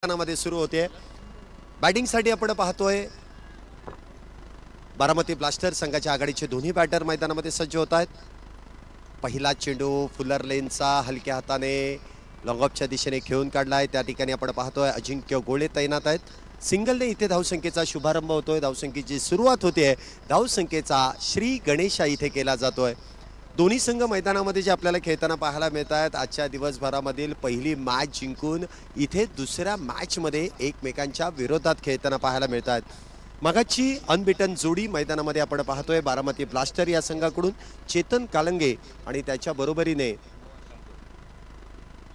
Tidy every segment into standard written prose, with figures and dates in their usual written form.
मध्ये सुरू होते। बॅटिंग साठी आपण पाहतोय बारामती ब्लास्टर संघाच्या आघाडीचे दोन्ही बॅटर मैदानामध्ये सज्ज होत आहेत। पहिला चेंडू फुलर लेनचा हलक्या हाताने लॉंग ऑफच्या दिशेने खेळून काढलाय। त्या ठिकाणी आपण पाहतोय अजिंक्य गोळे तैनात आहेत। सिंगलने इथे धावसंख्येचा शुभारंभ होतोय। धावसंख्येची सुरुवात होते। धावसंख्येचा श्री गणेशा इथे केला जातोय। दोन्ही संघ मैदानामध्ये जे आपल्याला खेळताना पाहायला मिळत आहेत। आजच्या दिवसभरामधील पहिली मॅच जिंकून इथे दुसऱ्या मॅचमध्ये एकमेकांच्या विरोधात खेळताना पाहायला मिळत आहेत। मगाची अनबिटन जोडी मैदानामध्ये आपण पाहतोय बारामती ब्लास्टर या संघाकडून चेतन काळंगे आणि त्याच्या बरोबरीने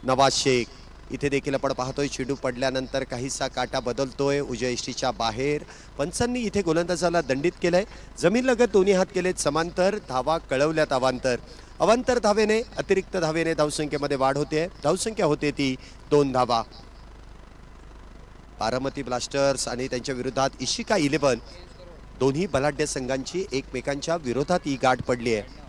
नवाज शेख। इथे देखील आपण पाहतोय चेंडू पडल्यानंतर काहीसा काटा बदलतोय उजव्या इष्टीच्या बाहेर। पंचांनी इथे गोलंदाजाला दंडित केलंय। जमीन लगत दोन्ही हात केलेत समांतर। धावा कळवल्यात अवांतर। अवांतर धावेने अतिरिक्त धावेने धावसंख्येमध्ये वाढ होते। धावसंख्या होते ती 2 धावा। बारामती ब्लास्टर्स आणि त्यांच्या विरोधात इशिका 11 दोन्ही बलाढ्य संघांची एकमेकांच्या विरोधात ही गाठ पडली आहे।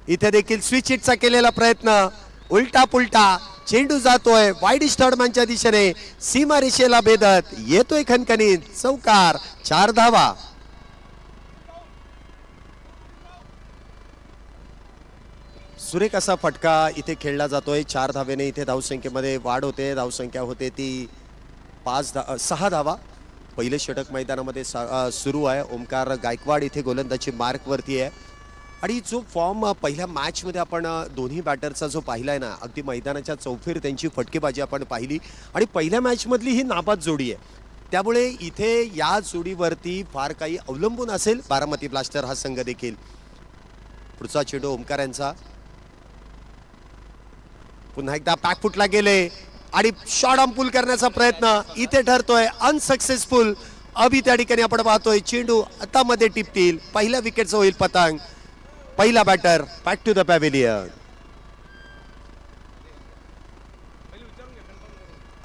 इथे देखील स्विच हिटचा केलेला प्रयत्न उलटा पुलटा चेंडू जातोय वाईड स्टडमॅनच्या दिशेने सीमा रेषेला भेदत येतोय खणखणीत चौकार। 4 धावा। सुरेख असा फटका इथे खेळला जातोय। 4 धावेने इथे धावसंख्येमध्ये वाढ होते। धावसंख्या होते ती 6 धावा। पहिले षटक मैदानामध्ये सुरू आहे। ओमकार गायकवाड इथे गोलंदाजी मार्क वरती आहे आणि जो फॉर्म पहिल्या मॅच मध्ये आपण दोन्ही बॅटरचा जो पाहिलाय ना, अगदी मैदानाच्या चौफेर त्यांची फटकेबाजी आपण पाहिली आणि पहिल्या मॅच मधली ही नाबाद जोडी आहे। त्यामुळे इथे या जोडीवरती फार काही अवलंबून असेल बारामती ब्लास्टर हा संघ देखील। पुढचा चेंडू ओमकार यांचा पुन्हा एकदा बॅकफुटला गेले आणि शॉट अंपुल करण्याचा प्रयत्न इथे ठरतोय अनसक्सेसफुल। अभि त्या ठिकाणी आपण पाहतोय चेंडू हातामध्ये टिपतील। पहिल्या विकेटचा होईल पतंग। पहिला batter back to the pavilion.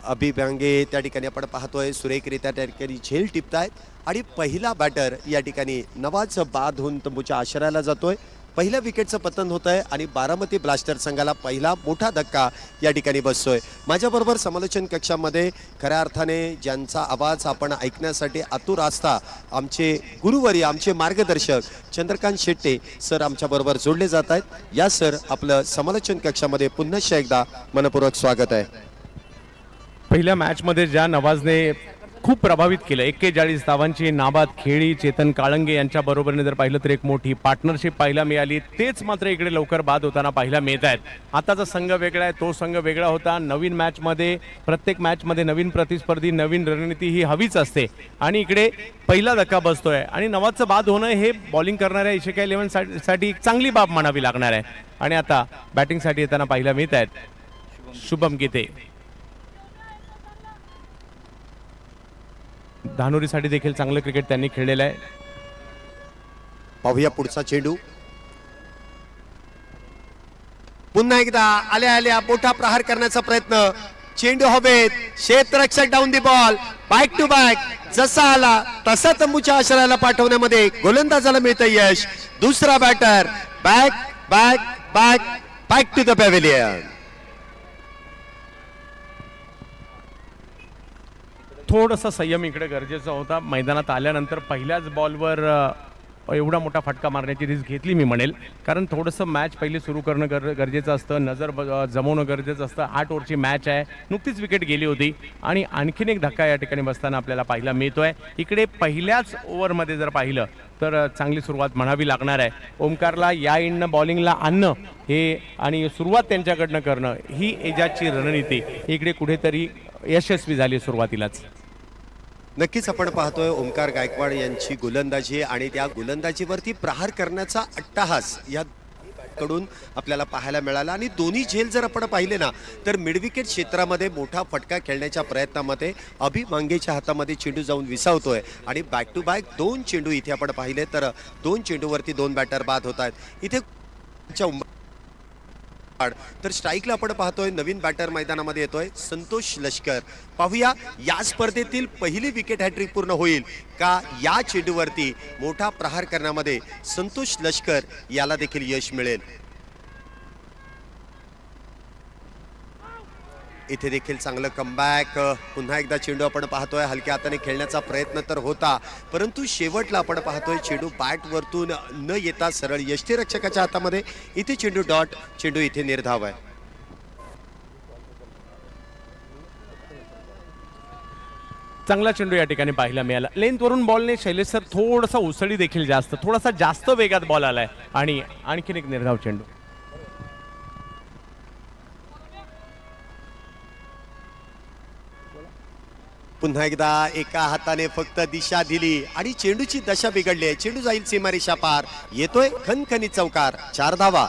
अभि बांगे त्या ठिकाणी आपण पाहतोय सुरेखरित्या त्या ठिकाणी झेल टिपतायत आणि पहिला बॅटर या ठिकाणी नवाज बाद होऊन तंबूच्या आश्रयाला जातोय। पहिल्या विकेटचं पतन होत आहे आणि बारामती ब्लास्टर संघाला पहिला मोठा धक्का या ठिकाणी बसतोय। माझ्याबरोबर समालोचन कक्षामध्ये खऱ्या अर्थाने ज्यांचा आवाज आपण ऐकण्यासाठी आतुर असता आमचे गुरुवर्य आमचे मार्गदर्शक चंद्रकांत शेट्टे सर आमच्या बरोबर जोडले जात आहेत। या सर आपलं समालोचन कक्षामध्ये पुन्हा एकदा मनपूर्वक स्वागत आहे। पहिल्या मॅच मध्ये ज्या नवाजने खूप प्रभावित केलं 41 धावांची नाबाद खेळी चेतन काळंगे यांच्या बरोबरीने जर पाहिलं तर एक मोठी पार्टनरशिप पाहायला मिळाली। तेच मात्र इकडे लवकर बाद होताना पाहायला मिळत आहेत। आताचा संघ वेगळा आहे, तो संघ वेगळा होता। नवीन मॅच मध्ये प्रत्येक मॅच मध्ये नवीन प्रतिस्पर्धी नवीन रणनीती ही हवीच असते आणि इकडे पहिला धक्का बसतोय आणि नवाजचं बाद होणं हे बॉलिंग करणाऱ्या इशिका 11 साठी एक चांगली बाब म्हणावी लागणार आहे। आणि आता बॅटिंग साठी येताना पाहायला मिळत आहेत शुभम गीते। धानोरीसाठी देखील चांगलं क्रिकेट त्यांनी खेळलेलं आहे। पाहूया पुढचा चेंडू पुन्हा एकदा आल्या आल्या मोठा प्रहार करण्याचा प्रयत्न। चेंडू हवेत क्षेत्ररक्षक down the ball back to back जसा आला तसा तंबूच्या आश्रयाला पाठवण्यामध्ये गोलंदाजाला मिळतं यश। दुसरा batter back back back back to the pavilion. थोडासा संयम इकडे गरजेचा होता। मैदानात आल्यानंतर पहिल्याच बॉलवर एवढा मोठा फटका मारण्याची रिस्क घेतली मी म्हणेल, कारण थोडंसं मॅच पहिले सुरू करणं गरजेचं असतं, नजर जमवणं गरजेचं असतं। 8 ओव्हरची मॅच आहे, नुकतीच विकेट गेली होती आणि आणखीन एक धक्का या ठिकाणी बसताना आपल्याला पाहायला मिळतोय। इकडे पहिल्याच ओव्हरमध्ये जर पाहिलं तर चांगली सुरुवात म्हणावी लागणार आहे। ओमकारला या एंडनं बॉलिंगला आणणं हे आणि सुरुवात त्यांच्याकडनं करणं ही एजाजची रणनीती इकडे कुठेतरी यशस्वी झाली सुरुवातीलाच। नक्कीच आपण पाहतोय ओमकार गायकवाड यांची गोलंदाजी आणि त्या गोलंदाजीवरती प्रहार करण्याचा अट्टहास या कडून आपल्याला पाहायला मिळाला आणि दोन्ही झेल जर आपण पाहिले ना तर मिडविकेट क्षेत्रामध्ये मोठा फटका खेळण्याच्या प्रयत्नामध्ये अभि बांगेच्या हातामध्ये चेंडू जाऊन विसावतोय आणि बॅक टू बॅक 2 चेंडू इथे आपण पाहिले तर 2 चेंडूवरती 2 बॅटर बाद होत आहेत। इथे तर स्ट्राईकला आपण पाहतोय नवीन बॅटर मैदानामध्ये येतोय संतोष लष्कर। पाहूया या स्पर्धेतील पहिली विकेट हॅट्रिक पूर्ण होईल का या चेंडूवरती मोठा प्रहार करण्यामध्ये संतोष लष्कर याला देखील यश मिळेल। इथे देखील चांगलं कमबॅक. पुन्हा एकदा चेंडू आपण पाहतोय हलक्या हाताने खेळण्याचा प्रयत्न तर होता, परंतु शेवटला आपण पाहतोय चेंडू बॅट वरतून न येता सरळ यष्टीरक्षकाच्या हातामध्ये. इथे चेंडू डॉट, चेंडू इथे निर्धाव आहे. चांगला चेंडू या ठिकाणी पाहायला मिळाला. लेंथ वरून बॉलने शैलेश सर थोडासा उसळी देखील जास्त, थोडासा जास्त वेगात बॉल आलाय आणि आणखीन एक निर्धाव चेंडू. पुन्हा एकदा एका हाताने फक्त दिशा दिली आणि चेंडूची दशा बिघडली आहे. चेंडू जाईल सीमारेषा पार. येतोय खणखणीत चौकार. 4 धावा.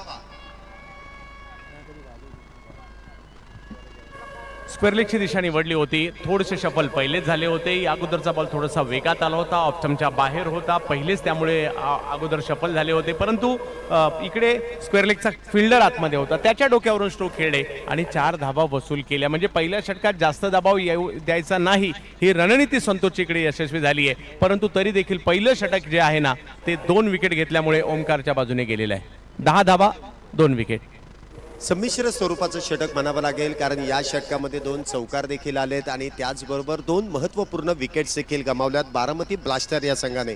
स्क्वेअर लेगची दिशा निवडली होती. थोडेसे शफल पहिलेच झाले होते. अगोदरचा बॉल थोडासा वेगात आला होता, ऑफ स्टंपच्या बाहेर होता पहिलेच, त्यामुळे अगोदर शफल झाले होते. परंतु इकडे स्क्वेअर लेगचा फिल्डर आतमध्ये होता, त्याच्या डोक्यावरून स्ट्रोक खेळले आणि 4 धावा वसूल केल्या. म्हणजे पहिल्या षटकात जास्त दबाव द्यायचा नाही ही रणनीती संतोषची इकडे यशस्वी झाली आहे. परंतु तरी देखील पहिलं षटक जे आहे ना ते 2 विकेट घेतल्यामुळे ओमकारच्या बाजूने गेलेलं आहे. 10 धावा 2 विकेट. संमिश्र स्वरूपाचं षटक म्हणावं लागेल, कारण या षटकामध्ये 2 चौकार देखील आलेत आणि त्याचबरोबर 2 महत्त्वपूर्ण विकेट्स देखील गमावल्यात बारामती ब्लास्टर या संघाने.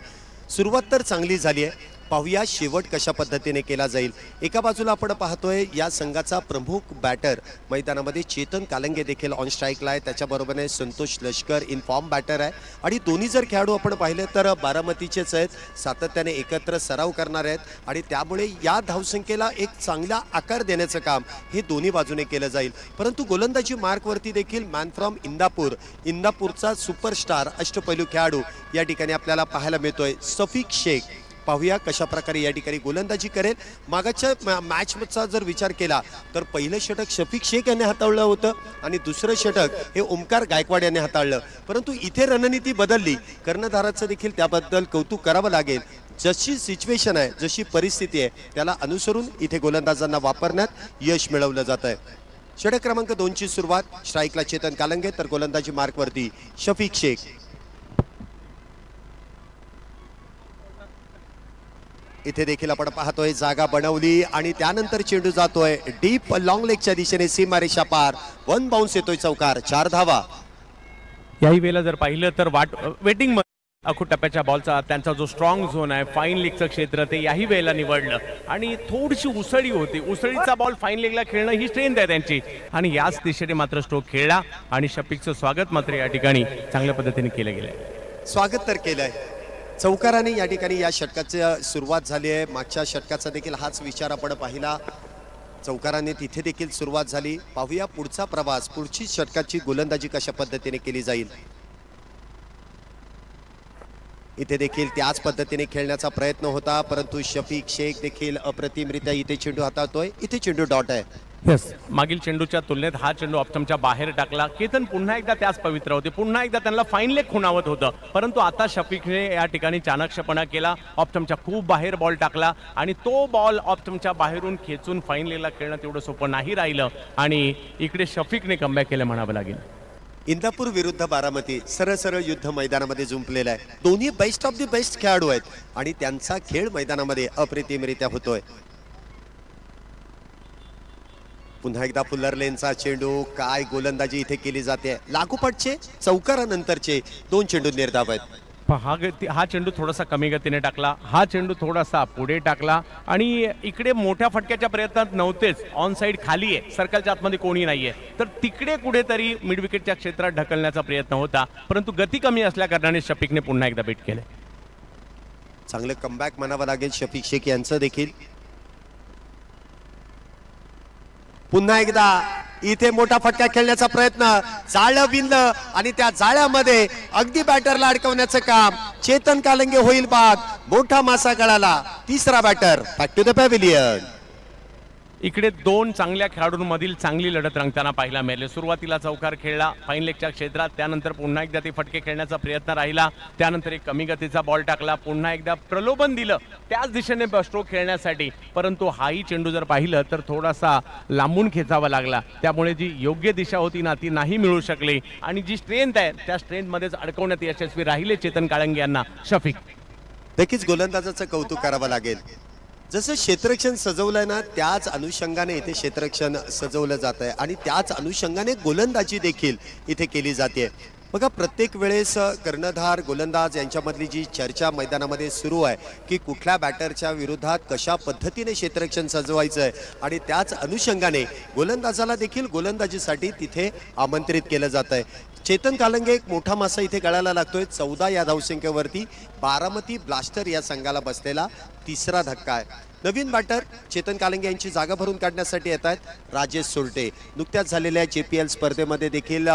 सुरुवात तर चांगली झाली आहे, पाहूया शेवट कशा पद्धतीने केला जाईल. एका बाजूला आपण पाहतोय या संघाचा प्रमुख बॅटर मैदानामध्ये चेतन कालंगे देखील ऑन स्ट्राईकला आहे. त्याच्याबरोबरने संतोष लष्कर इन फॉर्म बॅटर आहे आणि दोन्ही जर खेळाडू आपण पाहिले तर बारामतीचेच आहेत, सातत्याने एकत्र सराव करणार आहेत आणि त्यामुळे या धावसंख्येला एक चांगला आकार देण्याचं काम हे दोन्ही बाजूने केलं जाईल. परंतु गोलंदाजी मार्कवरती देखील मॅन फ्रॉम इंदापूरचा सुपरस्टार अष्टपैलू खेळाडू या ठिकाणी आपल्याला पाहायला मिळतोय सफीक शेख. पाहूया कशा प्रकारे या ठिकाणी गोलंदाजी करेल. मागच्या मॅचचा जर विचार केला तर पहिलं षटक शफीक शेख यांनी हाताळलं होतं आणि दुसरं षटक हे ओमकार गायकवाड यांनी हाताळलं. परंतु इथे रणनीती बदलली. कर्णधाराचं देखील त्याबद्दल कौतुक करावं लागेल. जशी सिच्युएशन आहे, जशी परिस्थिती आहे त्याला अनुसरून इथे गोलंदाजांना वापरण्यात यश मिळवलं जात आहे. षटक क्रमांक 2ची सुरुवात. स्ट्राईकला चेतन कालंगे तर गोलंदाजी मार्कवरती शफीक शेख. इथे देखील आपण पाहतोय जागा बनवली आणि त्यानंतर चेंडू जातोय डीप लॉंग लेगच्या दिशेने सीमारेषा पार. 1 बाउन्स येतोय चौकार. 4 धावा. याही वेळेला जर पाहिलं तर वेटिंग अखूट टप्प्याच्या बॉलचा त्यांचा जो स्ट्रॉंग झोन आहे फाईन लेगचं क्षेत्र ते याही वेळेला निवडलं आणि थोडीशी उसळी होती. उसळीचा बॉल फाईन लेगला खेळणं ही स्ट्रेंथ आहे त्यांची आणि याच दिशेने मात्र स्ट्रोक खेळला आणि शफीकचं स्वागत मात्र या ठिकाणी चांगल्या पद्धतीने केलं गेलंय. स्वागत तर केलंय चौकाराने या ठिकाणी. या षटकाची सुरुवात झाली आहे. मागच्या षटकाचा देखील हाच विचार आपण पाहिला. चौकाराने तिथे देखील सुरुवात झाली. पाहूया पुढचा प्रवास, पुढची षटकाची गोलंदाजी कशा पद्धतीने केली जाईल. इथे देखील त्याच पद्धतीने खेळण्याचा प्रयत्न होता, परंतु शफीक शेख देखील अप्रतिमरित्या इथे चेंडू हाताळतोय. इथे चेंडू डॉट आहे. यस, मागील चेंडूच्या तुलनेत हा चेंडू ऑप्टमच्या बाहेर टाकला. केतन पुन्हा एकदा त्याच पवित्र होते. पुन्हा एकदा त्यांना फाईन लेग खुणावत होतं, परंतु आता शफीकने या ठिकाणी चाणक्षपणा केला. ऑप्टमच्या खूप बाहेर बॉल टाकला आणि तो बॉल ऑप्टमच्या बाहेरून खेचून फाईन लेगला खेळणं तेवढं सोपं नाही राहिलं आणि इकडे शफीकने कमबॅक केलं म्हणावं लागेल. इंदापूर विरुद्ध बारामती सरळ सरळ युद्ध मैदानामध्ये जुंपलेलं आहे. दोन्ही बेस्ट ऑफ द बेस्ट खेळाडू आहेत आणि त्यांचा खेळ मैदानामध्ये अप्रतिमरित्या होतोय. पुन्हा एकदा फुल्लर लेनचा चेंडू. काय गोलंदाजी इथे केली जाते. लागोपाठचे चौकारानंतरचे 2 चेंडू निर्धाव आहेत. हा चेंडू थोडासा कमी गतीने टाकला, हा चेंडू थोडासा पुढे टाकला आणि इकडे मोठ्या फटक्याच्या प्रयत्नात नव्हतेच. ऑन साईड खाली आहे, सर्कलच्या आतमध्ये कोणी नाहीये, तर तिकडे कुठेतरी मिड विकेटच्या क्षेत्रात ढकलण्याचा प्रयत्न होता, परंतु गती कमी असल्या कारणाने शफीकने पुन्हा एकदा बीट केले. चांगलं कमबॅक म्हणावं लागेल शफीक शेख यांचं देखील. पुन्हा एकदा इथे मोठा फटका खेळण्याचा प्रयत्न. जाळं विणलं आणि त्या जाळ्यामध्ये अगदी बॅटरला अडकवण्याचं काम. चेतन कालंगे होईल बाद. मोठा मासा गळाला. तिसरा batter back to the pavilion. इकडे 2 चांगल्या खेळाडूंमधील चांगली लढत रंगताना पाहायला मिळाली. सुरुवातीला चौकार खेळला फाईन लेगच्या क्षेत्रात, त्यानंतर पुन्हा एकदा ते फटके खेळण्याचा प्रयत्न राहिला, त्यानंतर एक कमी गतीचा बॉल टाकला, पुन्हा एकदा प्रलोभन दिलं त्याच दिशेने स्ट्रोक खेळण्यासाठी, परंतु हाही चेंडू जर पाहिलं तर थोडासा लांबून खेचावा लागला. त्यामुळे जी योग्य दिशा होती ना ती नाही मिळू शकली आणि जी स्ट्रेंथ आहे त्या स्ट्रेंथमध्येच अडकवण्यात यशस्वी राहिले चेतन काळंगे यांना शफीक. नक्कीच गोलंदाजाचं कौतुक करावं लागेल. जसं क्षेत्ररक्षण सजवलंय ना त्याच अनुषंगाने इथे क्षेत्ररक्षण सजवलं जात आहे आणि त्याच अनुषंगाने गोलंदाजी देखील इथे केली जाते. बघा प्रत्येक वेळेस कर्णधार गोलंदाज यांच्यामधली जी चर्चा मैदानामध्ये सुरू आहे की कुठल्या बॅटरच्या विरोधात कशा पद्धतीने क्षेत्ररक्षण सजवायचं आहे आणि त्याच अनुषंगाने गोलंदाजाला देखील गोलंदाजीसाठी तिथे आमंत्रित केलं जात आहे. चेतन कालंगे एक मोठा मासा इथे गळायला लागतोय. 14 या धावसंख्येवरती बारामती ब्लास्टर या संघाला बसलेला तिसरा धक्का आहे. नवीन बॅटर चेतन कालंगे यांची जागा भरून काढण्यासाठी येत आहेत राजेश सोरटे. नुकत्याच झालेल्या JPL स्पर्धेमध्ये देखील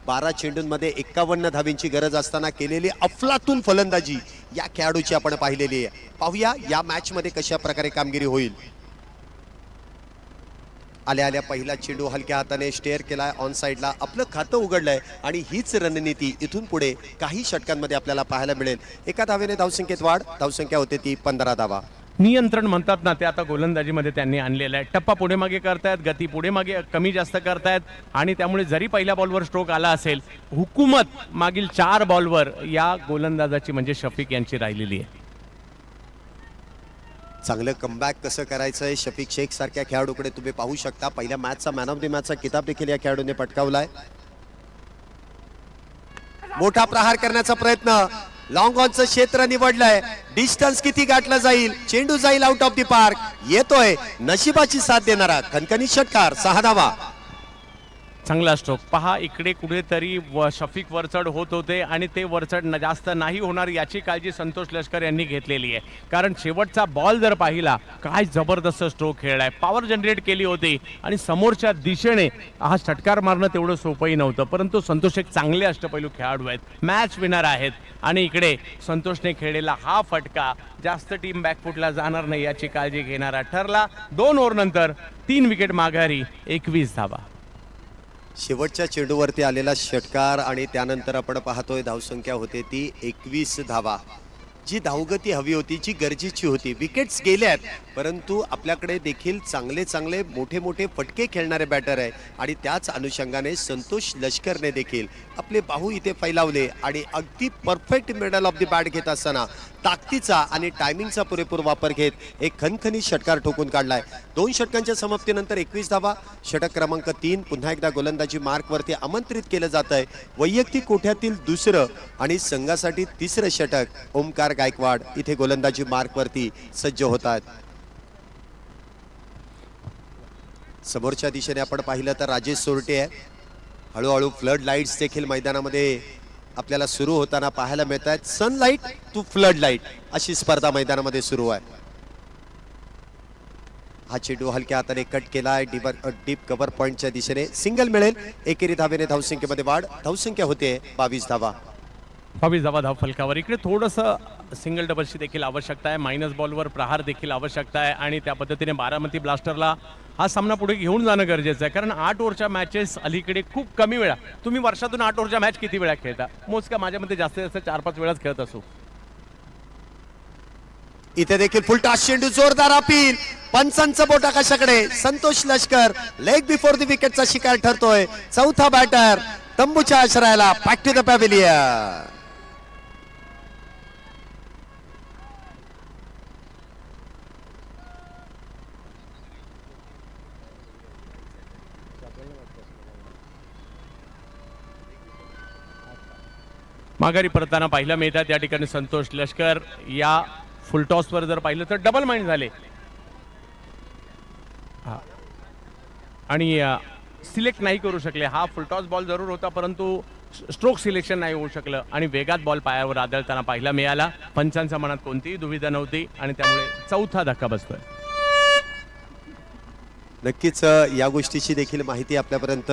12 चेंडूंमध्ये 51 धावींची गरज असताना केलेली अफलातून फलंदाजी या खेळाडूची आपण पाहिलेली आहे. पाहूया या मॅच मध्ये कशा प्रकारे कामगिरी होईल. आल्या आल्या पहिला चेंडू हलक्या हाताने स्टेअर केलाय ऑन साइडला. आपलं खातं उघडलंय आणि हीच रणनीती इथून पुढे काही षटकांमध्ये आपल्याला पाहायला मिळेल. एका धावेने धावसंख्येत वाढ. धावसंख्या होते ती 15 धावा. नियंत्रण म्हणतात ना ते आता गोलंदाजीमध्ये त्यांनी आणलेलं आहे. टप्पा पुढे मागे करतायत, गती पुढे मागे कमी जास्त करतायत आणि त्यामुळे जरी पहिल्या बॉलवर स्ट्रोक आला असेल हुकूमत मागील 4 बॉलवर या गोलंदाजाची म्हणजे शफिक यांची राहिलेली आहे. चांगलं कमबॅक कसं करायचं आहे शफिक शेख सारख्या खेळाडूकडे तुम्ही पाहू शकता. पहिल्या मॅचचा मॅन ऑफ द मॅचचा किताब देखील या खेळाडूने पटकावलाय. मोठा प्रहार करण्याचा प्रयत्न. लॉंग ऑनचं क्षेत्र निवडलंय. डिस्टन्स किती गाठलं जाईल. चेंडू जाईल आउट ऑफ द पार्क. येतोय नशिबाची साथ देणारा खणखणीत षटकार. 6 धावा. चांगला स्ट्रोक पहा. इकडे कुठेतरी शफिक वरचढ होत होते आणि ते वरचढ जास्त नाही होणार याची काळजी संतोष लष्कर यांनी घेतलेली आहे. कारण शेवटचा बॉल जर पाहिला काय जबरदस्त स्ट्रोक खेळलाय. पॉवर जनरेट केली होती आणि समोरच्या दिशेने हा षटकार मारणं तेवढं सोपंही नव्हतं. परंतु संतोष एक चांगले अष्टपैलू खेळाडू आहेत. मॅच विनर आहेत आणि इकडे संतोषने खेळलेला हा फटका जास्त टीम बॅकफुटला जाणार नाही याची काळजी घेणारा ठरला. 2 ओव्हर नंतर 3 विकेट माघारी 21 धावा. शेवटच्या चेंडूवरती आलेला षटकार आणि त्यानंतर आपण पाहतोय धावसंख्या होते ती 21 धावा. जी धावगती हवी होती जी गरजेची होती. विकेट्स गेल्यात परंतु आपल्याकडे देखील चांगले चांगले मोठे मोठे फटके खेळणारे बॅटर आहे आणि त्याच अनुषंगाने संतोष लष्करने देखील आपले बाहू इथे फैलावले आणि अगदी perfect middle of the bat घेत असताना ताकदीचा आणि टायमिंगचा पुरेपूर वापर घेत एक खणखणीत षटकार ठोकून काढलाय. 2 षटकांच्या समाप्तीनंतर 21 धावा. षटक क्रमांक 3 पुन्हा एकदा गोलंदाजी मार्कवरती आमंत्रित केलं जात आहे. वैयक्तिक कोठ्यातील दुसरं आणि संघासाठी तिसरं षटक ओमकार गायकवाड इथे गोलंदाजी मार्कवरती सज्ज होत आहेत. समोरच्या दिशेने आपण पाहिलं तर राजेश सोरटे आहे. हळूहळू फ्लड लाईट्स देखील मैदानामध्ये आपल्याला सुरू होताना पाहायला मिळत आहेत. सनलाइट टू फ्लड लाईट अशी स्पर्धा मैदानामध्ये सुरू आहे. हा चेंडू हलक्या हाताने कट केला आहे. डीप कव्हर पॉइंटच्या दिशेने सिंगल मिळेल. एकेरी धावेने धावसंख्येमध्ये वाढ. धावसंख्या होते 22 धावा. 22 धावा धाव फलकावर. इकडे थोडंसं सिंगल डबलची देखील आवश्यकता आहे. मायनस बॉलवर प्रहार देखील आवश्यकता आहे आणि त्या पद्धतीने बारामती ब्लास्टरला हा सामना पुढे घेऊन जाणं गरजेचं आहे. कारण 8 ओव्हरच्या मॅचेस अलीकडे खूप कमी वेळा. तुम्ही वर्षातून 8 ओव्हरच्या मॅच किती वेळा खेळता. मोजका माझ्यामध्ये जास्तीत जास्त 4-5 वेळाच खेळत असू. इथे देखील फुलटॉस चेंडू जोरदार अपील. पंचांचं बोट आकाशाकडे. संतोष लष्कर लेग बिफोर द विकेटचा शिकार ठरतोय. चौथा बॅटर तंबूच्या आश्रयाला. Back to the pavilion. माघारी परताना पाहिलं मिळतात या ठिकाणी संतोष लष्कर. या फुलटॉसवर जर पाहिलं तर डबल माइंड झाले आणि सिलेक्ट नाही करू शकले. हा फुलटॉस बॉल जरूर होता परंतु स्ट्रोक सिलेक्शन नाही होऊ शकलं आणि वेगात बॉल पायावर आदळताना पाहायला मिळाला. पंचांच्या मनात कोणतीही दुविधा नव्हती आणि त्यामुळे चौथा धक्का बसतोय. नक्कीच या गोष्टीची देखील माहिती आपल्यापर्यंत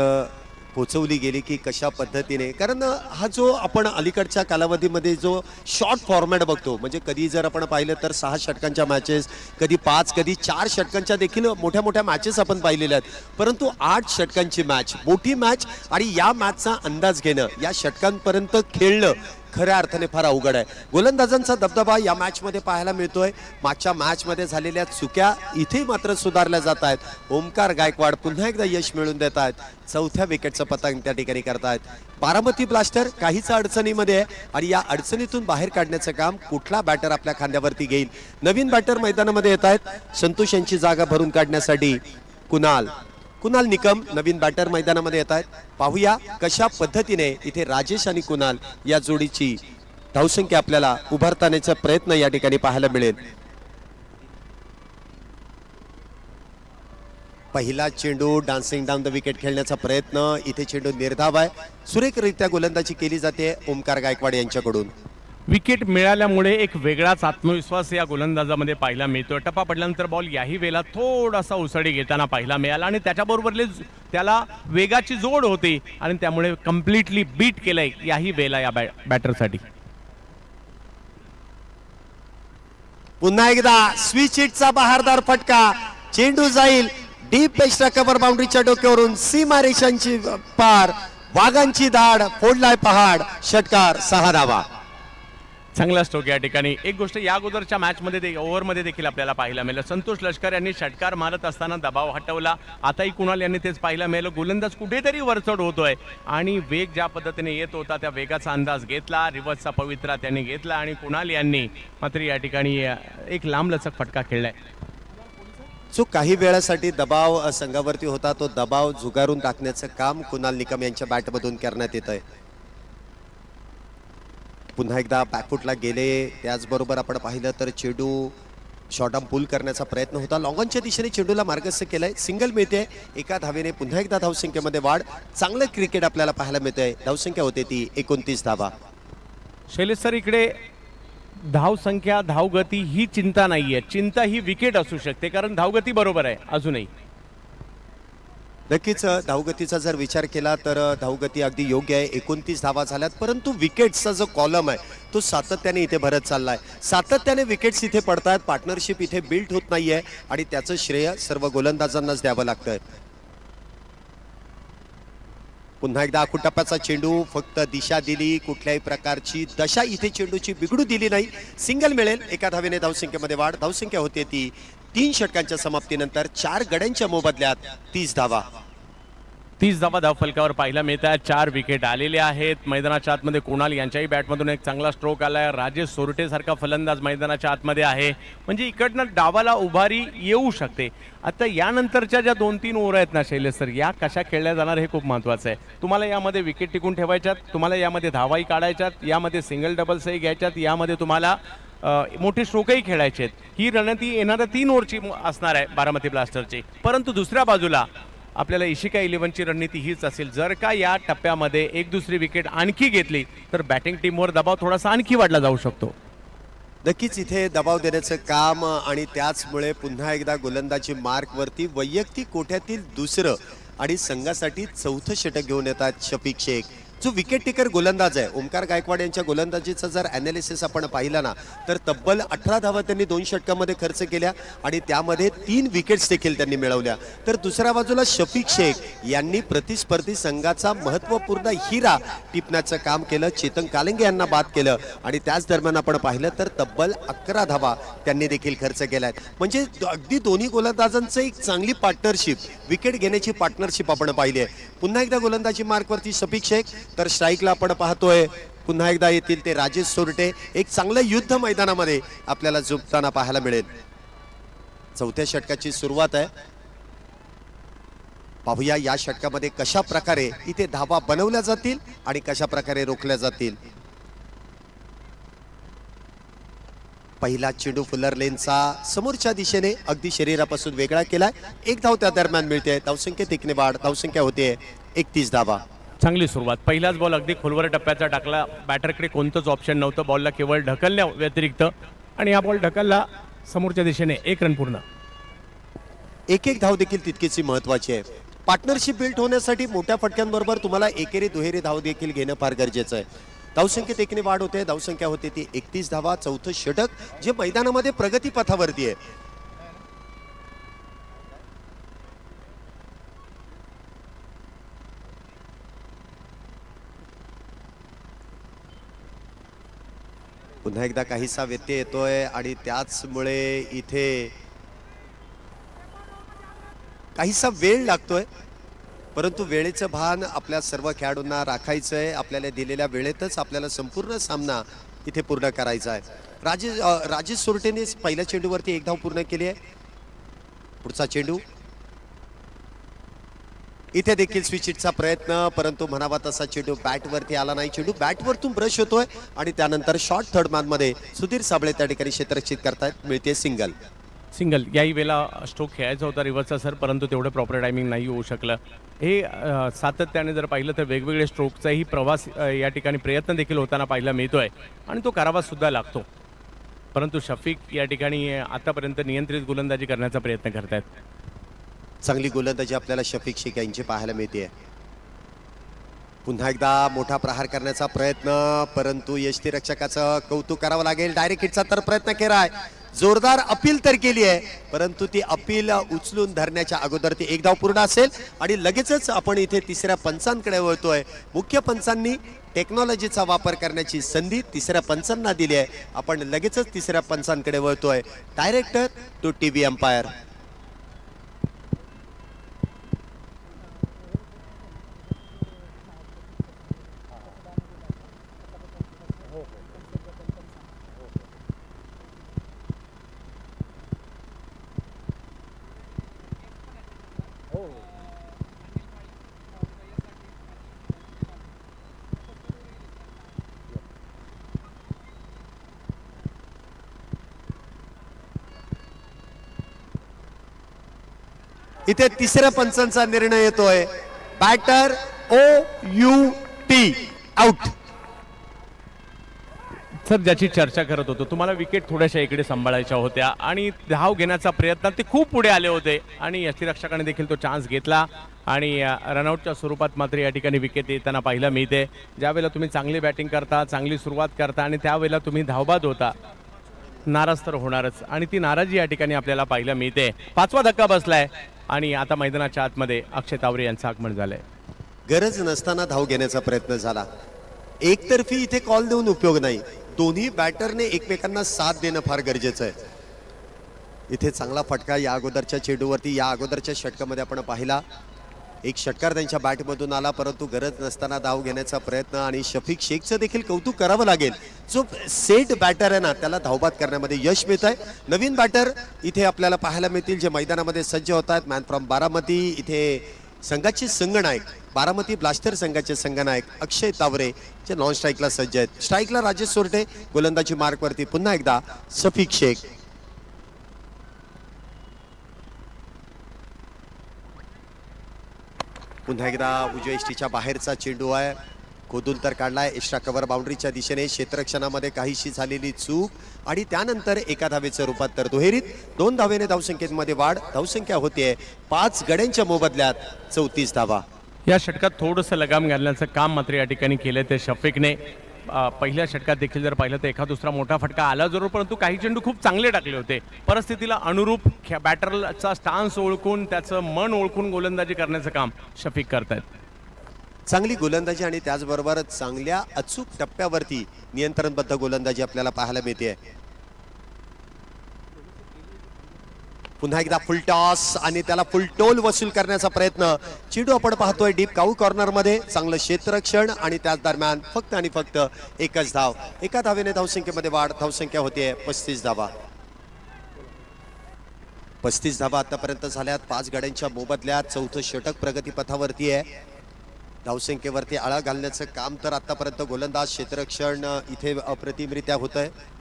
पोहोचवली गेली की कशा पद्धतीने. कारण हा जो आपण अलीकडच्या कालावधीमध्ये जो शॉर्ट फॉर्मॅट बघतो म्हणजे कधी जर आपण पाहिलं तर 6 षटकांच्या मॅचेस, कधी 5, कधी 4 षटकांच्या देखील मोठ्या मोठ्या मॅचेस आपण पाहिलेल्या आहेत. परंतु 8 षटकांची मॅच, मोठी मॅच आणि या मॅचचा अंदाज घेणं, या षटकांपर्यंत खेळणं खऱ्या अर्थाने फार अवघड आहे. गोलंदाजांचा दबदबा या मॅच मध्ये पाहायला मिळतोय. मागच्या मॅच मध्ये झालेल्या चुक्या इथे मात्र सुधारल्या जात आहेत. ओमकार गायकवाड पुन्हा एकदा यश मिळवून देत आहेत. चौथ्या विकेटचं पतंग त्या ठिकाणी करतायत. बारामती ब्लास्टर काहीच अडचणीमध्ये आहे आणि या अडचणीतून बाहेर काढण्याचं काम कुठला बॅटर आपल्या खांद्यावरती घेईल. नवीन बॅटर मैदानामध्ये येत आहेत. संतोष यांची जागा भरून काढण्यासाठी कुणाल निकम नवीन बॅटर मैदानामध्ये येत आहेत. पाहूया कशा पद्धतीने इथे राजेश आणि कुणाल या जोडीची धावसंख्या आपल्याला उभारतानाचा प्रयत्न या ठिकाणी पाहायला मिळेल. पहिला चेंडू डान्सिंग डाऊन द विकेट खेळण्याचा प्रयत्न. इथे चेंडू निर्धाव आहे. सुरेखरित्या गोलंदाजी केली जाते ओमकार गायकवाड यांच्याकडून. विकेट मिळाल्यामुळे एक वेगळाच आत्मविश्वास या गोलंदाजामध्ये पाहायला मिळतो. टप्पा पडल्यानंतर बॉल याही वेळेला थोडासा उसळी घेताना पाहायला मिळाला आणि त्याच्याबरोबर त्याला वेगाची जोड होती आणि त्यामुळे कम्प्लिटली बीट केलंय याही वेळेला या बॅटरसाठी. पुन्हा एकदा स्विच हिटचा बहारदार फटका. चेंडू जाईल डीप एक्स्ट्रा कव्हर बाउंड्रीच्या डोक्यावरून सीमा रेषांची पार. वाघांची दाढ फोडलाय पहाड. षटकार 6 धावा. चांगला स्ट्रोक या ठिकाणी. एक गोष्ट या अगोदरच्या मॅचमध्ये ओव्हरमध्ये देखील आपल्याला पाहायला मिळालं. संतोष लष्कर यांनी षटकार मारत असताना दबाव हटवला. आताही कुणाल यांनी तेच पाहायला मिळालं. गोलंदाज कुठेतरी वरचढ होतोय आणि वेग ज्या पद्धतीने येत होता त्या वेगाचा अंदाज घेतला. रिव्हर्सचा पवित्रा त्यांनी घेतला आणि कुणाल यांनी मात्र या ठिकाणी एक लांबलचक फटका खेळलाय. सो काही वेळासाठी दबाव संघावरती होता. तो दबाव झुगारून टाकण्याचं काम कुणाल निकम यांच्या बॅटमधून करण्यात येत आहे. पुन्हा एकदा बॅकफुटला गेले. त्याचबरोबर आपण पाहिलं तर चेंडू शॉर्ट आर्म पुल करण्याचा प्रयत्न होता. लॉंगॉनच्या दिशेने चेंडूला मार्गस्थ केलाय. सिंगल मिळते. एका धावेने पुन्हा एकदा धावसंख्येमध्ये वाढ. चांगलं क्रिकेट आपल्याला पाहायला मिळतंय. धावसंख्या होते ती 29 धावा. शैलेश सर, इकडे धावसंख्या धावगती ही चिंता नाहीये. चिंता ही विकेट असू शकते कारण धावगती बरोबर आहे अजूनही. नक्कीच धावगतीचा जर विचार केला तर धावगती अगदी योग्य आहे. 29 धावा झाल्यात. परंतु विकेट्सचा जो कॉलम आहे तो सातत्याने इथे भरत चाललाय. सातत्याने विकेट्स इथे पडतात. पार्टनरशिप इथे बिल्ड होत नाहीये आणि त्याचं श्रेय सर्व गोलंदाजांनाच द्यावं लागतंय. पुन्हा एकदा आखूटप्प्याचा चेंडू. फक्त दिशा दिली. कुठल्याही प्रकारची दशा इथे चेंडूची बिघडू दिली नाही. सिंगल मिळेल. एका धावेने धावसंख्येमध्ये वाढ. धावसंख्या होते ती 3 षटकांच्या समाप्तीनंतर 4 गड्यांच्या मोबदल्यात 30 धावा. 30 धावा धावफलकावर पाहायला मिळतात. 4 विकेट आलेले आहेत. मैदानाच्या आतमध्ये कुणाल यांच्याही बॅटमधून एक चांगला स्ट्रोक आलाय. राजेश सोरटे सारखा फलंदाज मैदानाच्या आतमध्ये आहे. म्हणजे इकडनं डावाला उभारी येऊ शकते. आता यानंतरच्या ज्या 2-3 ओव्हर आहेत ना शैलेश सर, या कशा खेळल्या जाणार हे खूप महत्त्वाचं आहे. तुम्हाला यामध्ये विकेट टिकून ठेवायच्यात. तुम्हाला यामध्ये धावाही काढायच्यात. यामध्ये सिंगल डबल्सही घ्यायच्यात. यामध्ये तुम्हाला मोठे स्ट्रोकही खेळायचे आहेत. ही रणनीती येणाऱ्या 3 ओव्हरची असणार आहे बारामती ब्लास्टरची. परंतु दुसऱ्या बाजूला आपल्याला इशिका 11ची रणनीती हीच असेल. जर का या टप्प्यामध्ये एक दुसरी विकेट आणखी घेतली तर बॅटिंग टीमवर दबाव थोडासा आणखी वाढला जाऊ शकतो. नक्कीच इथे दबाव देण्याचं काम आणि त्याचमुळे पुन्हा एकदा गोलंदाजी मार्कवरती वैयक्तिक कोट्यातील दुसरं आणि संघासाठी 4थं षटक घेऊन येतात शफिक शेख, जो विकेट टेकर गोलंदाज आहे. ओमकार गायकवाड यांच्या गोलंदाजीचा जर ॲनालिसिस आपण पाहिला ना तर तब्बल 18 धावा त्यांनी 2 षटकांमध्ये खर्च केल्या आणि त्यामध्ये 3 विकेट्स देखील त्यांनी मिळवल्या. तर दुसऱ्या बाजूला शफिक शेख यांनी प्रतिस्पर्धी संघाचा महत्त्वपूर्ण हिरा टिपण्याचं काम केलं. चेतन कालिंगे यांना बाद केलं आणि त्याच दरम्यान आपण पाहिलं तर तब्बल 11 धावा त्यांनी देखील खर्च केल्यात. म्हणजे अगदी दोन्ही गोलंदाजांचं एक चांगली पार्टनरशिप, विकेट घेण्याची पार्टनरशिप आपण पाहिली आहे. पुन्हा एकदा गोलंदाजी मार्कवरती शफिक शेख, तर स्ट्राईकला आपण पाहतोय पुन्हा एकदा येतील ते राजेश सोरटे. एक चांगलं युद्ध मैदानामध्ये आपल्याला झुकताना पाहायला मिळेल. 4थ्या षटकाची सुरुवात आहे. पाहूया या षटकामध्ये कशा प्रकारे इथे धावा बनवल्या जातील आणि कशा प्रकारे रोखल्या जातील. पहिला चेंडू फुलर लेनचा समोरच्या दिशेने अगदी शरीरापासून वेगळा केलाय. 1 धाव त्या दरम्यान मिळते. धावसंख्येत 1 ने वाढ. धावसंख्या होते 31 धावा. चांगली सुरुवात. पहिलाच बॉल अगदी खोलवर टप्प्याचा टाकला. बॅटरकडे कोणतंच ऑप्शन नव्हतं. बॉलला केवळ ढकलण्या व्यतिरिक्त आणि हा बॉल ढकलला समोरच्या दिशेने. 1 रन पूर्ण. एक धाव देखील तितकीच महत्वाची आहे. पार्टनरशिप बिल्ड होण्यासाठी मोठ्या फटक्यांबरोबर तुम्हाला एकेरी दुहेरी धाव देखील घेणं फार गरजेचं आहे. धावसंख्येत 1 ने वाढ होते. धावसंख्या होते ती 31 धावा. 4थं षटक जे मैदानामध्ये प्रगतीपथावरती आहे. पुन्हा एकदा काहीसा व्यत्यय येतोय आणि त्याचमुळे इथे काहीसा वेळ लागतोय, परंतु वेळेचं भान आपल्या सर्व खेळाडूंना राखायचं आहे. आपल्याला दिलेल्या वेळेतच आपल्याला संपूर्ण सामना इथे पूर्ण करायचा आहे. राजेश सोरटेने पहिल्या चेंडूवरती एक धाव पूर्ण केली आहे. पुढचा चेंडू इथे देखील स्विचिटचा प्रयत्न, परंतु म्हणावा तसा चेंडू बॅटवरती आला नाही. चेंडू बॅटवरतून ब्रश होतोय आणि त्यानंतर शॉर्ट थर्ड मॅन मध्ये सुधीर साबळे त्या ठिकाणी क्षेत्ररक्षित करतायत. मिळते सिंगल. याही वेळेला स्ट्रोक खेळायचा होता रिव्हर्सचा सर, परंतु तेवढं प्रॉपर टायमिंग नाही होऊ शकलं. हे सातत्याने जर पाहिलं तर वेगवेगळे स्ट्रोकचाही प्रवास या ठिकाणी प्रयत्न देखील होताना पाहायला मिळतोय आणि तो करावा सुद्धा लागतो. परंतु शफिक या ठिकाणी आतापर्यंत नियंत्रित गोलंदाजी करण्याचा प्रयत्न करतायत. चांगली गोलंदाजी आपल्याला शफिक शेख यांची पाहायला मिळते. पुन्हा एकदा मोठा प्रहार करण्याचा प्रयत्न, परंतु यष्टीरक्षकाचं कौतुक करावं लागेल. डायरेक्ट हिटचा तर प्रयत्न केलाय, जोरदार अपील तर केली आहे, परंतु ती अपील उचलून धरण्याच्या अगोदर ती एक धाव पूर्ण असेल आणि लगेचच आपण इथे तिसऱ्या पंचांकडे वळतोय. मुख्य पंचांनी टेक्नॉलॉजीचा वापर करण्याची संधी तिसऱ्या पंचांना दिली आहे. आपण लगेचच तिसऱ्या पंचांकडे वळतोय. Director to TV umpire. इथे तिसऱ्या पंचांचा निर्णय येतोय. Batter OUT out. सर, ज्याची चर्चा करत होतो, तुम्हाला विकेट थोड्याशा इकडे सांभाळायच्या होत्या आणि धाव घेण्याचा प्रयत्न, ते खूप पुढे आले होते आणि यष्टीरक्षकाने देखील तो चान्स घेतला आणि रनआउटच्या स्वरूपात मात्र या ठिकाणी विकेट येताना पाहायला मिळते. ज्यावेळेला तुम्ही चांगली बॅटिंग करता, चांगली सुरुवात करता आणि त्यावेळेला तुम्ही धावबाद होता, नाराज तर होणारच आणि ती नाराजी या ठिकाणी आपल्याला पाहायला मिळते. पाचवा धक्का बसलाय आणि आता मैदानाच्या आतमध्ये अक्षय तावरे यांचं आगमन झालंय. गरज नसताना धाव घेण्याचा प्रयत्न झाला. एकतर्फी इथे कॉल देऊन उपयोग नाही. दोन्ही बॅटरने एकमेकांना साथ देणं फार गरजेचं आहे. इथे चांगला फटका या अगोदरच्या चेंडूवरती, या अगोदरच्या षटकामध्ये आपण पाहिला. एक षटकार त्यांच्या बॅटमधून आला, परंतु गरज नसताना धाव घेण्याचा प्रयत्न आणि शफिक शेखचं देखील कौतुक करावं लागेल. जो सेट बॅटर आहे ना, त्याला धावबाद करण्यामध्ये यश मिळत आहे. नवीन बॅटर इथे आपल्याला पाहायला मिळतील जे मैदानामध्ये सज्ज होत आहेत. मॅन फ्रॉम बारामती, इथे संघाचे संघनायक, बारामती ब्लास्टर संघाचे संघनायक अक्षय तावरे जे नॉन स्ट्राईकला सज्ज आहेत. स्ट्राईकला राजेश सोरटे, गोलंदाजी मार्कवरती पुन्हा एकदा शफिक शेख. पुन्हा एकदा उजव्या इष्टीच्या बाहेरचा चेंडू आहे, खोदून तर काढलाय. एक्स्ट्रा कव्हर बाउंड्रीच्या दिशेने. क्षेत्ररक्षणामध्ये काहीशी झालेली चूक आणि त्यानंतर एका धावेचं रूपांतर दुहेरीत. 2 धावेने धावसंख्येमध्ये वाढ. धावसंख्या होतीये 5 गड्यांच्या मोबदल्यात 34 धावा. या षटकात थोडंसं लगाम घालण्याचं काम मात्र या ठिकाणी केलं ते शफिकने. पहिल्या षटकात देखील जर पाहिलं तर एखाद दुसरा मोठा फटका आला जरूर, परंतु काही चेंडू खूप चांगले टाकले होते. परिस्थितीला अनुरूप बॅटरचा स्टान्स ओळखून, त्याचं मन ओळखून गोलंदाजी करण्याचं काम शफिक करतायत. चांगली गोलंदाजी आणि त्याचबरोबर चांगल्या अचूक टप्प्यावरती नियंत्रणबद्ध गोलंदाजी आपल्याला पाहायला मिळते. पुन्हा एकदा फुल टॉस आणि त्याला फुल टोल वसूल करण्याचा प्रयत्न. चेंडू आपण पाहतोय डीप काऊ कॉर्नर मध्ये. चांगलं क्षेत्ररक्षण आणि त्याच दरम्यान फक्त आणि फक्त एकच धाव. एका धावेने धावसंख्येमध्ये वाढ. धावसंख्या होतीये 35 धावा. 35 धावा आतापर्यंत झाल्यात 5 गड्यांच्या मोबदल्यात. चौथं षटक प्रगतीपथावरती आहे. धावसंख्येवरती आळा घालण्याचं काम तर आतापर्यंत गोलंदाज, क्षेत्ररक्षण इथे अप्रतिमरित्या होत आहे.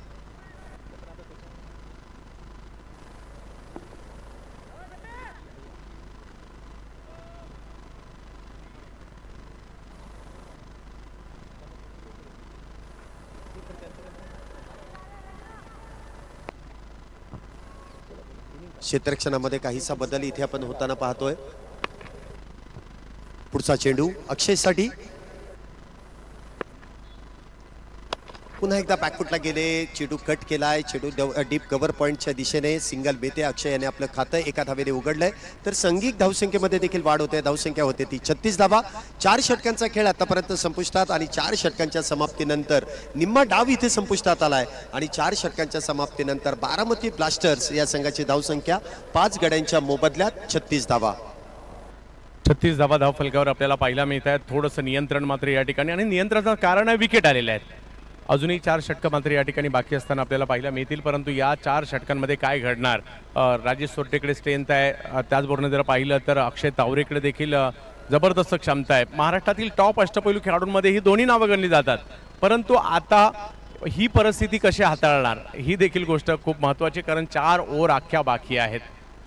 क्षेत्ररक्षणामध्ये काहीसा बदल इथे आपण होताना पाहतोय. पुढचा चेंडू अक्षयसाठी. पुन्हा एकदा बॅकफुटला गेले, चेंडू कट केलाय, चेंडू डीप कव्हर पॉईंटच्या दिशेने सिंगल बेते अक्षय याने आपलं खातं एका धावेने उघडलंय. तर संघिक धावसंख्येमध्ये देखील वाढ होते. धावसंख्या होते ती 36 धावा. 4 षटकांचा खेळ आतापर्यंत संपुष्टात आणि 4 षटकांच्या समाप्तीनंतर निम्मा डाव इथे संपुष्टात आलाय आणि 4 षटकांच्या समाप्तीनंतर बारामती ब्लास्टर्स या संघाची धावसंख्या 5 गड्यांच्या मोबदल्यात 36 धावा. 36 धावा धावफलकावर आपल्याला पाहायला मिळत आहेत. थोडंसं नियंत्रण मात्र या ठिकाणी आणि नियंत्रणाचं कारण आहे विकेट आलेले आहेत. अजूनही 4 षटकं मात्र या ठिकाणी बाकी असताना आपल्याला पाहायला मिळतील. परंतु या 4 षटकांमध्ये काय घडणार, राजेश सोरटेकडे स्ट्रेंथ आहे, त्याचबरोबर जर पाहिलं तर अक्षय तावरेकडे देखील जबरदस्त क्षमता आहे. महाराष्ट्रातील टॉप अष्टपैलू खेळाडूंमध्ये ही दोन्ही नावं गणली जातात. परंतु आता ही परिस्थिती कशी हाताळणार ही देखील गोष्ट खूप महत्त्वाची, कारण 4 ओव्हर अख्ख्या बाकी आहेत.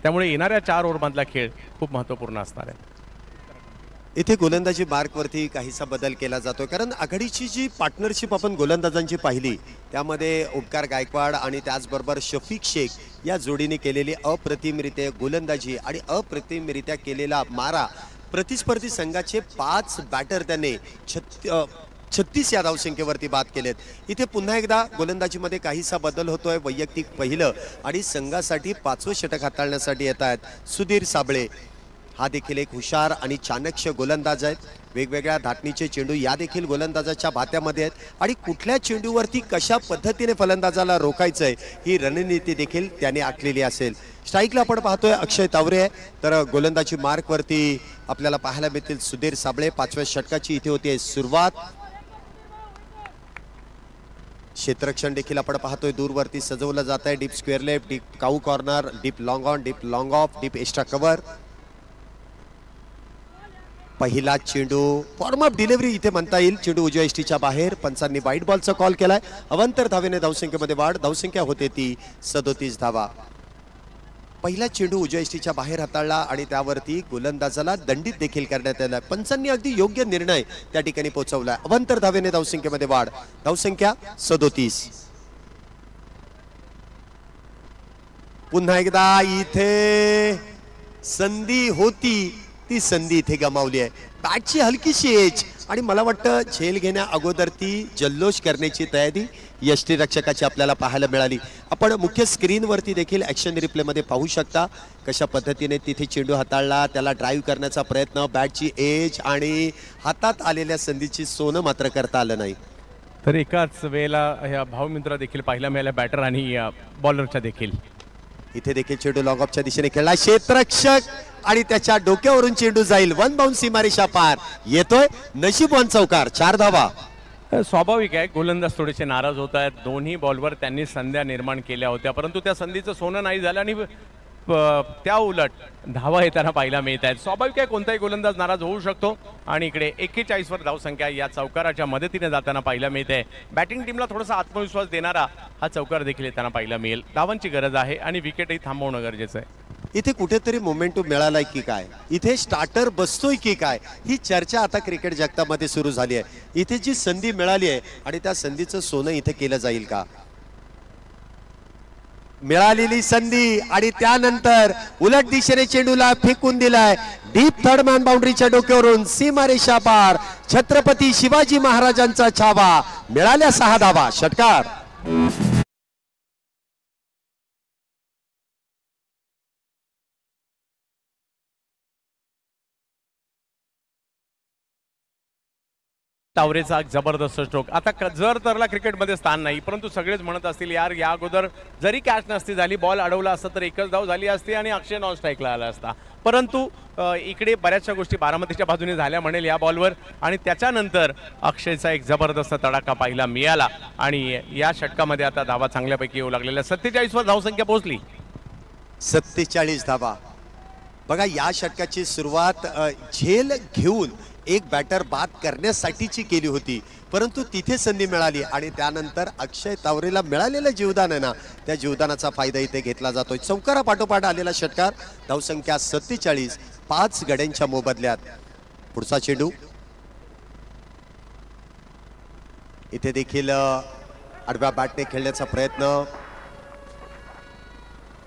त्यामुळे येणाऱ्या 4 ओव्हरमधला खेळ खूप महत्त्वपूर्ण असणार आहे. इथे गोलंदाजी मार्कवरती काहीसा बदल केला जातोय, कारण आघाडीची जी पार्टनरशिप आपण गोलंदाजांची पाहिली त्यामध्ये ओमकार गायकवाड आणि त्याचबरोबर शफिक शेख या जोडीने केलेली अप्रतिमरित्या गोलंदाजी आणि अप्रतिमरित्या केलेला मारा, प्रतिस्पर्धी संघाचे 5 बॅटर त्याने 36 या धावसंख्येवरती बाद केलेत. इथे पुन्हा एकदा गोलंदाजीमध्ये काहीसा बदल होतोय. वैयक्तिक पहिलं आणि संघासाठी 5वं षटक हाताळण्यासाठी येत आहेत सुधीर साबळे. हा देखील एक हुशार आणि चाणक्य गोलंदाज आहेत. वेगवेगळ्या धाटणीचे चेंडू या देखील गोलंदाजाच्या भात्यामध्ये आहेत आणि कुठल्या चेंडूवरती कशा पद्धतीने फलंदाजाला रोखायचंय ही रणनीती देखील त्याने आखलेली असेल. स्ट्राईकला आपण पाहतोय अक्षय तावरे आहे, तर गोलंदाजी मार्कवरती आपल्याला पाहायला मिळतील सुधीर साबळे. 5व्या षटकाची इथे होती सुरुवात. क्षेत्ररक्षण देखील आपण पाहतोय दूरवरती सजवलं जात आहे. Deep square left, deep cow corner, deep long on, deep long of, deep extra cover. पहिला चेंडू फॉर्म ऑफ डिलिव्हरी इथे म्हणता येईल. चेंडू उजव्या एसटीच्या बाहेर. पंचांनी वाईट बॉलचा कॉल केलाय. अवंतर धावेने धावसंख्येमध्ये वाढ. धावसंख्या होते ती 37 धावा. पहिला चेंडू उजव्या एसटीच्या बाहेर हाताळला आणि त्यावरती गोलंदाजाला दंडित देखील करण्यात आला. पंचांनी अगदी योग्य निर्णय त्या ठिकाणी पोहोचवलाय. अवंतर धावेने धावसंख्येमध्ये वाढ. धावसंख्या 37. पुन्हा एकदा इथे संधी होती, ती संधी इथे गमावली आहे. बॅटची हलकीशी एज आणि मला वाटतं झेल घेण्या अगोदर ती जल्लोष करण्याची तयारी यष्टीरक्षकाची आपल्याला पाहायला मिळाली. आपण मुख्य स्क्रीनवरती देखील ॲक्शन रिप्लेमध्ये पाहू शकता कशा पद्धतीने तिथे चेंडू हाताळला, त्याला ड्राईव्ह करण्याचा प्रयत्न, बॅटची एज आणि हातात आलेल्या संधीची सोनं मात्र करता आलं नाही. तर एकाच वेळेला ह्या भावमित्र देखील पाहायला मिळाल्या, बॅटर आणि बॉलरच्या देखील. इथे देखील चेंडू लॉंग ऑफच्या दिशेने खेळला. क्षेत्ररक्षक आणि त्याच्या डोक्यावरून चेंडू जाईल. 1 बाउंस सीमारेषा पार. येतोय नशीब 1 चौकार. 4 धावा. स्वाभाविक आहे, गोलंदाज थोडेसे नाराज होत आहेत. दोन्ही बॉलवर त्यांनी संध्या निर्माण केल्या होत्या, परंतु त्या संधीचं सोनं नाही झालं आणि त्या उलट धावा येताना पाहायला मिळत आहेत. स्वाभाविक आहे, कोणताही गोलंदाज नाराज होऊ शकतो आणि इकडे 41 वर धावसंख्या या चौकाराच्या मदतीने जाताना पाहायला मिळते. बॅटिंग टीमला थोडासा आत्मविश्वास देणारा हा चौकार देखील येताना पाहायला मिळेल. धावांची गरज आहे आणि विकेटही थांबवणं गरजेचं आहे. इथे कुठेतरी मोमेंटम मिळालाय की काय, इथे स्टार्टर बसतोय की काय, ही चर्चा आता क्रिकेट जगतामध्ये सुरू झाली आहे. इथे जी संधी मिळाली आहे आणि त्या संधीचं सोनं इथे केलं जाईल का. मिळालेली संधी आणि त्यानंतर उलट दिशेने चेंडूला फेकून दिलाय. डीप थर्ड मॅन बाउंड्रीच्या डोक्यावरून सीमारेषा पार. छत्रपती शिवाजी महाराजांचा छावा. मिळाल्या 6 धावा. षटकार. तावरेचा जबरदस्त स्ट्रोक. आता जर तरला क्रिकेटमध्ये स्थान नाही, परंतु सगळेच म्हणत असतील यार या अगोदर जरी कॅच नसती झाली, बॉल अडवला असता तर एकच धाव झाली असती आणि अक्षय नॉन स्ट्राईकला आला असता. परंतु इकडे बऱ्याचशा गोष्टी बारामतीच्या बाजूने झाल्या म्हणेल या बॉलवर आणि त्याच्यानंतर अक्षयचा एक जबरदस्त तडाखा पाहायला मिळाला आणि या षटकामध्ये आता धावा चांगल्यापैकी येऊ लागलेल्या. 47 वर धावसंख्या पोहोचली. 47 धावा. बघा या षटकाची सुरुवात झेल घेऊन एक बॅटर बाद करण्यासाठीची केली होती, परंतु तिथे संधी मिळाली आणि त्यानंतर अक्षय तावरेला मिळालेलं जीवदान आहे ना, त्या जीवदानाचा फायदा इथे घेतला जातोय. चौकारा पाठोपाठ आलेला षटकार. धावसंख्या 47. 5 गड्यांच्या मोबदल्यात. पुढचा चेंडू इथे देखील आडव्या बॅटने खेळण्याचा प्रयत्न.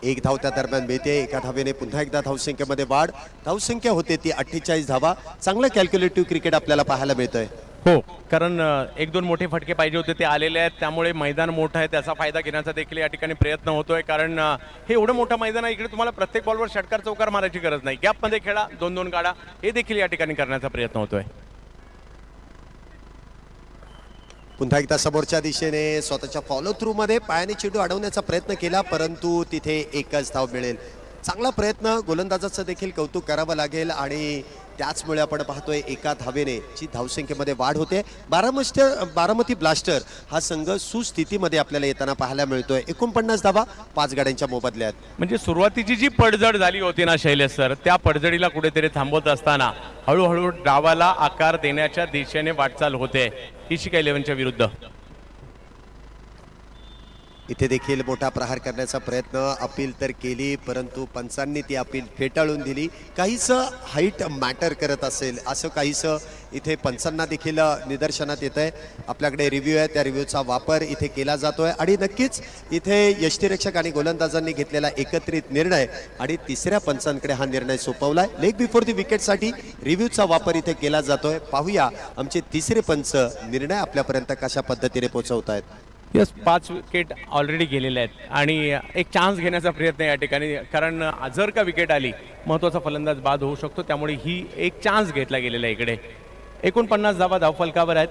1 धाव त्या दरम्यान मिळते. एका धावेने पुन्हा एकदा धावसंख्येमध्ये वाढ. धावसंख्या होते ती 48 धावा. चांगलं कॅल्क्युलेटिव्ह क्रिकेट आपल्याला पाहायला मिळतंय. हो, कारण एक दोन मोठे फटके पाहिजे होते ते आलेले आहेत, त्यामुळे मैदान मोठं आहे त्याचा फायदा घेण्याचा देखील या ठिकाणी प्रयत्न होतोय. कारण हे एवढं मोठं मैदान आहे, इकडे तुम्हाला प्रत्येक बॉलवर षटकार चौकार मारायची गरज नाही, गॅपमध्ये खेळा, दोन दोन काढा, हे देखील या ठिकाणी करण्याचा प्रयत्न होतोय. पुन्हा एकदा समोरच्या दिशेने स्वतःच्या फॉलो थ्रू मध्ये पायाने चेंडू अडवण्याचा प्रयत्न केला, परंतु तिथे एकच धाव मिळेल. चांगला प्रयत्न, गोलंदाजाचं देखील कौतुक करावं लागेल आणि त्याचमुळे आपण पाहतोय एका धावेने जी धावसंख्येमध्ये वाढ होते. बारामती ब्लास्टर हा संघ सुस्थितीमध्ये आपल्याला येताना पाहायला मिळतोय. 49 धावा 5 गाड्यांच्या मोबदल्यात. म्हणजे सुरुवातीची जी पडझड झाली होती ना शैलेश सर, त्या पडझडीला कुठेतरी थांबवत असताना हळूहळू डावाला आकार देण्याच्या दिशेने वाटचाल होते इशिका 11च्या विरुद्ध. इथे देखील मोठा प्रहार करण्याचा प्रयत्न, अपील तर केली परंतु पंचांनी ती अपील फेटाळून दिली. काहीसं हाईट मॅटर करत असेल असं काहीसं इथे पंचांना देखील निदर्शनात येत आहे. आपल्याकडे रिव्ह्यू आहे, त्या रिव्ह्यूचा वापर इथे केला जातोय आणि नक्कीच इथे यष्टीरक्षक आणि गोलंदाजांनी घेतलेला एकत्रित निर्णय आणि तिसऱ्या पंचांकडे हा निर्णय सोपवलाय. लेग बिफोर दी विकेटसाठी रिव्ह्यूचा वापर इथे केला जातोय. पाहूया आमचे तिसरे पंच निर्णय आपल्यापर्यंत कशा पद्धतीने पोहोचवत आहेत. यस, 5 विकेट ऑलरेडी गेलेले आहेत आणि एक चान्स घेण्याचा प्रयत्न या ठिकाणी, कारण जर का विकेट आली महत्त्वाचा फलंदाज बाद होऊ शकतो, त्यामुळे ही एक चान्स घेतला गेलेला आहे. इकडे 49 धावा धावफलकावर आहेत.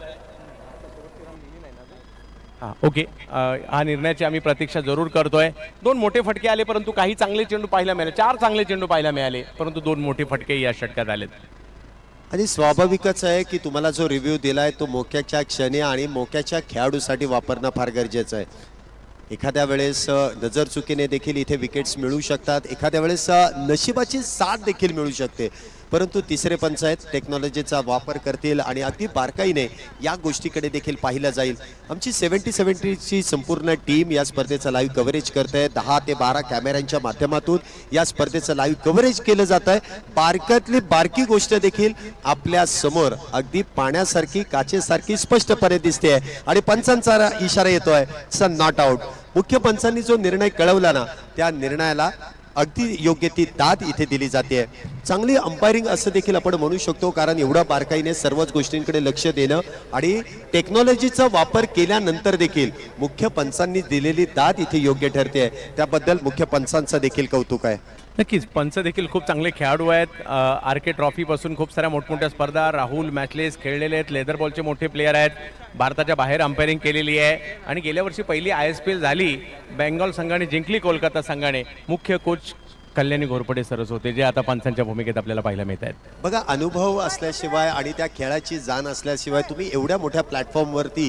हां, ओके, हा निर्णयाची आम्ही प्रतीक्षा जरूर करतोय. 2 मोठे फटके आले परंतु काही चांगले चेंडू पाहायला मिळाले, 4 चांगले चेंडू पाहायला मिळाले, परंतु 2 मोठे फटके या षटकात आलेत. आणि स्वाभाविकच आहे की तुम्हाला जो रिव्ह्यू दिलाय तो मोक्याच्या क्षणी आणि मोक्याच्या खेळाडूसाठी वापरणं फार गरजेचं आहे. एखाद्या वेळेस नजर चुकीने देखील इथे विकेट्स मिळू शकतात, एखाद्या वेळेस नशिबाची साथ देखील मिळू शकते, परंतु तिसरे पंच आहेत, टेक्नॉलॉजीचा वापर करतील आणि अगदी बारकाईने या गोष्टीकडे देखील पाहिलं जाईल. आमची 70-70ची संपूर्ण टीम या स्पर्धेचं लाईव्ह कव्हरेज करते. 10 ते 12 कॅमेऱ्यांच्या माध्यमातून या स्पर्धेचं लाईव्ह कव्हरेज केलं जात आहे. बारकातली बारकी गोष्ट देखील आपल्या समोर अगदी पाण्यासारखी काचेसारखी स्पष्टपणे दिसते आणि पंचांचा इशारा येतोय सन नॉट आउट. मुख्य पंचांनी जो निर्णय कळवला ना, त्या निर्णयाला अगदी योग्य ती दाद इथे दिली जाते. चांगली अंपायरिंग असं देखील आपण म्हणू शकतो, कारण एवढ्या बारकाईने सर्वच गोष्टींकडे लक्ष देणं आणि टेक्नॉलॉजीचा वापर केल्यानंतर देखील मुख्य पंचांनी दिलेली दाद इथे योग्य ठरते. त्याबद्दल मुख्य पंचांचं देखील कौतुक आहे. नक्कीच, पंच देखील खूप चांगले खेळाडू आहेत. RK ट्रॉफीपासून खूप साऱ्या मोठमोठ्या स्पर्धा, राहुल मॅचलेस खेळलेले आहेत, लेदर बॉलचे मोठे प्लेयर आहेत, भारताच्या बाहेर अंपायरिंग केलेली आहे आणि गेल्या वर्षी पहिली ISPL झाली, बेंगॉल संघाने जिंकली कोलकाता संघाने. मुख्य कोच कल्याणी घोरपडे सरच होते, जे आता पंचांच्या भूमिकेत आपल्याला पाहायला मिळत आहेत. बघा, अनुभव असल्याशिवाय आणि त्या खेळाची जाण असल्याशिवाय तुम्ही एवढ्या मोठ्या प्लॅटफॉर्मवरती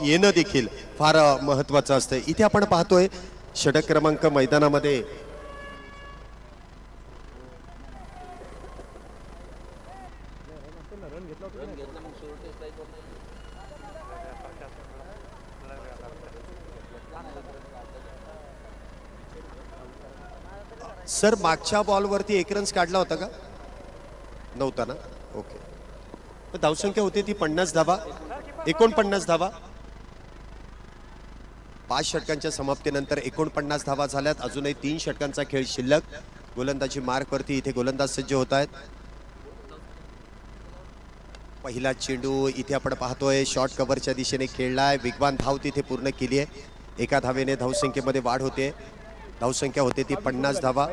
येणं देखील फार महत्त्वाचं असतं. इथे आपण पाहतोय षटक क्रमांक मैदानामध्ये सर मागच्या बॉलवरती 1 रन्स काढला होता का? नव्हता ना? ओके. धावसंख्या होती ती 50 धावा, 49 धावा. 5 षटकांच्या समाप्तीनंतर 49 धावा झाल्यात. अजूनही 3 षटकांचा खेळ शिल्लक. गोलंदाजी मार्कवरती इथे गोलंदाज सज्ज होत आहेत. पहिला चेंडू इथे आपण पाहतोय शॉर्ट कव्हरच्या दिशेने खेळलाय. वेगवान धाव तिथे पूर्ण केली आहे. एका धावेने धावसंख्येमध्ये वाढ होते. धावसंख्या होते ती 50 धावा.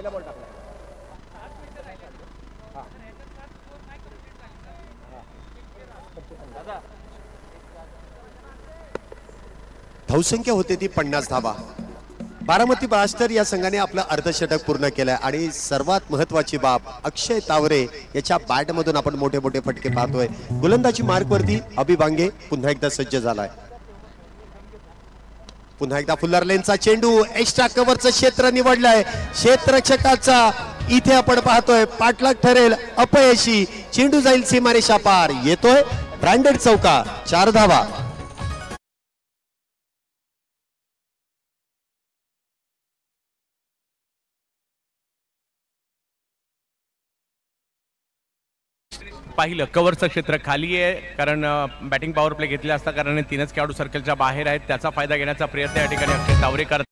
धावसंख्या होते ती 50 धावा. बारामती ब्लास्टर या संघाने आपलं अर्धशतक पूर्ण केलंय आणि सर्वात महत्वाची बाब, अक्षय तावरे याच्या बॅटमधून आपण मोठे मोठे फटके पाहतोय. गोलंदाजी मार्कवरती अभि बांगे पुन्हा एकदा सज्ज झालाय. पुन्हा एकदा फुल्लर लेनचा चेंडू, एक्स्ट्रा कव्हरचं क्षेत्र निवडलंय. क्षेत्ररक्षकाचा इथे आपण पाहतोय पाठलाग ठरेल अपयशी. चेंडू जाईल सीमारेषा पार. येतोय ब्रँडेड चौका. 4 धावा. पाहिलं कव्हरचं क्षेत्र खाली आहे, कारण बॅटिंग पॉवर प्ले घेतला असता कारण 3च खेळाडू सर्कलच्या बाहेर आहेत. त्याचा फायदा घेण्याचा प्रयत्न या ठिकाणी अक्षय तावरे करतात.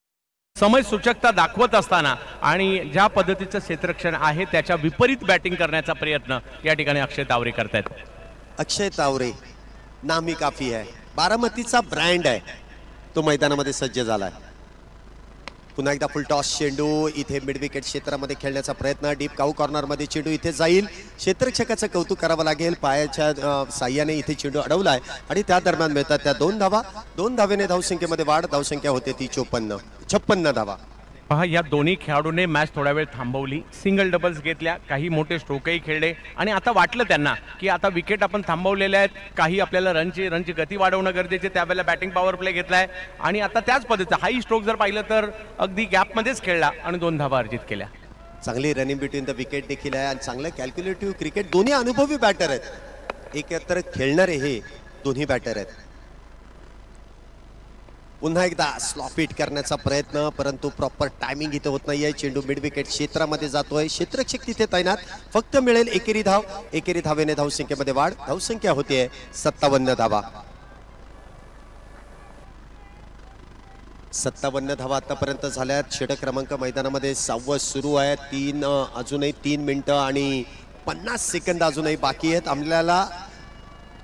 समय सूचकता दाखवत असताना आणि ज्या पद्धतीचं क्षेत्ररक्षण आहे त्याच्या विपरीत बॅटिंग करण्याचा प्रयत्न या ठिकाणी अक्षय तावरे करतायत. अक्षय तावरे नामी काफी आहे, बारामतीचा ब्रँड आहे, तो मैदानामध्ये सज्ज झालाय. पुन्हा एकदा फुल टॉस चेंडू इथे मिड विकेट क्षेत्रामध्ये खेळण्याचा प्रयत्न. डीप काऊ कॉर्नर मध्ये चेंडू इथे जाईल. क्षेत्ररक्षकाचं कौतुक करावं लागेल, पायाच्या साह्याने इथे चेंडू अडवलाय आणि त्या दरम्यान मिळतात त्या 2 धावा. 2 धावेने धावसंख्येमध्ये वाढ. धावसंख्या होते ती 56 धावा. पहा, या दोन्ही खेळाडूंनी मॅच थोडा वेळ थांबवली, सिंगल डबल्स घेतल्या, काही मोठे स्ट्रोकही खेळले आणि आता वाटलं त्यांना की आता विकेट आपण थांबवलेल्या आहेत, काही आपल्याला रनची गती वाढवणं गरजेचे. त्यावेळेला बॅटिंग पॉवर प्ले घेतलाय आणि आता त्याच पद्धतीचा हाई स्ट्रोक जर पाहिलं तर अगदी गॅपमध्येच खेळला आणि 2 धावा अर्जित केल्या. चांगली रनिंग बिटवीन द विकेट देखील आहे आणि चांगलं कॅल्क्युलेटिव्ह क्रिकेट. दोन्ही अनुभवी बॅटर आहेत, एकत्र खेळणारे हे दोन्ही बॅटर आहेत. पुन्हा एकदा स्लॉप हिट करण्याचा प्रयत्न, परंतु प्रॉपर टायमिंग इथे होत नाहीये. चेंडू मिड विकेट क्षेत्रामध्ये जातोय. क्षेत्ररक्षक तिथे तैनात. फक्त मिळेल एकेरी धाव. एकेरी धावेने धावसंख्येमध्ये वाढ. धावसंख्या होतीये 57 धावा. 57 धावा आतापर्यंत झाल्यात. षटक क्रमांक मैदानामध्ये 6वं सुरू आहे. अजूनही 3 मिनिटं आणि 50 सेकंद अजूनही बाकी आहेत. आपल्याला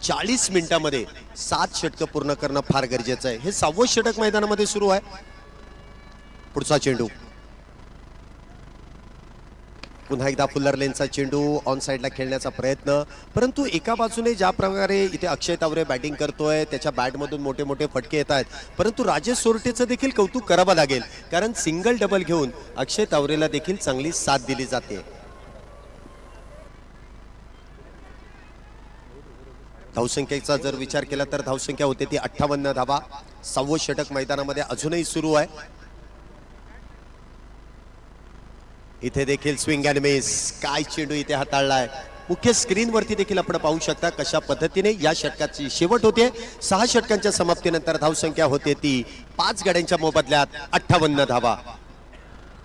40 मिनिटांमध्ये 7 षटकं पूर्ण करणं फार गरजेचं आहे. हे 6वं षटक मैदानामध्ये सुरू आहे. पुढचा चेंडू पुन्हा एकदा फुल्लर लेनचा चेंडू ऑन साइडला खेळण्याचा प्रयत्न, परंतु एका बाजूने ज्या प्रकारे इथे अक्षय तावरे बॅटिंग करतोय, त्याच्या बॅटमधून मोठे मोठे फटके येत आहेत, परंतु राजेश सोरटेचं देखील कौतुक करावं लागेल, कारण सिंगल डबल घेऊन अक्षय तावरेला देखील चांगली साथ दिली जाते. धावसंख्येचा जर विचार केला तर धावसंख्या होते ती 58 धावा. 6वं षटक मैदानामध्ये अजूनही सुरू आहे. इथे देखील स्विंग अँड मिस. काय चेंडू इथे हाताळलाय. मुख्य स्क्रीनवरती देखील आपण पाहू शकता कशा पद्धतीने या षटकाची शेवट होते. 6 षटकांच्या समाप्तीनंतर धावसंख्या होते ती 5 गड्यांच्या मोबदल्यात 58 धावा.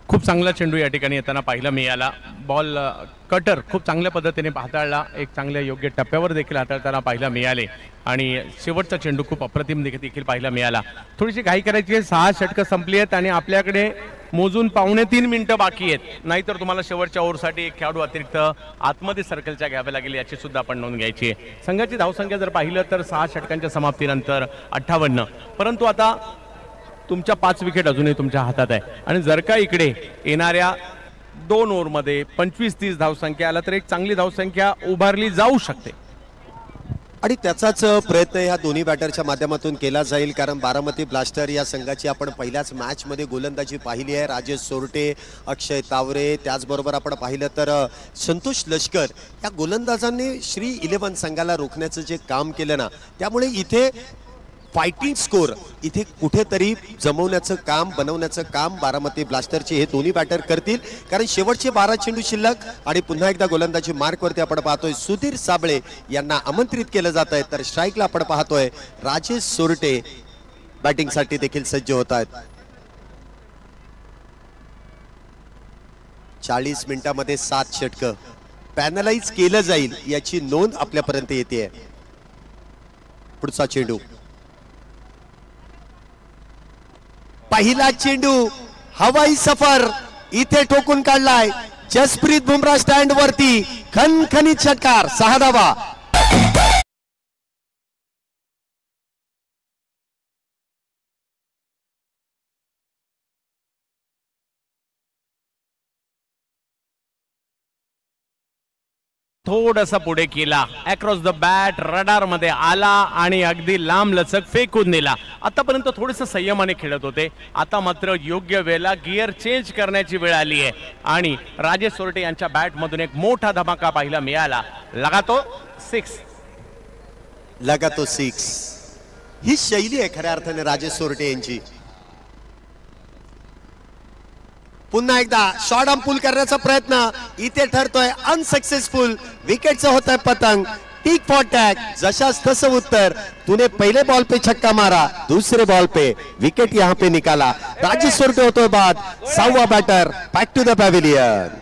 खूप चांगला चेंडू या ठिकाणी येताना पाहायला मिळाला. बॉल कटर खूप चांगल्या पद्धतीने हाताळला. एक चांगल्या योग्य टप्प्यावर देखील हाताळताना पाहायला मिळाले आणि शेवटचा चेंडू खूप अप्रतिम देखील पाहायला मिळाला. थोडीशी घाई करायची आहे. 6 षटकं संपली आहेत आणि आपल्याकडे मोजून 2.25 मिनिटं बाकी आहेत. नाहीतर तुम्हाला शेवटच्या ओव्हरसाठी एक खेळाडू अतिरिक्त आतमध्ये सर्कलच्या घ्याव्या लागेल, याची सुद्धा आपण नोंद घ्यायची आहे. संघाची धावसंख्या जर पाहिलं तर 6 षटकांच्या समाप्तीनंतर 58. परंतु आता तुमच्या 5 विकेट अजूनही तुमच्या हातात आहे आणि जर का इकडे येणाऱ्या 2 ओव्हरमध्ये 25-30 धावसंख्या आला तर एक चांगली धावसंख्या उभारली जाऊ शकते आणि त्याचाच प्रयत्न ह्या दोन्ही बॅटरच्या माध्यमातून केला जाईल, कारण बारामती ब्लास्टर या संघाची आपण पहिल्याच मॅच मध्ये गोलंदाजी पाहिली आहे. राजेश सोरटे, अक्षय तावरे, त्याचबरोबर आपण पाहिलं तर संतोष लष्कर या गोलंदाजांनी श्री 11 संघाला रोखण्याचं जे काम केलं ना, त्यामुळे इथे फायटिंग स्कोर इथे कुठेतरी जमवण्याचं काम, बनवण्याचं काम बारामती ब्लास्टरचे हे दोन्ही बॅटर करतील, कारण शेवटचे 12 चेंडू शिल्लक आणि पुन्हा एकदा गोलंदाजी मार्कवरती आपण पाहतोय सुधीर साबळे यांना आमंत्रित केलं जात आहे. तर स्ट्राईकला आपण पाहतोय राजेश सोरटे बॅटिंगसाठी देखील सज्ज होत आहेत. 40 मिनिटांमध्ये 7 षटकं पॅनलाइज केलं जाईल याची नोंद आपल्यापर्यंत येते. पुढचा चेंडू, पहिला चेंडू हवाई सफर इथे ठोकून काढलाय. जसप्रीत बुमराह स्टँड वरती खणखणीत षटकार. 6 धावा. थोडासा पुढे केला, अक्रॉस द बॅट रडार मध्ये आला आणि अगदी लांब लचक फेकून दिला. आतापर्यंत थोडंसं संयमाने खेळत होते, आता मात्र योग्य वेळेला गिअर चेंज करण्याची वेळ आली आहे आणि राजेश सोरटे यांच्या बॅट मधून एक मोठा धमाका पाहायला मिळाला. लगातो 6. लगातो 6 ही शैली आहे खऱ्या अर्थाने राजेश सोरटे यांची. पुन्हा एकदा शॉर्ट आर्म पुल करण्याचा प्रयत्न इथे ठरतोय अनसक्सेसफुल. विकेटचं होत आहे पतंग. Tick for tag. जशाच तसं उत्तर. तूने पहले बॉल पे छक्का मारा, दूसरे बॉल पे विकेट यहाँ पे निकाला. राजेश सोरटे होतोय बाद. 6वां batter back to the pavilion.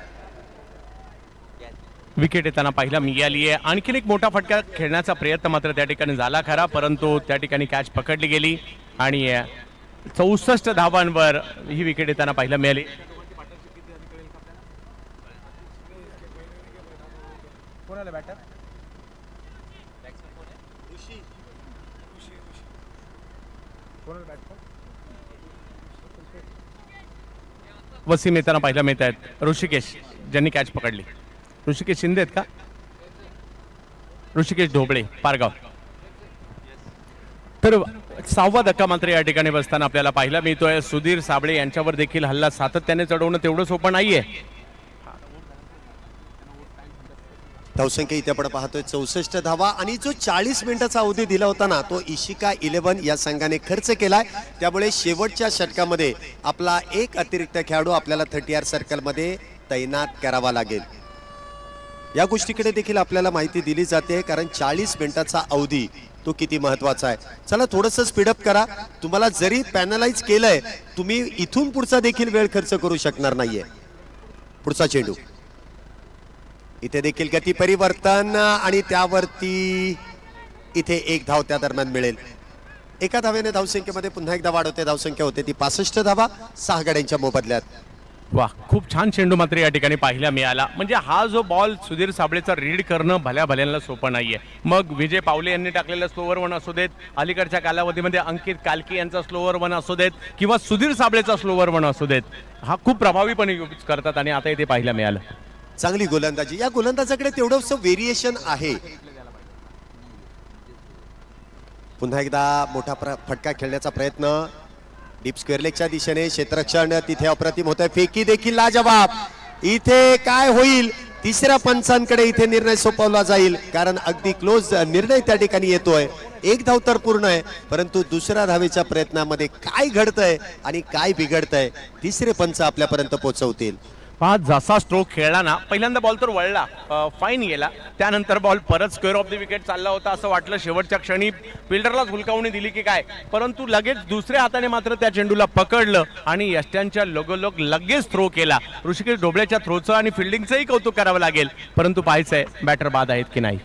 Wicket येताना पाहिला मिळाली आहे. आणखीन एक मोठा फटका खेळण्याचा प्रयत्न मात्र त्या ठिकाणी झाला खरा, परंतु त्या ठिकाणी कॅच पकडली गेली आणि 64 धावांवर ही विकेट येताना पाहायला मिळाली. वसीम येताना पाहायला मिळत आहेत. ऋषिकेश ज्यांनी कॅच पकडली. ऋषिकेश शिंदे आहेत का? ऋषिकेश ढोबळे पारगाव. तर 6वा धक्का मात्र या ठिकाणी बसताना आपल्याला पाहायला मिळतोय. सुधीर साबळे यांच्यावर देखील हल्ला सातत्याने चढवणं तेवढं सोपं नाहीये. धावसंख्या इथे आपण पाहतोय 64 धावा आणि जो 40 मिनिटाचा अवधी दिला होता ना तो इशिका 11 या संघाने खर्च केलाय. त्यामुळे शेवटच्या षटकामध्ये आपला एक अतिरिक्त खेळाडू आपल्याला 30R सर्कलमध्ये तैनात करावा लागेल. या गोष्टीकडे देखील आपल्याला माहिती दिली जाते कारण 40 मिनिटाचा अवधी तो किती महत्वाचा आहे. चला थोडंसं स्पीडअप करा. तुम्हाला जरी पॅनलाइज केलंय तुम्ही इथून पुढचा देखील वेळ खर्च करू शकणार नाहीये. पुढचा चेंडू इथे देखील गती परिवर्तन आणि त्यावरती इथे एक धाव त्या दरम्यान मिळेल. एका धावेने धावसंख्येमध्ये पुन्हा एकदा वाढ होते. धावसंख्या होते ती 65 धावा 6 गड्यांच्या मोबदल्यात. वा खूप छान चेंडू मात्र या ठिकाणी पाहायला मिळाला. म्हणजे हा जो बॉल सुधीर साबळेचा रीड करणं भल्या भल्यांना सोपं नाहीये. मग विजय पावले यांनी टाकलेलं स्लोवर वन असू देत, अलीकडच्या कालावधीमध्ये अंकित कालकी यांचा स्लोवर वन असू देत किंवा सुधीर साबळेचा स्लोवर वन असू देत, हा खूप प्रभावीपणे यूज करतात आणि आता इथे पाहायला मिळालं. चांगली गोलंदाजी. या गोलंदाजाकडे तेवढंसं व्हेरिएशन आहे. पुन्हा एकदा मोठा फटका खेळण्याचा प्रयत्न डीप स्क्वेअर लेगच्या दिशेने. क्षेत्ररक्षण तिथे अप्रतिम होत आहे. फेकी देखील लाजवाब. इथे काय होईल? तिसऱ्या पंचांकडे इथे निर्णय सोपवला जाईल कारण अगदी क्लोज निर्णय त्या ठिकाणी येतोय. एक धाव तर पूर्ण आहे परंतु दुसऱ्या धावेच्या प्रयत्नामध्ये काय घडतंय आणि काय बिघडतंय तिसरे पंच आपल्यापर्यंत पोहोचवतील. हा जसा स्ट्रोक खेळला ना पहिल्यांदा बॉल तर वळला, फाईन गेला. त्यानंतर बॉल परत स्क्वेअर ऑफ द विकेट चालला होता असं वाटलं. शेवटच्या क्षणी फिल्डरलाच हुलकावणी दिली की काय, परंतु लगेच दुसऱ्या हाताने मात्र त्या चेंडूला पकडलं आणि यष्ट्यांच्या लगोलग लगेच थ्रो केला. ऋषिकेश ढोबळेच्या थ्रोचं आणि फिल्डिंगचंही कौतुक करावं लागेल, परंतु पाहायचंय बॅटर बाद आहेत की नाही.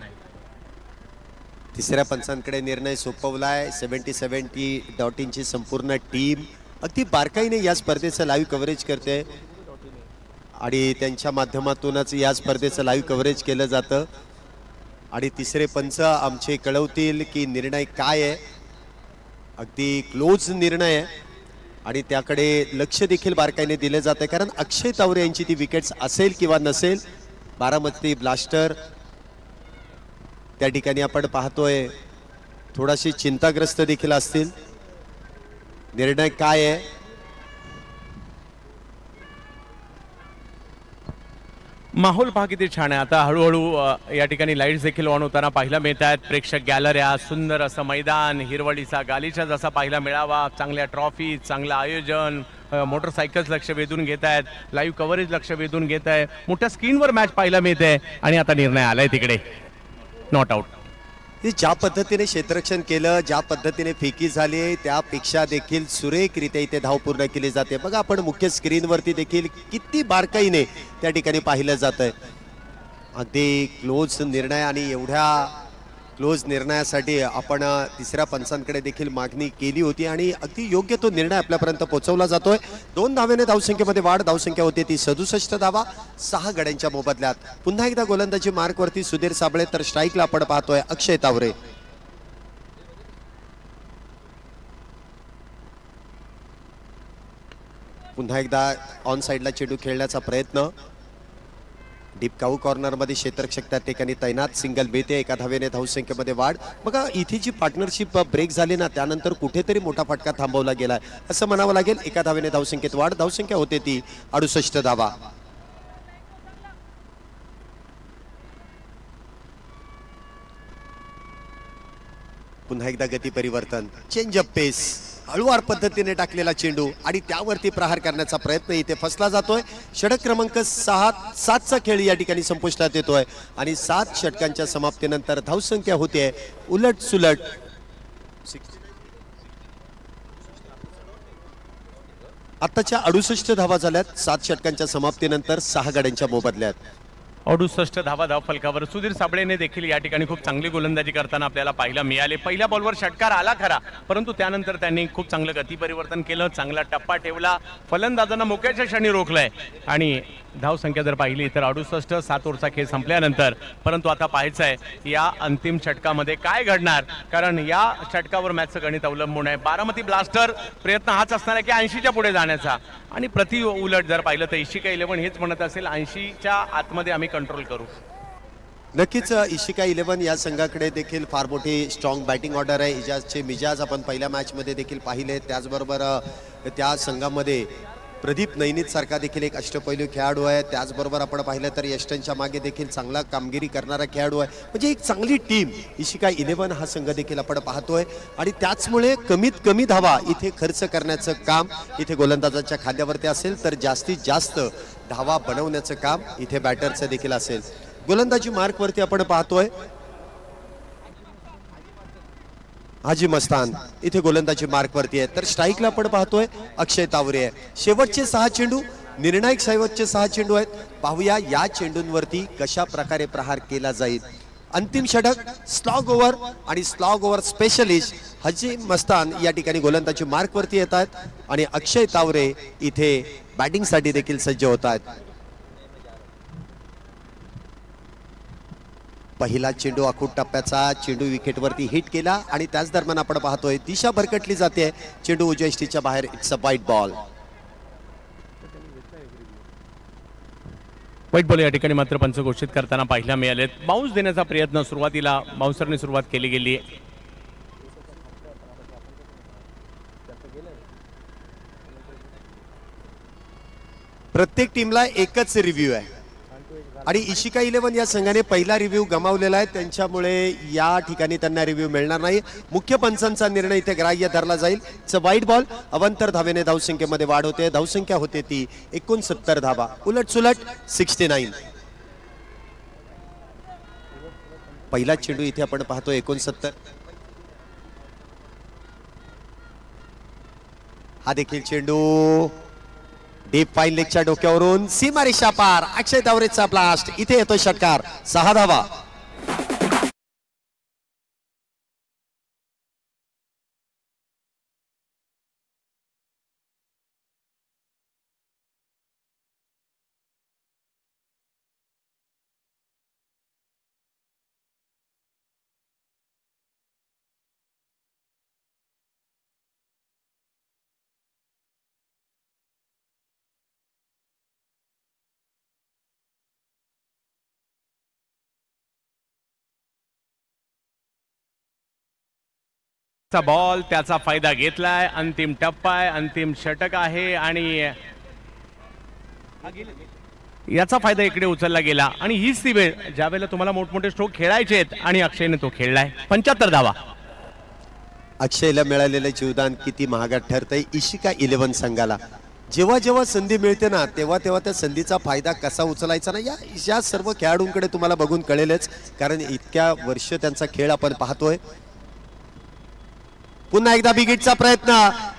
तिसऱ्या पंचांकडे निर्णय सोपवलाय. 70-70.inची संपूर्ण टीम अगदी बारकाईने या स्पर्धेचं लाईव्ह कव्हरेज करते आणि त्यांच्या माध्यमातूनच या स्पर्धेचं लाईव्ह कव्हरेज केलं जातं. आणि तिसरे पंच आमचे कळवतील की निर्णय काय आहे. अगदी क्लोज निर्णय आहे आणि त्याकडे लक्ष देखील बारकाईने दिले जाते कारण अक्षय तावरे यांची ती विकेट्स असेल किंवा नसेल. बारामती ब्लास्टर त्या ठिकाणी आपण पाहतोय थोडाशी चिंताग्रस्त देखील असतील. निर्णय काय आहे? माहोल पहा किती छान आहे. आता हळूहळू या ठिकाणी लाईट्स देखील ऑन होताना पाहायला मिळत आहेत. प्रेक्षक गॅलऱ्या, सुंदर असं मैदान, हिरवळीचा गालीचा जसा पाहायला मिळावा, चांगल्या ट्रॉफी, चांगलं आयोजन, मोटरसायकल्स लक्ष वेधून घेत आहेत, लाईव्ह कव्हरेज लक्ष वेधून घेत आहे, मोठ्या स्क्रीनवर मॅच पाहायला मिळते आणि आता निर्णय आलाय तिकडे नॉट आउट. ज्या पद्धतीने क्षेत्ररक्षण केलं, ज्या पद्धतीने फेकी झाली त्यापेक्षा देखील सुरेखरित्या इथे धाव पूर्ण केली जाते. बघा आपण मुख्य स्क्रीनवरती देखील किती बारकाईने त्या ठिकाणी पाहिलं जात आहे. अगदी क्लोज निर्णय आणि एवढ्या क्लोज निर्णयासाठी आपण तिसऱ्या पंचांकडे देखील मागणी केली होती आणि अगदी योग्य तो निर्णय आपल्यापर्यंत पोहोचवला जातोय. 2 धावेने धावसंख्येमध्ये वाढ. धावसंख्या होती ती 67 धावा 6 गड्यांच्या मोबदल्यात. पुन्हा एकदा गोलंदाजी मार्कवरती सुधीर साबळे तर स्ट्राईकला आपण पाहतोय अक्षय तावरे. पुन्हा एकदा ऑन साइडला चेंडू खेळण्याचा प्रयत्न. डीप काऊ कॉर्नर मध्ये क्षेत्ररक्षक त्या ठिकाणी तैनात. सिंगल बेते. एका धावेने धावसंख्येमध्ये वाढ. बघा इथे जी पार्टनरशिप ब्रेक झाली ना त्यानंतर कुठेतरी मोठा फटका थांबवला गेलाय असं म्हणावं लागेल. एका धावेने धावसंख्येत वाढ. धावसंख्या होते ती 68 धावा. पुन्हा एकदा गती परिवर्तन. चेंज अप पेस. हळूवार पद्धतीने टाकलेला चेंडू आणि त्यावरती प्रहार करण्याचा प्रयत्न इथे फसला जातोय. षटक क्रमांक 7चा खेळ या ठिकाणी संपुष्टात येतोय आणि 7 षटकांच्या समाप्तीनंतर धावसंख्या होते उलट सुलट. आताच्या 68 धावा झाल्यात 7 षटकांच्या समाप्तीनंतर 6 गड्यांच्या मोबदल्यात. 68 धावा धाव फलकावर. सुधीर साबळेने देखील या ठिकाणी खूप चांगली गोलंदाजी करताना आपल्याला पाहायला मिळाले. पहिल्या बॉलवर षटकार आला खरा, परंतु त्यानंतर त्यांनी खूप चांगलं गती परिवर्तन केलं, चांगला टप्पा ठेवला, फलंदाजांना मोक्याच्या क्षणी रोखलंय आणि धाव संख्या जर पाहिली तर 68 7 ओव्हरचा खेळ संपल्यानंतर. परंतु आता पाहायचं आहे या अंतिम षटकामध्ये काय घडणार, कारण या षटकावर मॅचचं गणित अवलंबून आहे. बारामती ब्लास्टर प्रयत्न हाच असणार आहे की 80च्या पुढे जाण्याचा, आणि प्रति उलट जर पाहिलं तर इशिका 11 हेच म्हणत असेल 80च्या आतमध्ये आम्ही कंट्रोल करू. नक्कीच इशिका 11 या संघाकडे देखील फार मोठी स्ट्रॉंग बॅटिंग ऑर्डर आहे. इजाजचे मिजाज आपण पहिल्या मॅचमध्ये देखील पाहिले. त्याचबरोबर त्या संघामध्ये प्रदीप नैनीत सारखा देखील एक अष्टपैलू खेळाडू आहे. त्याचबरोबर आपण पाहिलं तर यष्टनच्या मागे देखील चांगला कामगिरी करणारा खेळाडू आहे. म्हणजे एक चांगली टीम इशिका 11 हा संघ देखील आपण पाहतोय, आणि त्याचमुळे कमीत कमी धावा इथे खर्च करण्याचं काम इथे गोलंदाजाच्या खांद्यावरती असेल, तर जास्तीत जास्त धावा बनवण्याचं काम इथे बॅटरचं देखील असेल. गोलंदाजी मार्कवरती आपण पाहतोय हाजी मस्तान इथे गोलंदाजी मार्कवरती आहे. तर स्ट्राईकला आपण पाहतोय अक्षय तावरे आहे. शेवटचे 6 चेंडू, निर्णायक शेवटचे 6 चेंडू आहेत. पाहूया या चेंडूंवरती कशा प्रकारे प्रहार केला जाईल. अंतिम षटक स्लॉग ओव्हर आणि slog over specialist Haji Mastan या ठिकाणी गोलंदाजी मार्कवरती येत आहेत, आणि अक्षय तावरे इथे बॅटिंगसाठी देखील सज्ज होत आहेत. पहिला चेंडू आखूट टप्प्याचा चेंडू विकेटवरती हिट केला, आणि त्याच दरम्यान आपण पाहतोय दिशा भरकटली जाते. चेंडू उजव्या यष्टीच्या बाहेर. इट्स अ वाईट बॉल. वाईट बॉल या ठिकाणी मात्र पंच घोषित करताना पाहायला मिळालेत. बाउन्स देण्याचा प्रयत्न सुरुवातीला बाउन्सरने सुरुवात केली गेली. प्रत्येक टीमला एकच रिव्ह्यू आहे, आणि इशिका 11 या संघाने पहिला रिव्ह्यू गमावलेला आहे. त्यांच्यामुळे या ठिकाणी त्यांना रिव्ह्यू मिळणार नाही. मुख्य पंचांचा निर्णय इथे ग्राह्य धरला जाईल. वाईट बॉल. अवंतर धावेने धावसंख्येमध्ये वाढ होते. धावसंख्या होते ती 69 धावा, उलट सुलट 69. पहिला चेंडू इथे आपण पाहतो 69. हा देखील चेंडू डीप फाईन लेगच्या डोक्यावरून सीमारेषा पार. अक्षय तावरेचा ब्लास्ट. इथे येतो षटकार. 6 धावा. बॉल त्याचा फायदा घेतलाय. अंतिम टप्पा आहे, अंतिम षटक आहे, आणि याचा फायदा इकडे उचलला गेला. आणि हीच ती वेळ ज्या वेळेला तुम्हाला मोठमोठे स्ट्रोक खेळायचे आहेत, आणि अक्षयने तो खेळलाय. 75 धावा. अक्षयला मिळालेलं जीवदान किती महागात ठरतंय इशिका 11 संघाला. जेव्हा जेव्हा संधी मिळते ना, तेव्हा तेव्हा त्या संधीचा फायदा कसा उचलायचा ना, या सर्व खेळाडूंकडे तुम्हाला बघून कळेलच, कारण इतक्या वर्ष त्यांचा खेळ आपण पाहतोय. पुन्हा एकदा बिगिटचा प्रयत्न.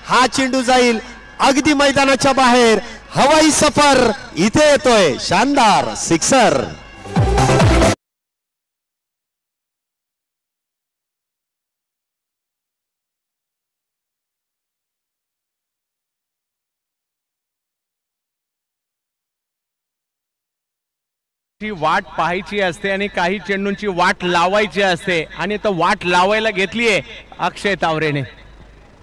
हा चेंडू जाईल अगदी मैदानाच्या बाहेर. हवाई सफर इथे येतोय. शानदार सिक्सर. वाट पाहायची असते आणि काही चेंडूंची वाट लावायची असते, आणि तो वाट लावायला घेतलीये अक्षय तावरेने.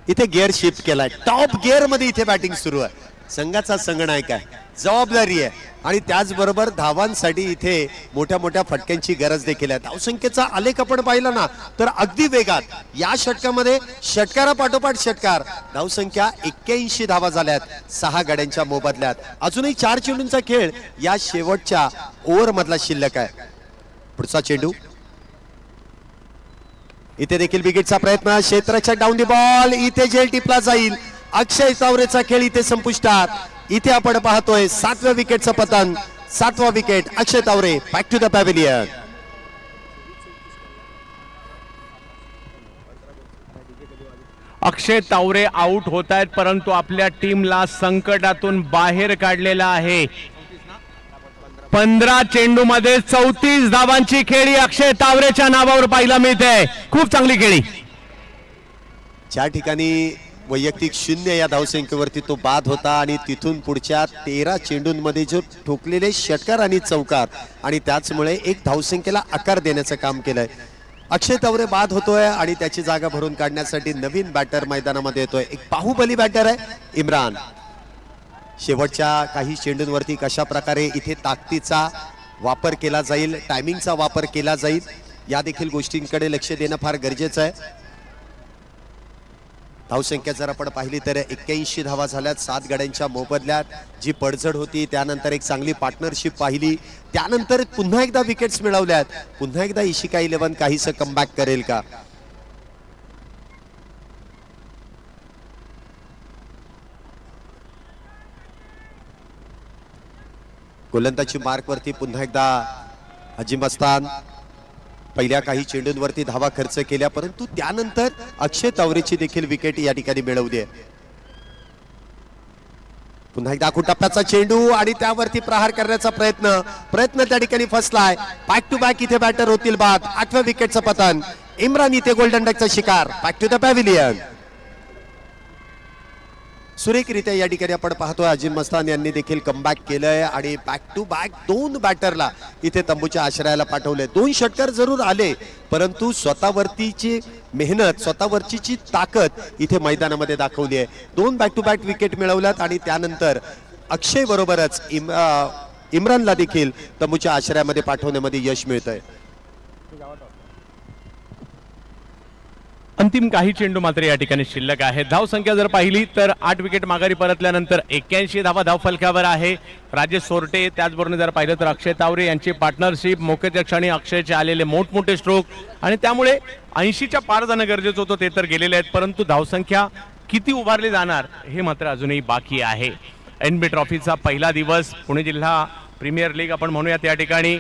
इथे गिअर शिफ्ट केलाय. टॉप गिअर मध्ये इथे बॅटिंग सुरू आहे. संघाचा संगनायक आहे, जबाबदारी आहे, आणि त्याचबरोबर धावांसाठी इथे मोठ्या मोठ्या फटक्यांची गरज देखील आहे. धावसंख्येचा आलेख आपण पाहिला ना, तर अगदी वेगात या षटकामध्ये षटकारापाठोपाठ षटकार. धावसंख्या 81 धावा झाल्यात 6 गड्यांच्या मोबदल्यात. अजूनही 4 चेंडूंचा खेळ या शेवटच्या ओव्हर मधला शिल्लक आहे. पुढचा चेंडू. इथे देखील विकेटचा प्रयत्न. क्षेत्राच्या डाऊन दी बॉल. इथे जेल टिपला जाईल. अक्षय तावरेचा खेळ इथे संपुष्टात. इथे आपण पाहतोय 7व्या विकेटचं पतन. 7वा wicket Akshay Taware. Back to the pavilion. Akshay Taware out होत आहेत, परंतु आपल्या टीमला संकटातून बाहेर काढलेला आहे. 15 चेंडू मध्ये 34 धावांची खेळी अक्षय तावरेच्या नावावर पाहायला मिळते. खूप चांगली खेळी. ज्या ठिकाणी वैयक्तिक 0 या धावसंख्येवरती तो बाद होता आणि तिथून पुढच्या 13 चेंडूंमध्ये जो ठोकलेले षटकार आणि चौकार आणि त्याचमुळे एक धावसंख्येला आकार देण्याचं काम केलंय. अक्षय तावरे बाद होतोय आणि त्याची जागा भरून काढण्यासाठी नवीन बॅटर मैदानामध्ये येतोय. एक बाहुबली बॅटर आहे इम्रान. शेवटच्या काही चेंडूंवरती कशा प्रकारे इथे ताकदीचा वापर केला जाईल, टायमिंगचा वापर केला जाईल, या देखील गोष्टींकडे लक्ष देणं फार गरजेचं आहे. धावसंख्या जर आपण पाहिली तर 81 धावा झाल्यात 7 गड्यांच्या मोबदल्यात. जी पडझड होती त्यानंतर एक चांगली पार्टनरशिप पाहिली, त्यानंतर पुन्हा एकदा विकेट्स मिळवल्यात. पुन्हा एकदा इशिका 11 काहीसं कमबॅक करेल का? गोलंदाजी मार्कवरती पुन्हा एकदा अजीम अस्तान. पहिल्या काही चेंडूंवरती धावा खर्च केल्या, परंतु त्यानंतर अक्षय तावरेची देखील विकेट या ठिकाणी मिळवली आहे. पुन्हा एकदा टप्प्याचा चेंडू आणि त्यावरती प्रहार करण्याचा प्रयत्न त्या ठिकाणी फसलाय. बॅक टू बॅक इथे बॅटर होतील बाद. 8व्या विकेटचं पतन. इम्रान इथे गोल्डन डकचा शिकार. Back to the pavilion. सुरेखरित्या या ठिकाणी आपण पाहतोय अजीम मस्तान यांनी देखील कमबॅक केलंय आणि बॅक टू बॅक 2 बॅटरला इथे तंबूच्या आश्रयाला पाठवले. 2 षटकार जरूर आले, परंतु स्वतःवरतीची मेहनत, स्वतःवरची ताकद इथे मैदानामध्ये दाखवली आहे. 2 बॅक टू बॅक विकेट मिळवल्यात आणि त्यानंतर अक्षय बरोबरच इम्रानला देखील तंबूच्या आश्रयामध्ये पाठवण्यामध्ये यश मिळतंय. अंतिम काही चेंडू मात्र या ठिकाणी शिल्लक आहे. धावसंख्या जर पाहिली तर 8 विकेट माघारी परतल्यानंतर 81 धावा धावफलकावर आहे. राजेश सोरटे, त्याचबरोबर जर पाहिलं तर अक्षय तावरे यांची पार्टनरशिप, मोक्याच्या क्षणी अक्षयचे आलेले मोठमोठे स्ट्रोक आणि त्यामुळे 80च्या पार जाणं गरजेचं होतं, ते तर गेलेले आहेत. परंतु धावसंख्या किती उभारली जाणार हे मात्र अजूनही बाकी आहे. NB ट्रॉफीचा पहिला दिवस, पुणे जिल्हा प्रीमियर लीग आपण म्हणूया, त्या ठिकाणी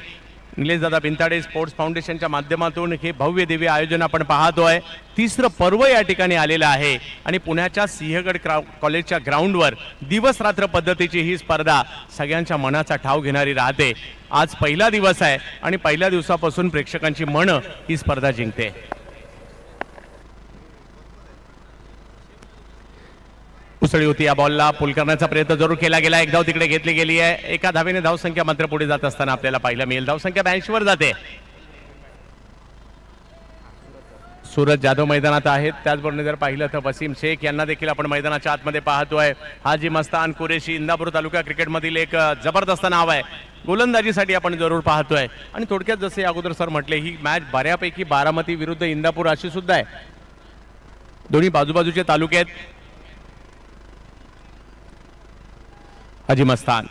निलेशदादा बिनताडे स्पोर्ट्स फाउंडेशनच्या माध्यमातून हे भव्य दिव्य आयोजन आपण पाहतोय. 3रं पर्व या ठिकाणी आलेलं आहे आणि पुण्याच्या सिंहगड कॉलेजच्या ग्राउंडवर दिवस रात्र पद्धतीची ही स्पर्धा सगळ्यांच्या मनाचा ठाव घेणारी राहते. आज पहिला दिवस आहे आणि पहिल्या दिवसापासून प्रेक्षकांची मनं ही स्पर्धा जिंकते. उसळी होती या बॉलला, पुल करण्याचा प्रयत्न जरूर केला गेला. एक धाव तिकडे घेतली गेली आहे. एका धावेने धावसंख्या मात्र पुढे जात असताना आपल्याला पाहायला मिळेल. धावसंख्या 82 वर जाते. सूरज जाधव मैदानात आहेत. त्याचबरोबर जर पाहिलं तर वसीम शेख यांना देखील आपण मैदानाच्या आतमध्ये पाहतोय. हाजी मस्तान कुरेशी, इंदापूर तालुका क्रिकेटमधील एक जबरदस्त नाव आहे. गोलंदाजीसाठी आपण जरूर पाहतोय. आणि थोडक्यात जसे अगोदर सर म्हटले, ही मॅच बऱ्यापैकी बारामती विरुद्ध इंदापूर अशी सुद्धा आहे. दोन्ही बाजूबाजूचे तालुके आहेत. हाजी मस्तान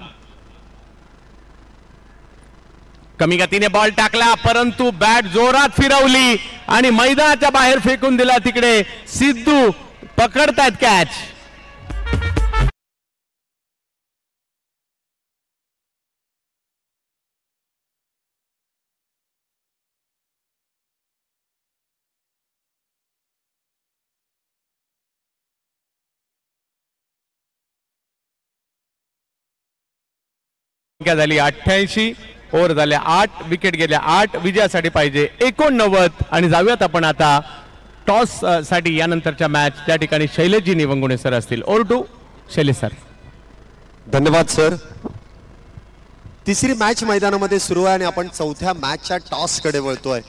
कमी गतीने बॉल टाकला, परंतु बॅट जोरात फिरवली आणि मैदानाच्या बाहेर फेकून दिला. तिकडे सिद्धू पकडतायत कॅच. झाली 88 ओव्हर झाल्या, 8 विकेट गेल्या, 8 विजयासाठी पाहिजे 89. आणि जाऊयात आपण आता टॉस साठी यानंतरच्या मॅच. त्या ठिकाणी शैलेशजी निवंगुणे सर असतील. Over to Shailesh sir. धन्यवाद सर. तिसरी मॅच मैदानामध्ये सुरू आहे आणि आपण चौथ्या मॅचच्या टॉस कडे वळतोय.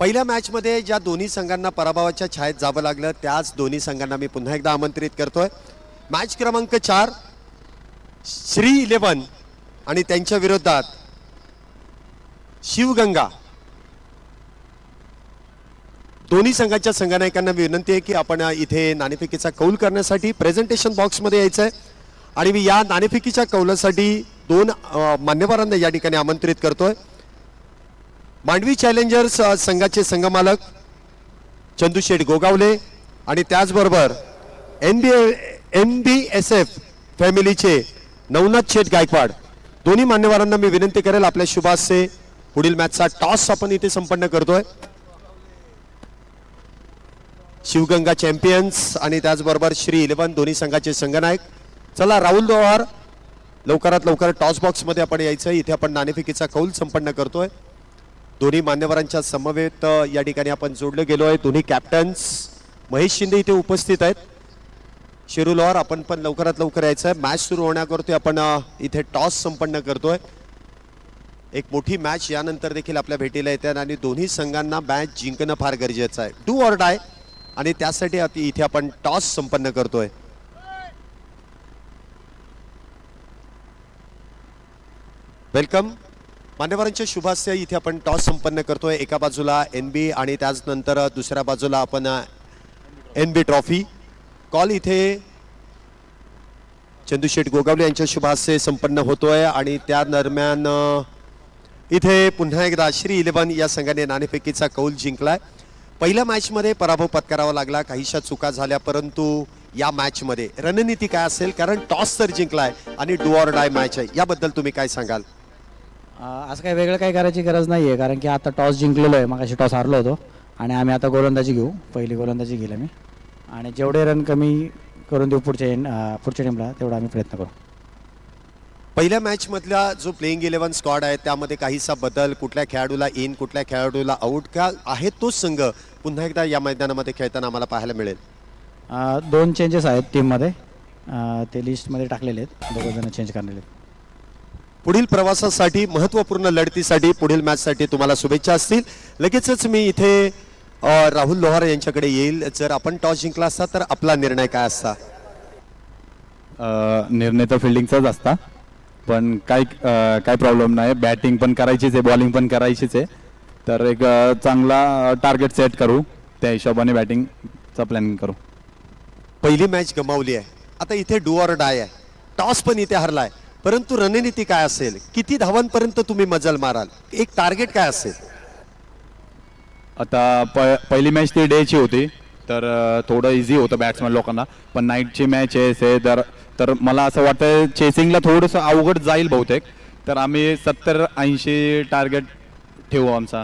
पहिल्या मॅच मध्ये ज्या दोन्ही संघांना पराभवाच्या छायेत जावं लागलं, त्याच दोन्ही संघांना मी पुन्हा एकदा आमंत्रित करतोय. मॅच क्रमांक 4 श्री 11 आणि त्यांच्या विरोधात शिवगंगा. दोन्ही संघाच्या संघनायकांना विनंती आहे की आपण इथे नाणेफेकीचा कौल करण्यासाठी प्रेझेंटेशन बॉक्स मध्ये यायचं आहे. आणि मी या नाणेफेकीच्या कौलासाठी 2 मान्यवरांना या ठिकाणी आमंत्रित करतोय. मांडवी चॅलेंजर्स संघाचे संघमालक चंदूशेठ गोगावले आणि त्याचबरोबर NBSF फॅमिलीचे नवनाथ शेठ गायकवाड. दोन्ही मान्यवरांना मी विनंती करेल आपल्या शुभास्ये पुढील मॅचचा टॉस आपण इथे संपन्न करतोय. शिवगंगा चॅम्पियन्स आणि त्याचबरोबर श्री 11 दोन्ही संघाचे संघनायक. चला राहुल दोवार लवकरात लवकर टॉस बॉक्समध्ये आपण यायचं. इथे आपण नाणेफेकीचा कौल संपन्न करतोय. दोन्ही मान्यवरांच्या समवेत या ठिकाणी आपण जोडले गेलोय. दोन्ही कॅप्टन्स महेश शिंदे इथे उपस्थित आहेत. शिरूलवर आपण पण लवकरात लवकर यायचं आहे. मॅच सुरू होण्याकरतोय आपण इथे टॉस संपन्न करतोय. एक मोठी मॅच यानंतर देखील आपल्या भेटीला येते आणि दोन्ही संघांना मॅच जिंकणं फार गरजेचं आहे. डू ऑर डाय आणि त्यासाठी इथे आपण टॉस संपन्न करतोय. वेलकम. मान्यवरांच्या शुभास्या इथे आपण टॉस संपन्न करतोय. एका बाजूला NB आणि त्याचनंतर दुसऱ्या बाजूला आपण NB ट्रॉफी. कॉल इथे चंदूशेठ गोगावले यांच्या शुभास्ये संपन्न होतोय आणि त्या दरम्यान इथे पुन्हा एकदा श्री 11 या संघाने नाणेफेकीचा कौल जिंकलाय. पहिल्या मॅचमध्ये पराभव पत्करावा लागला, काहीशा चुका झाल्या, परंतु या मॅचमध्ये रणनीती काय असेल, कारण टॉस तर जिंकलाय आणि डू ऑर डाय मॅच आहे, याबद्दल तुम्ही काय सांगाल? असं काही वेगळं काही करायची गरज नाही आहे, कारण की आता टॉस जिंकलेलो आहे, मगाशी टॉस हारलो होतो आणि आम्ही आता गोलंदाजी घेऊ. पहिली गोलंदाजी घेईल आम्ही आणि जेवढे रन कमी करून देऊ पुढच्या टीमला तेवढा आम्ही प्रयत्न करू. पहिल्या मॅच मधला जो प्लेइंग 11 स्क्वॉड आहे त्यामध्ये काहीसा बदल, कुठल्या खेळाडूला इन, कुठल्या खेळाडूला आउट का आहे, तोच संघ पुन्हा एकदा या मैदानामध्ये खेळताना आम्हाला पाहायला मिळेल? 2 चेंजेस आहेत टीममध्ये, ते लिस्टमध्ये टाकलेले आहेत, 2 जण चेंज करलेले आहेत. पुढील प्रवासासाठी, महत्त्वपूर्ण लढतीसाठी, पुढील मॅचसाठी तुम्हाला शुभेच्छा असतील. लगेचच मी इथे राहुल लोहार यांच्याकडे येईल. जर आपण टॉस जिंकला असता तर आपला निर्णय काय असता? निर्णय तर फिल्डिंगचाच असता, पण काय प्रॉब्लेम नाही. बॅटिंग पण करायचीच आहे, बॉलिंग पण करायचीच आहे, तर एक चांगला टार्गेट सेट करू, त्या हिशोबाने बॅटिंगचा प्लॅनिंग करू. पहिली मॅच गमावली आहे, आता इथे डू ऑर डाय आहे, टॉस पण इथे हरलाय, परंतु रणनीती काय असेल? किती धावांपर्यंत तुम्ही मजल माराल? एक टार्गेट काय असेल? आता पहिली मॅच ती डेची होती, तर थोडं इझी होतं बॅट्समॅन लोकांना, पण नाईटची मॅच आहे तर मला असं वाटतं चेसिंगला थोडंसं अवघड जाईल बहुतेक, तर आम्ही 70-80 टार्गेट ठेवू आमचा.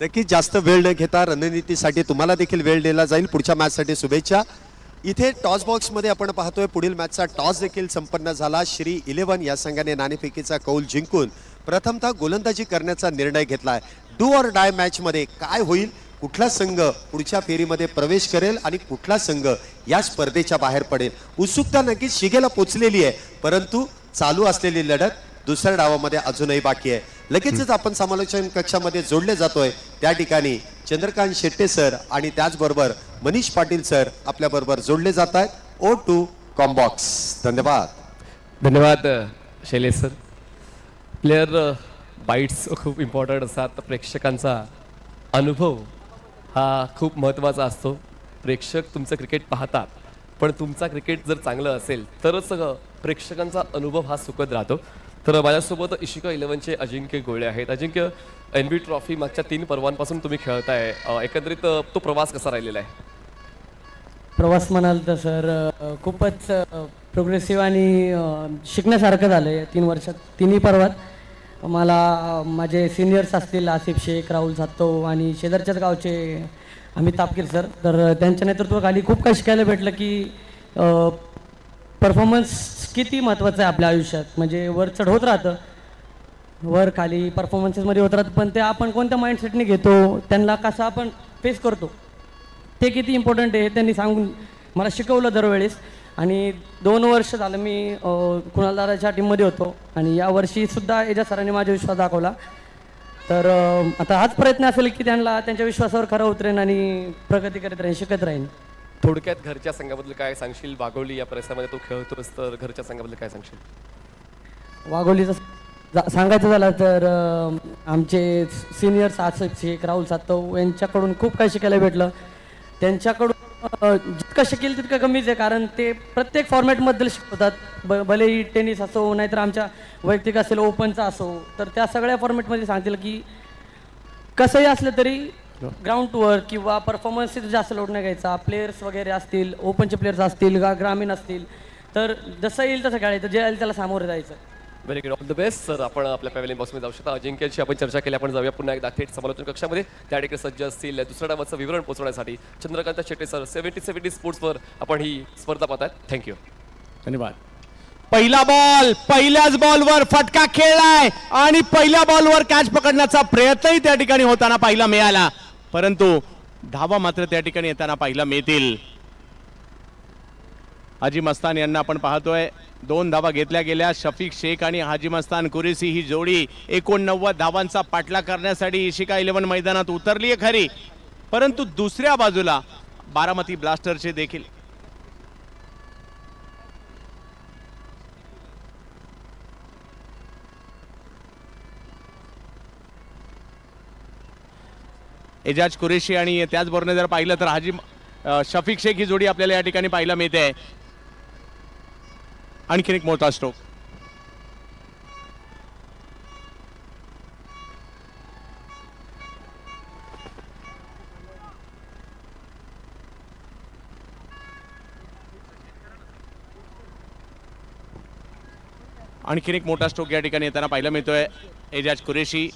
नक्कीच जास्त वेळ न घेता रणनीतीसाठी तुम्हाला देखील वेळ दिला जाईल. पुढच्या मॅचसाठी शुभेच्छा. इथे टॉस बॉक्समध्ये आपण पाहतोय पुढील मॅचचा टॉस देखील संपन्न झाला. श्री 11 या संघाने नाणेफेकीचा कौल जिंकून प्रथमतः गोलंदाजी करण्याचा निर्णय घेतलाय. डू ऑर डाय मॅचमध्ये काय होईल? कुठला संघ पुढच्या फेरीमध्ये प्रवेश करेल आणि कुठला संघ या स्पर्धेच्या बाहेर पडेल? उत्सुकता नक्कीच शिगेला पोचलेली आहे, परंतु चालू असलेली लढत दुसऱ्या डावामध्ये अजूनही बाकी आहे. लगेचच आपण समालोचन कक्षामध्ये जोडले जातोय. त्या ठिकाणी चंद्रकांत शेट्टे सर आणि त्याचबरोबर मनीष पाटील सर आपल्या बरोबर जोडले जात आहेत. O2 combox. धन्यवाद. धन्यवाद शैलेश सर. प्लेयर बाईट्स खूप इम्पॉर्टंट असतात. प्रेक्षकांचा अनुभव हा खूप महत्त्वाचा असतो. प्रेक्षक तुमचं क्रिकेट पाहतात, पण तुमचा क्रिकेट जर चांगलं असेल तरच प्रेक्षकांचा अनुभव हा सुखद राहतो. तर माझ्यासोबत इशिका 11चे अजिंक्य गोळे आहेत. अजिंक्य, NB ट्रॉफी मागच्या 3 पर्वांपासून तुम्ही खेळताय, एकंदरीत तो प्रवास कसा राहिलेला आहे? प्रवास म्हणाल तर सर खूपच प्रोग्रेसिव्ह आणि शिकण्यासारखं झालं आहे 3 वर्षात. 3ही पर्वात मला माझे सिनियर्स असतील आसिफ शेख, राहुल सातव आणि शेजारच्याच गावचे अमित तापकीर सर, तर त्यांच्या नेतृत्वाखाली खूप काही शिकायला भेटलं की परफॉर्मन्स किती महत्त्वाचं आहे आपल्या आयुष्यात. म्हणजे वर चढ होत राहतं, वर खाली परफॉर्मन्सेसमध्ये होत राहतं, पण ते आपण कोणत्या माइंडसेटने घेतो, त्यांना कसं आपण फेस करतो, ते किती इम्पॉर्टंट आहे त्यांनी सांगून मला शिकवलं दरवेळेस. आणि 2 वर्ष झालं मी कुणाल दादाच्या टीममध्ये होतो आणि यावर्षीसुद्धा एजाज सरांनी माझा विश्वास दाखवला. तर आता हाच प्रयत्न असेल की त्यांना त्यांच्या विश्वासावर खरं उतरेन आणि प्रगती करत राहीन, शिकत राहीन. थोडक्यात घरच्या संघाबद्दल काय सांगशील? वाघोली या परिसरामध्ये तो खेळतोस, तर घरच्या संघाबद्दल काय सांगशील? वाघोलीचं सांगायचं झालं तर आमचे सिनियर्स आसिफ शेख, राहुल सातव यांच्याकडून खूप काही शिकायला भेटलं. त्यांच्याकडून जितकं शिकेल तितकं कमीच आहे, कारण ते प्रत्येक फॉर्मॅटबद्दल शिकवतात. भलेही टेनिस असो, नाहीतर आमच्या वैयक्तिक असेल, ओपनचा असो, तर त्या सगळ्या फॉर्मॅटमध्ये सांगतील की कसंही असलं तरी ग्राउंड टूवर किंवा परफॉर्मन्स जास्त लोड नाही घ्यायचा. प्लेयर्स वगैरे असतील, ओपनचे प्लेयर्स असतील, ग्रामीण असतील, तर जसं येईल तसं खेळायचं, जे येईल त्याला सामोरं जायचं. Very good, all the best sir. आपण आपल्या पॅव्हेलियन बॉक्समध्ये जाऊ शकता. अजिंक्यची आपण चर्चा केली, आपण जाऊया पुन्हा एकदा थेट समालोचन कक्षामध्ये. त्या ठिकाणी सज्ज असतील दुसऱ्या डावाचं विवरण पोहोचवण्यासाठी चंद्रकांत शेट्टे सर 70 स्पोर्ट्सवर आपण ही स्पर्धा पाहतात. थँक्यू. धन्यवाद. पहिला बॉल, पहिल्याच बॉलवर फटका खेळलाय आणि पहिल्या बॉलवर कॅच पकडण्याचा प्रयत्नही त्या ठिकाणी होताना पाहायला मिळाला, परंतु धावा मात्र त्या ठिकाणी येताना पाहायला मिळतील. हाजी मस्तान यांना आपण पाहतोय 2 धावा घेतल्या गेल्या. शफीक शेख आणि हाजी मस्तान कुरेशी ही जोडी 89 धावांचा पाठलाग करण्यासाठी इशिका 11 मैदानात उतरली आहे खरी, परंतु दुसऱ्या बाजूला बारामती ब्लास्टरचे देखील एजाज कुरेशी आणि त्याचबरोबर जर पाहिलं तर हाजी शफीक शेख ही जोडी आपल्याला या ठिकाणी पाहायला मिळते. आणखीन एक मोठा स्ट्रोक. आणखीन एक मोठा स्ट्रोक या ठिकाणी येताना पाहायला मिळतोय. एजाज कुरेशी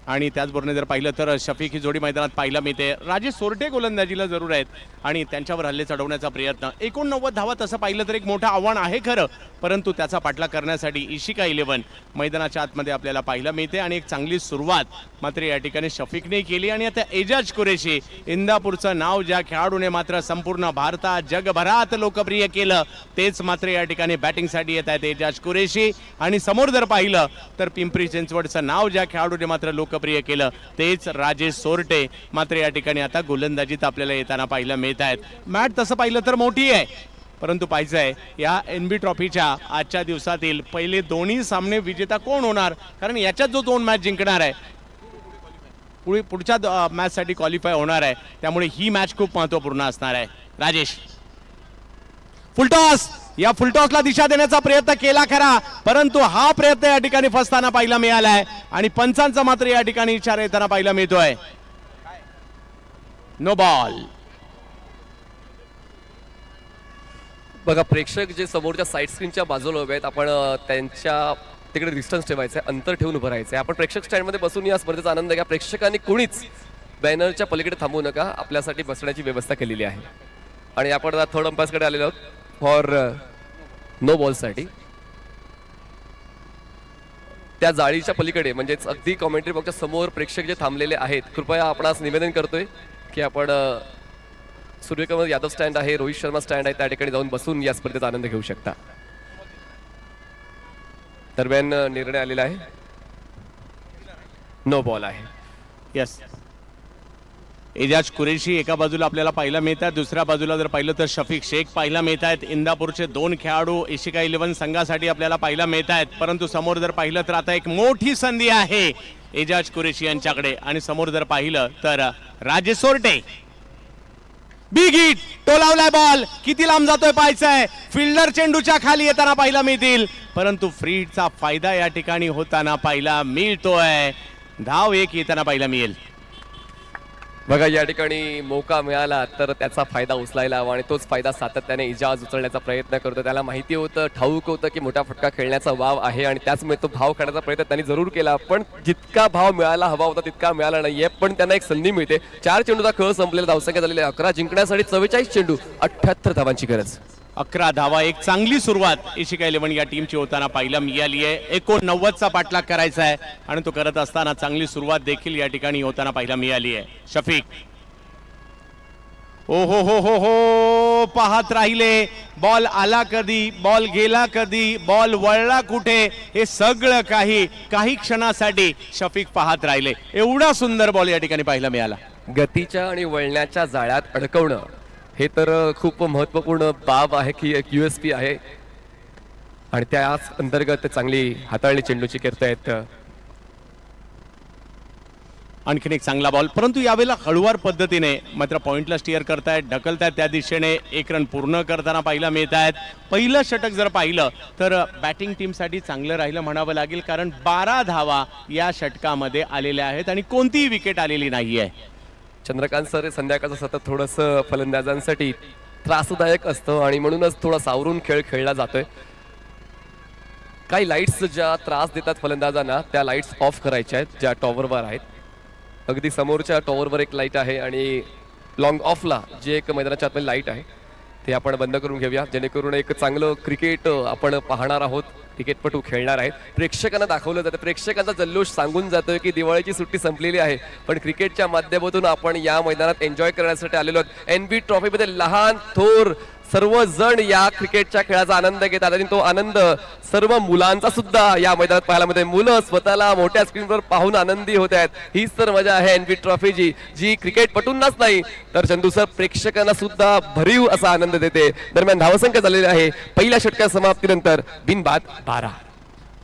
आणि त्याचबरोबर जर पाहिलं तर शफीक ही जोडी मैदानात पाहायला मिळते. राजेश सोरटे गोलंदाजीला जरूर आहेत आणि त्यांच्यावर हल्ले चढवण्याचा प्रयत्न. 89 धावा तसं पाहिलं तर एक मोठं आव्हान आहे खरं, परंतु त्याचा पाठलाग करण्यासाठी इशिका 11 मैदानाच्या आतमध्ये आपल्याला पाहायला मिळते आणि एक चांगली सुरुवात मात्र या ठिकाणी शफीकने केली. आणि आता एजाज कुरेशी, इंदापूरचं नाव ज्या खेळाडूने मात्र संपूर्ण भारतात जगभरात लोकप्रिय केलं, तेच मात्र या ठिकाणी बॅटिंगसाठी येत आहेत एजाज कुरेशी. आणि समोर जर पाहिलं तर पिंपरी चिंचवडचं नाव ज्या खेळाडूने मात्र लोकप्रिय केलं, तेच राजेश सोरटे मात्र या ठिकाणी आता गोलंदाजीत आपल्याला येताना पाहायला मिळत आहेत. मॅच तसं पाहिलं तर मोठी आहे, परंतु पाहिजे आहे या NB ट्रॉफीच्या आजच्या दिवसातील पहिले दोन्ही सामने विजेता कोण होणार, कारण याच्यात जो 2 मॅच जिंकणार आहे पुढच्या मॅचसाठी क्वालिफाय होणार आहे, त्यामुळे ही मॅच खूप महत्त्वपूर्ण असणार आहे. राजेश फुलटॉस, या फुलटॉसला दिशा देण्याचा प्रयत्न केला खरा, परंतु हा प्रयत्न या ठिकाणी फसताना पाहायला मिळालाय आणि पंचांचा मात्र या ठिकाणी इशारा येताना पाहायला मिळतोय. No ball. बघा प्रेक्षक जे समोरच्या साईड स्क्रीनच्या बाजूला उभे आहेत, आपण त्यांच्या तिकडे डिस्टन्स ठेवायचं आहे, अंतर ठेवून उभं राहायचं आहे. आपण प्रेक्षक स्टँडमध्ये बसून या स्पर्धेचा आनंद घ्या. प्रेक्षकांनी कोणीच बॅनरच्या पलीकडे थांबू नका, आपल्यासाठी बसण्याची व्यवस्था केलेली आहे. आणि आपण थर्ड अंपायर्सकडे आलेलो आहोत फॉर नो बॉलसाठी. त्या जाळीच्या पलीकडे म्हणजेच अगदी कॉमेंट्री बॉक्सच्या समोर प्रेक्षक जे थांबलेले आहेत, कृपया आपणास निवेदन करतोय की आपण सूर्यकुमार यादव स्टँड आहे, रोहित शर्मा स्टँड आहे, त्या ठिकाणी जाऊन बसून या स्पर्धेचा आनंद घेऊ शकता. दरम्यान निर्णय आलेला आहे, नो बॉल आहे. यस, एजाज कुरेशी एका बाजूला आपल्याला पाहायला मिळतात, दुसऱ्या बाजूला जर पाहिलं तर शफीक शेख पाहायला मिळत आहेत. इंदापूरचे 2 खेळाडू इशिका 11 संघासाठी आपल्याला पाहायला मिळत आहेत, परंतु समोर जर पाहिलं तर आता एक मोठी संधी आहे एजाज कुरेशी यांच्याकडे. आणि समोर जर पाहिलं तर राजेश सोरटे, बिग हिट, टोलावलाय बॉल, किती लांब जातोय पाहायचंय. फिल्डर चेंडूच्या खाली येताना पाहायला मिळतील, परंतु फ्री हिटचा फायदा या ठिकाणी होताना पाहायला मिळतोय. धाव 1 येताना पाहायला मिळेल. बघा या ठिकाणी मौका मिळाला तर त्याचा फायदा उचलायला हवा आणि तोच फायदा सातत्याने इजाज उचलण्याचा प्रयत्न करतो. त्याला माहिती होतं, ठाऊक होतं की मोठा फटका खेळण्याचा वाव आहे आणि त्याचमुळे तो भाव काढण्याचा प्रयत्न त्यांनी जरूर केला, पण जितका भाव मिळायला हवा होता तितका मिळाला नाहीये. पण त्यांना एक संधी मिळते. 4 चेंडूचा खेळ संपलेला, धावसंख्या झालेली 11, जिंकण्यासाठी 44 चेंडू, 78 धावांची गरज. 11 धावा, एक चांगली सुरुवात इशिका 11 या टीमची होताना पाहायला मिळाली आहे. 89चा पाठलाग करायचा आहे आणि तो करत असताना चांगली सुरुवात देखील या ठिकाणी होताना पाहायला मिळाली आहे. शफीक ओ हो हो हो हो पाहत राहिले, बॉल आला कधी, बॉल गेला कधी, बॉल वळला कुठे, हे सगळं काही क्षणासाठी शफीक पाहत राहिले. एवढा सुंदर बॉल या ठिकाणी पाहायला मिळाला. गतीच्या आणि वळण्याच्या जाळ्यात अडकवणं हे तर खूप महत्त्वपूर्ण बाब आहे की एक USP आहे आणि त्याच अंतर्गत चांगली हाताळणी चेंडूची करतायत. आणखीन एक चांगला बॉल, परंतु यावेळेला हळूवार पद्धतीने मात्र पॉइंटला स्टिअर करतायत, ढकलतायत त्या दिशेने. 1 रन पूर्ण करताना पाहायला मिळत आहेत. पहिलं षटक जर पाहिलं तर बॅटिंग टीमसाठी चांगलं राहिलं म्हणावं लागेल, कारण 12 धावा या षटकामध्ये आलेल्या आहेत आणि कोणतीही विकेट आलेली नाहीये. चंद्रकांत सर संध्याकाळचं सतत थोडंसं फलंदाजांसाठी त्रासदायक असतं आणि म्हणूनच थोडा सावरून खेळ खेळला जातोय. काही लाईट्स ज्या त्रास देतात फलंदाजांना त्या लाईट्स ऑफ करायच्या आहेत, ज्या टॉवरवर आहेत. अगदी समोरच्या टॉवरवर एक लाईट आहे आणि लॉंग ऑफला जे एक मैदानाच्या आतमध्ये लाईट आहे ते आपण बंद करून घेऊया, जेणेकरून एक चांगलं क्रिकेट आपण पाहणार आहोत, क्रिकेटपटू खेळणार आहेत. प्रेक्षकांना दाखवलं जातं, प्रेक्षकांचा जल्लोष सांगून जातोय की दिवाळीची सुट्टी संपलेली आहे, पण क्रिकेटच्या माध्यमातून आपण या मैदानात एन्जॉय करण्यासाठी आलेलो आहोत. एनबी ट्रॉफीमध्ये लहान थोर सर्वजण या क्रिकेटच्या खेळाचा आनंद घेतात आणि तो आनंद सर्व मुलांचा सुद्धा या मैदानात पाहायला मिळते. मुलं स्वतःला मोठ्या स्क्रीनवर पाहून आनंदी होत आहेत. हीच तर मजा आहे एनबी ट्रॉफीची, जी क्रिकेटपटूंनाच नाही तर चंदू सर प्रेक्षकांना सुद्धा भरीव असा आनंद देते. दरम्यान धावसंख्या झालेली आहे पहिल्या षटका समाप्तीनंतर बिनबाद 12.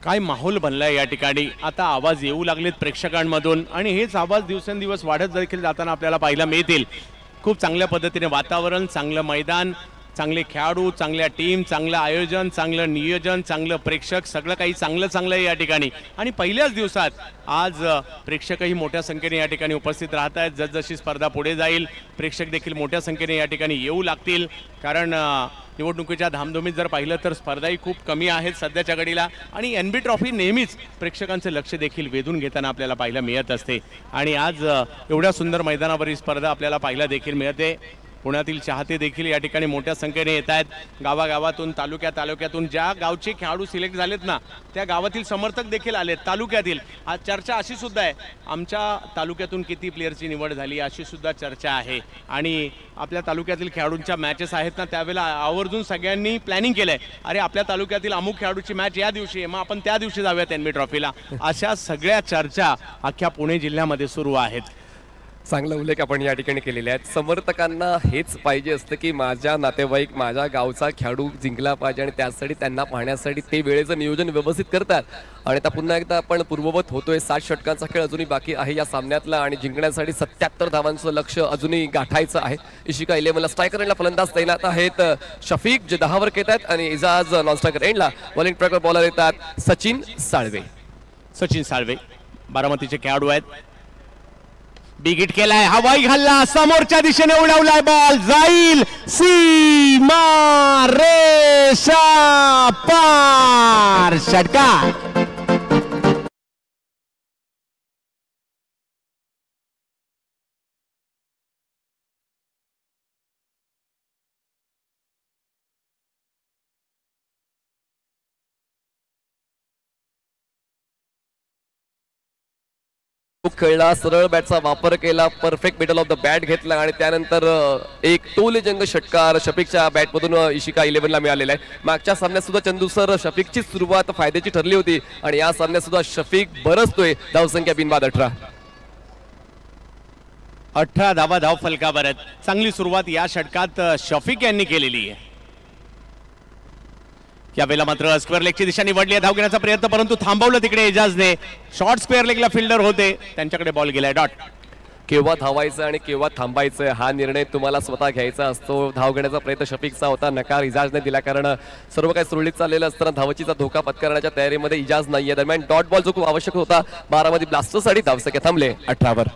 काय माहोल बनलाय या ठिकाणी. आता आवाज येऊ लागलेत प्रेक्षकांमधून आणि हेच आवाज दिवसेंदिवस वाढत देखील जाताना आपल्याला पाहायला मिळतील. खूप चांगल्या पद्धतीने वातावरण, चांगलं मैदान, चांगले खेळाडू, चांगल्या टीम, चांगलं आयोजन, चांगलं नियोजन, चांगलं प्रेक्षक, सगळं काही चांगलं आहे या ठिकाणी. आणि पहिल्याच दिवसात आज प्रेक्षकही मोठ्या संख्येने या ठिकाणी उपस्थित राहत आहेत. जसजशी स्पर्धा पुढे जाईल प्रेक्षक देखील मोठ्या संख्येने या ठिकाणी येऊ लागतील, कारण निवडणुकीच्या धामधुमीत जर पाहिलं तर स्पर्धाही खूप कमी आहेत सध्याच्या घडीला. आणि एनबी ट्रॉफी नेहमीच प्रेक्षकांचे लक्ष देखील वेधून घेताना आपल्याला पाहायला मिळत असते. आणि आज एवढ्या सुंदर मैदानावर ही स्पर्धा आपल्याला पाहायला देखील मिळते. पुण्यातील चाहते देखील या ठिकाणी मोठ्या संख्येने येत आहेत. गावागावातून, तालुक्यातून ज्या गावचे खेळाडू सिलेक्ट झालेत ना, त्या गावातील समर्थक देखील आलेत तालुक्यातील. आज चर्चा अशी सुद्धा आहे, आमच्या तालुक्यातून किती प्लेयरची निवड झाली अशी सुद्धा चर्चा आहे. आणि आपल्या तालुक्यातील खेळाडूंच्या मॅचेस आहेत ना, त्यावेळेला आवर्जून सगळ्यांनी प्लॅनिंग केलंय, अरे आपल्या तालुक्यातील अमुक खेळाडूची मॅच या दिवशी आहे, मग आपण त्या दिवशी जाऊयात एनबी ट्रॉफीला. अशा सगळ्या चर्चा अख्ख्या पुणे जिल्ह्यामध्ये सुरू आहेत. चांगला उल्लेख आपण या ठिकाणी केलेले आहेत. समर्थकांना हेच पाहिजे असतं की माझ्या नातेवाईक, माझ्या गावचा खेळाडू जिंकला पाहिजे आणि त्यासाठी त्यांना पाहण्यासाठी ते वेळेचं नियोजन व्यवस्थित करतात. आणि आता पुन्हा एकदा आपण पूर्ववत होतोय. 60 षटकांचा खेळ अजूनही बाकी आहे या सामन्यातला आणि जिंकण्यासाठी 77 धावांचं लक्ष अजूनही गाठायचं आहे. इशिका 11ला स्ट्रायकर फलंदाज तैनात आहेत. शफीक जे 10 वर येत आहेत आणि इजाज नॉन स्ट्रायकर एंडला बॉलिंग ट्रॅकर बॉलर येतात. सचिन साळवे बारामतीचे खेळाडू आहेत. बिग हिट केलाय, हवाई हल्ला समोरच्या दिशेने उडवलाय, बॉल जाईल सीमा रेषा पार. षटकार. खेळला, सरळ बॅटचा वापर केला, perfect middle of the bat घेतला आणि त्यानंतर एक टोलेजंग षटकार शफीकच्या बॅटमधून इशिका 11ला मिळालेला आहे. मागच्या सामन्यात सुद्धा चंदू सर शफीकची सुरुवात फायद्याची ठरली होती आणि या सामन्यात सुद्धा शफीक बरसतोय. धावसंख्या बिनबाद 18 धावा धाव फलकावर. चांगली सुरुवात या षटकात शफीक यांनी केलेली आहे. यावेळेला मात्र स्क्वेअर लेगची दिशा निवडली आहे, धाव घेण्याचा प्रयत्न परंतु थांबवलं तिकडे एजाजने. शॉर्ट स्क्वेअर लेगला फिल्डर होते, त्यांच्याकडे बॉल गेलाय. डॉट. केव्हा धावायचं आणि केव्हा थांबायचं हा निर्णय तुम्हाला स्वतः घ्यायचा असतो. धाव घेण्याचा प्रयत्न शफीकचा होता, नकार इजाजने दिला, कारण सर्व काही सुरळीत चाललेलं असताना धावचीचा धोका पत्करण्याच्या तयारीमध्ये इजाज नाहीये. दरम्यान डॉट बॉल जो खूप आवश्यक होता बारामती ब्लास्टर्ससाठी धावसंख्या थांबले 18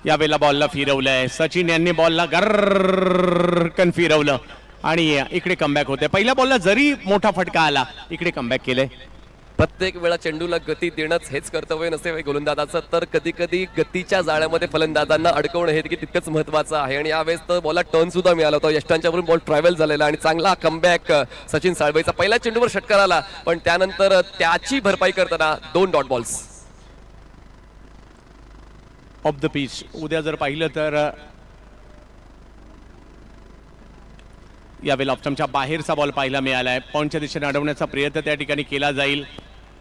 यावेळेला बॉलला फिरवलंय सचिन यांनी, बॉलला गरकन फिरवलं आणि इकडे कमबॅक होते. पहिल्या बॉलला जरी मोठा फटका आला, इकडे कमबॅक केले. प्रत्येक वेळा चेंडूला गती देणंच हेच कर्तव्य नसते गोलंदाजाचं, तर कधी कधी गतीच्या जाळ्यामध्ये फलंदाजांना अडकवणं हे देखील तितकंच महत्वाचं आहे. आणि यावेळेस तर बॉलला टर्न सुद्धा मिळाला होता, यष्टांच्यावरून बॉल ट्रॅव्हल झालेला आणि चांगला कमबॅक सचिन साळवेचा. पहिल्या चेंडूवर षटकार आला, पण त्यानंतर त्याची भरपाई करताना 2 dot balls. Of the pitch उद्या जर पाहिलं तर यावेळेला ऑप्शनच्या बाहेरचा बॉल पाहायला मिळालाय. पॉईंटच्या दिशेने अडवण्याचा प्रयत्न त्या ठिकाणी केला जाईल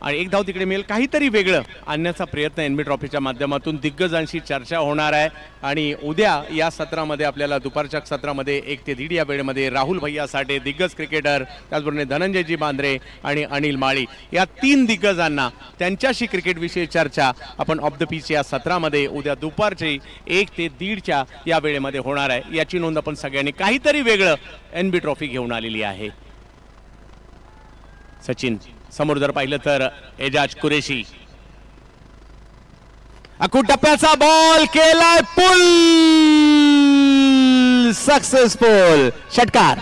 आणि एक धाव तिकडे मिळेल. काहीतरी वेगळं आणण्याचा प्रयत्न एनबी ट्रॉफीच्या माध्यमातून दिग्गजांशी चर्चा होणार आहे. आणि उद्या या सत्रामध्ये आपल्याला दुपारच्या सत्रामध्ये 1 ते 1.5 या वेळेमध्ये राहुल भैया साठे दिग्गज क्रिकेटर, त्याचबरोबर धनंजयजी बांद्रे आणि अनिल माळी या 3 दिग्गजांना त्यांच्याशी क्रिकेटविषयी चर्चा आपण ऑफ द पिच या सत्रामध्ये उद्या दुपारची 1 ते 1.5च्या या वेळेमध्ये होणार आहे. याची नोंद आपण सगळ्यांनी. काहीतरी वेगळं एनबी ट्रॉफी घेऊन आलेली आहे. सचिन समोर जर पाहिलं तर एजाज कुरेशी, अकूट टप्प्याचा बॉल केलाय, पुल सक्सेसफुल. षटकार.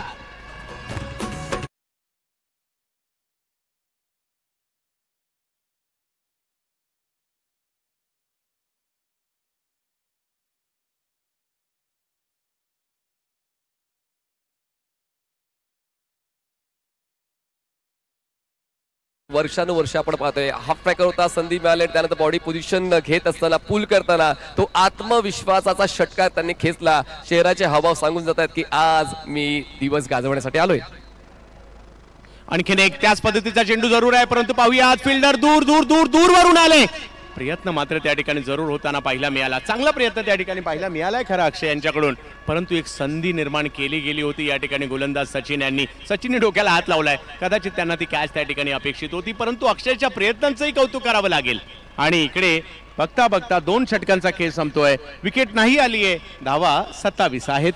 वर्षानुवर्ष आपण पाहतोय. हाफ ट्रॅकर होता, संधी मिळाली, त्यानंतर बॉडी पोझिशन घेत असताना पुल करताना तो आत्मविश्वासाचा षटकार त्यांनी खेचला. शहराचे हावभाव सांगून जातात की आज मी दिवस गाजवण्यासाठी आलोय. आणखीन एक त्याच पद्धतीचा चेंडू जरूर आहे, परंतु पाहूया फिल्डर दूर दूर दूर दूर वरून आले. प्रयत्न मात्र त्या ठिकाणी जरूर होताना पाहायला मिळाला. चांगला प्रयत्न त्या ठिकाणी पाहायला मिळालाय खरा अक्षय यांच्याकडून, परंतु एक संधी निर्माण केली गेली होती या ठिकाणी गोलंदाज सचिन यांनी. सचिनने डोक्याला हात लावलाय, कदाचित त्यांना ती कॅच त्या ठिकाणी अपेक्षित होती, परंतु अक्षयच्या प्रयत्नांचंही कौतुक करावं लागेल. आणि इकडे बघता बघता 2 षटकांचा खेळ संपतोय. विकेट नाही आली आहे, धावा 27 आहेत.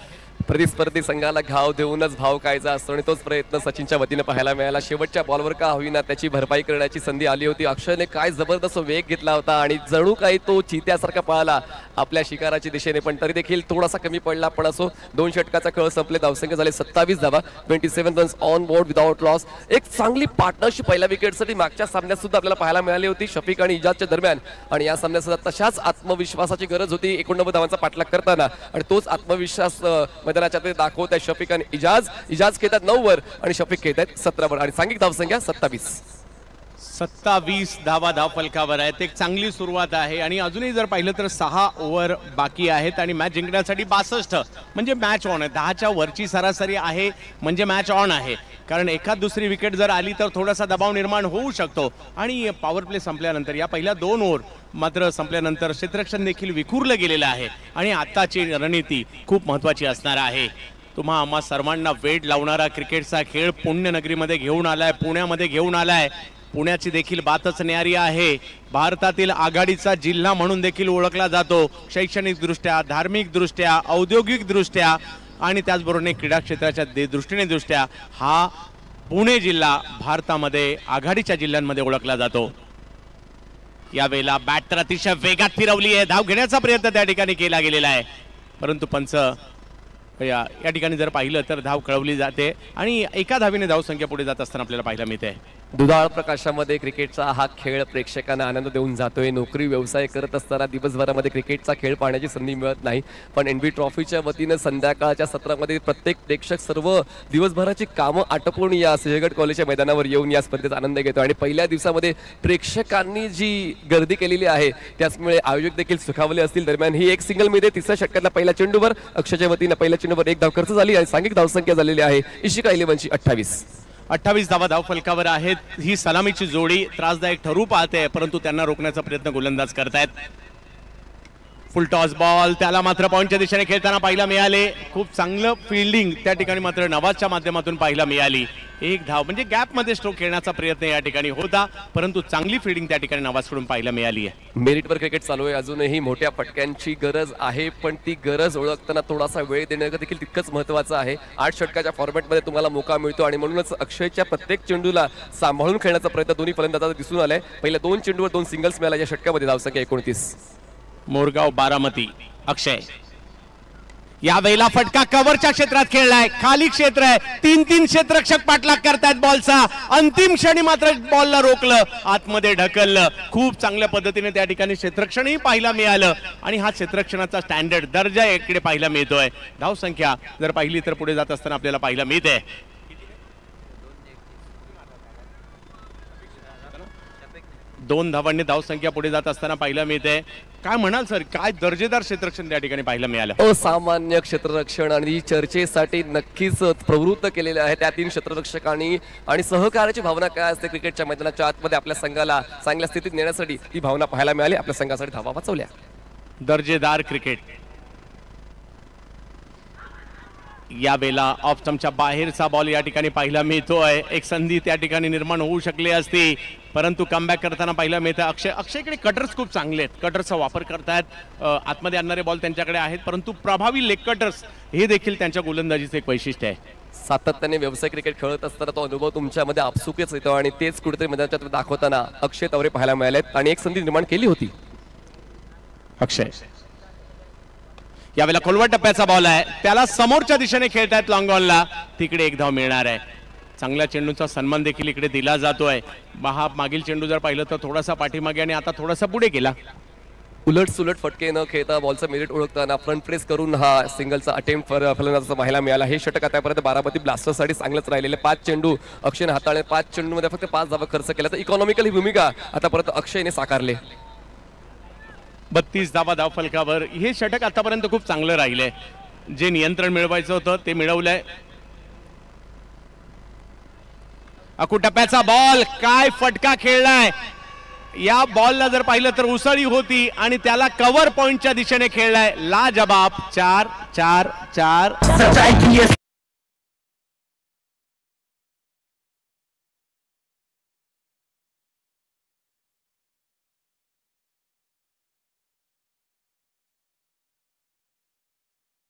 प्रतिस्पर्धी संघाला घाव देऊनच भाव कायचा असतो आणि तोच प्रयत्न सचिनच्या वतीने पाहायला मिळाला. शेवटच्या बॉलवर का होईना त्याची भरपाई करण्याची संधी आली होती. अक्षयने काय जबरदस्त वेग घेतला होता आणि जणू काही तो चित्यासारखा पळाला आपल्या शिकाराच्या दिशेने, पण तरी देखील थोडासा कमी पडला. पण असो, 2 षटकाचा खेळ संपले, धावसंख्या झाले 27 धावा, 27 runs on board without loss. एक चांगली पार्टनरशिप पहिल्या विकेटसाठी मागच्या सामन्यात सुद्धा आपल्याला पाहायला मिळाली होती शफीक आणि इजाजच्या दरम्यान, आणि या सामन्यात सुद्धा तशाच आत्मविश्वासाची गरज होती 89 धावांचा पाठलाग करताना, आणि तोच आत्मविश्वास मैदानाच्या दाखवत आहे शफीक आणि इजाज खेळतात 9 वर आणि शफीक खेळतात 17 वर, आणि सांघिक धावसंख्या 27 धावा धावफलकावर आहेत. एक चांगली सुरुवात आहे आणि अजूनही जर पाहिलं तर 6 ओव्हर बाकी आहेत आणि मॅच जिंकण्यासाठी 62 म्हणजे मॅच ऑन आहे. 10च्या वरची सरासरी आहे म्हणजे मॅच ऑन आहे, कारण एखाद दुसरी विकेट जर आली तर थोडासा दबाव निर्माण होऊ शकतो. आणि पॉवर प्ले संपल्यानंतर या पहिल्या 2 ओव्हर मात्र संपल्यानंतर क्षेत्ररक्षण देखील विखुरलं गेलेलं आहे आणि आताची रणनीती खूप महत्त्वाची असणार आहे. तुम्हा आम्हा सर्वांना वेड लावणारा क्रिकेटचा खेळ पुण्यनगरीमध्ये घेऊन आलाय, पुण्यामध्ये घेऊन आलाय. पुण्याची देखील बातच न्यारी आहे. भारतातील आघाडीचा जिल्हा म्हणून देखील ओळखला जातो, शैक्षणिक दृष्ट्या, धार्मिक दृष्ट्या, औद्योगिक दृष्ट्या आणि त्याचबरोबर क्रीडा क्षेत्राच्या दृष्टीने हा पुणे जिल्हा भारतामध्ये आघाडीच्या जिल्ह्यांमध्ये ओळखला जातो. यावेळेला बॅट तर अतिशय वेगात फिरवली आहे, धाव घेण्याचा प्रयत्न त्या ठिकाणी केला गेलेला आहे, परंतु पंच या ठिकाणी जर पाहिलं तर धाव कळवली जाते आणि एका धावीने धावसंख्या पुढे जात असताना आपल्याला पाहायला मिळते. दुधाळ प्रकाशामध्ये क्रिकेटचा हा खेळ प्रेक्षकांना आनंद देऊन जातोय. नोकरी व्यवसाय करत असताना दिवसभरामध्ये क्रिकेटचा खेळ पाहण्याची संधी मिळत नाही, पण एनबी ट्रॉफीच्या वतीनं संध्याकाळच्या सत्रामध्ये प्रत्येक प्रेक्षक सर्व दिवसभराची कामं आटोपून या सिंहगड कॉलेजच्या मैदानावर येऊन या स्पर्धेचा आनंद घेतो. आणि पहिल्या दिवसामध्ये प्रेक्षकांनी जी गर्दी केलेली आहे त्याचमुळे आयोजक देखील सुखावले असतील. दरम्यान ही एक सिंगल मध्ये 3ऱ्या षटकातल्या पहिल्या चेंडूवर अक्षयच्या वतीनं पहिल्या चेंडूवर 1 धाव खर्च झाली आणि सांघिक धावसंख्या झालेली आहे इशिका 11ची 28 धावा धावफलकावर आहेत. ही सलामीची जोडी त्रासदायक ठरू पाहते, परंतु त्यांना रोखण्याचा प्रयत्न गोलंदाज करतायत. फुल टॉस बॉल, त्याला मात्र पॉइंटच्या दिशेने खेळताना पाहायला मिळाले. खूप चांगलं फिल्डिंग त्या ठिकाणी मात्र नवाजच्या माध्यमातून पाहायला मिळाली. 1 धाव म्हणजे गॅप मध्ये स्ट्रोक खेळण्याचा प्रयत्न या ठिकाणी होता, परंतु चांगली फिल्डिंग त्या ठिकाणी नवाजकडून पाहायला मिळाली आहे. मेरिटवर क्रिकेट चालू आहे, अजूनही मोठ्या फटक्यांची गरज आहे, पण ती गरज ओळखताना थोडासा वेळ देणं देखील तितकंच महत्त्वाचं आहे. 8 षटकाच्या फॉर्मॅटमध्ये तुम्हाला मोका मिळतो आणि म्हणूनच अक्षयच्या प्रत्येक चेंडूला सांभाळून खेळण्याचा प्रयत्न दोन्ही फलंदाजांना दिसून आलाय. पहिल्या 2 चेंडूवर 2 सिंगल्स मिळाल्या. या षटकामध्ये धावसंख्या 29. मोरगाव बारामती अक्षय यावेळेला फटका कव्हरच्या क्षेत्रात खेळलाय, खाली क्षेत्र आहे, 3 क्षेत्ररक्षक पाठलाग करतायत बॉलचा. अंतिम क्षणी मात्र बॉलला रोखलं, आतमध्ये ढकललं. खूप चांगल्या पद्धतीने त्या ठिकाणी क्षेत्ररक्षणही पाहायला मिळालं आणि हा क्षेत्ररक्षणाचा स्टँडर्ड दर्जा इकडे पाहायला मिळतोय. धावसंख्या जर पाहिली तर पुढे जात असताना आपल्याला पाहायला मिळते. 2 धावांनी धावसंख्या पुढे जात असताना पाहायला मिळते. काय म्हणाल सर, काय दर्जेदार क्षेत्ररक्षण त्या ठिकाणी पाहायला मिळालं? असामान्य क्षेत्ररक्षण आणि चर्चेसाठी नक्कीच प्रवृत्त केलेले आहे त्या 3 क्षेत्ररक्षकांनी. आणि सहकार्याची भावना काय असते क्रिकेटच्या मैदानाच्या आतमध्ये आपल्या संघाला चांगल्या स्थितीत नेण्यासाठी, ती भावना पाहायला मिळाली. आपल्या संघासाठी धावा वाचवल्या. दर्जेदार क्रिकेट. यावेळेला ऑफ स्टंपच्या बाहेरचा बॉल या ठिकाणी पाहायला मिळतोय. एक संधी त्या ठिकाणी निर्माण होऊ शकली असती, परंतु कमबॅक करताना पाहायला मिळतं. अक्षयकडे कटर्स खूप चांगले आहेत, कटर्सचा वापर करतायत. आतमध्ये आणणारे बॉल त्यांच्याकडे आहेत, परंतु प्रभावी लेग कटर्स हे देखील त्यांच्या गोलंदाजीचं एक वैशिष्ट्य आहे. सातत्याने व्यावसायिक क्रिकेट खेळत असताना तो अनुभव तुमच्यामध्ये आपसुकच येतो आणि तेच कुठेतरी मैदानात दाखवताना अक्षय तवरे पाहायला मिळालेत आणि एक संधी निर्माण केली होती. अक्षय यावेळेला खोलवट टप्प्याचा बॉल आहे, त्याला समोरच्या दिशेने खेळतायत लॉंग बॉलला, तिकडे 1 धाव मिळणार आहे. चांगल्या चेंडूचा सन्मान देखील इकडे दिला जातोय. मागील चेंडू जर पाहिलं तर थोडासा पाठीमागे आणि आता थोडासा पुढे गेला. उलट सुलट फटके न खेळता बॉलचं मेरिट ओळखताना फ्रंट प्रेस करून हा सिंगलचा अटेम्प्ट फलंदाजाचा पाहायला मिळाला. हे षटक आतापर्यंत बारामती ब्लास्टर्ससाठी चांगलंच राहिलेले. 5 चेंडू अक्षयने हाताळले, 5 चेंडूमध्ये फक्त 5 धावा खर्च केला. तर इकॉनॉमिकल ही भूमिका आतापर्यंत अक्षयने साकारले. 32 धावा धावफलकावर. हे षटक आतापर्यंत खूप चांगलं राहिलंय. जे नियंत्रण मिळवायचं होतं ते मिळवलंय. अकुटप्प्याचा बॉल, काय फटका खेळलाय. या बॉलला जर पाहिलं तर उसळी होती आणि त्याला कव्हर पॉइंटच्या दिशेने खेळलाय. लाजबाब. 4-4-4.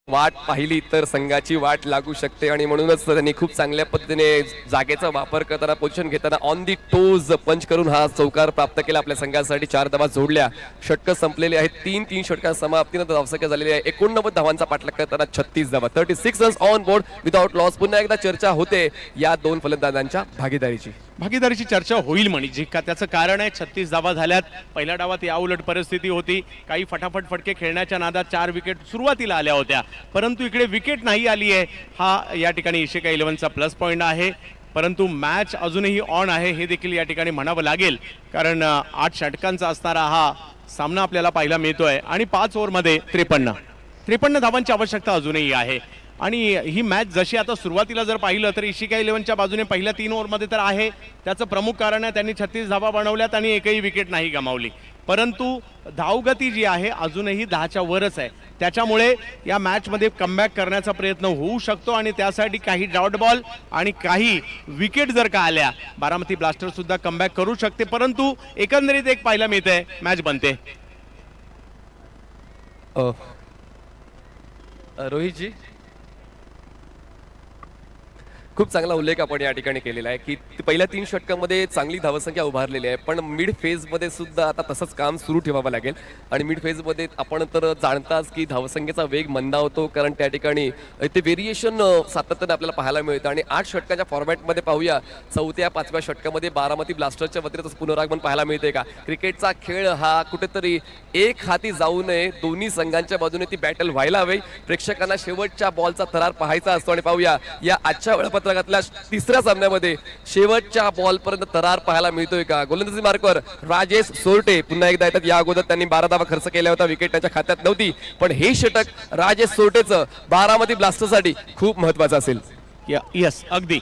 वाट पाहिली तर संघाची वाट लागू शकते आणि म्हणूनच त्यांनी खूप चांगल्या पद्धतीने जागेचा वापर करताना, पोझिशन घेताना ऑन दी टोज पंच करून हा चौकार प्राप्त केला. आपल्या संघासाठी 4 धावा जोडल्या. षटकं संपलेली आहेत. 3-3 षटकां समाप्तीनंतर धावसंख्या झालेली आहे. 89 धावांचा पाठलाग करताना 36 धावा, 36 runs on board without loss. पुन्हा एकदा चर्चा होते या 2 फलंदाजांच्या भागीदारीची चर्चा होईल म्हणजे का त्याचं कारण आहे 36 धावा झाल्यात. पहिल्या डावात या उलट परिस्थिती होती. काही फटाफट फटके खेळण्याच्या नादात 4 विकेट सुरुवातीला आल्या होत्या, परंतु इकडे विकेट नाही आली आहे. हा या ठिकाणी इशिका 11चा प्लस पॉइंट आहे. परंतु मॅच अजूनही ऑन आहे हे देखील या ठिकाणी म्हणावं लागेल, कारण 8 षटकांचा असणारा हा सामना आपल्याला पाहायला मिळतोय आणि 5 ओव्हरमध्ये 53 धावांची आवश्यकता अजूनही आहे. आणि ही मॅच जशी आता सुरुवातीला जर पाहिलं तर इशिका 11च्या बाजूने पहिल्या 3 ओव्हरमध्ये तर आहे. त्याचं प्रमुख कारण आहे त्यांनी 36 धावा बनवल्यात आणि एकही विकेट नाही गमावली. परंतु धावगती जी आहे अजूनही 10च्या वरच आहे. त्याच्यामुळे या मॅचमध्ये कमबॅक करण्याचा प्रयत्न होऊ शकतो आणि त्यासाठी काही डॉट बॉल आणि काही विकेट जर का आल्या बारामती ब्लास्टर्स सुद्धा कमबॅक करू शकते. परंतु एकंदरीत एक पाहायला मिळतंय मॅच बनते. रोहितजी, खूप चांगला उल्लेख आपण या ठिकाणी केलेला आहे की पहिल्या 3 षटकांमध्ये चांगली धावसंख्या उभारलेली आहे, पण मिड फेजमध्ये सुद्धा आता तसंच काम सुरू ठेवावं लागेल. आणि मिड फेजमध्ये आपण तर जाणताच की धावसंख्येचा वेग मंदावतो, कारण त्या ठिकाणी ते व्हेरिएशन सातत्याने आपल्याला पाहायला मिळतं. आणि 8 षटकाच्या फॉर्मॅटमध्ये पाहूया, 4थ्या 5व्या षटकामध्ये बारामती ब्लास्टर्सच्या वतीनं पुनरागमन पाहायला मिळते का. क्रिकेटचा खेळ हा कुठेतरी एक हाती जाऊ नये, दोन्ही संघांच्या बाजूने ती बॅटल व्हायला हवी. प्रेक्षकांना शेवटच्या बॉलचा थरार पाहायचा असतो. आणि पाहूया या आजच्या वेळापत्रकातल्या 3ऱ्या सामन्यामध्ये शेवटच्या बॉल पर्यंत थरार पाहायला मिळतोय का. गोलंदाजी मार्कवर राजेश सोरटे पुन्हा एकदा येतात. या अगोदर त्यांनी 12 धावा खर्च केल्या होता, विकेट त्यांच्या खात्यात नव्हती, पण हे षटक राजेश सोरटेचं बारामती ब्लास्टर्ससाठी खूप महत्वाचं असेल. यस, अगदी.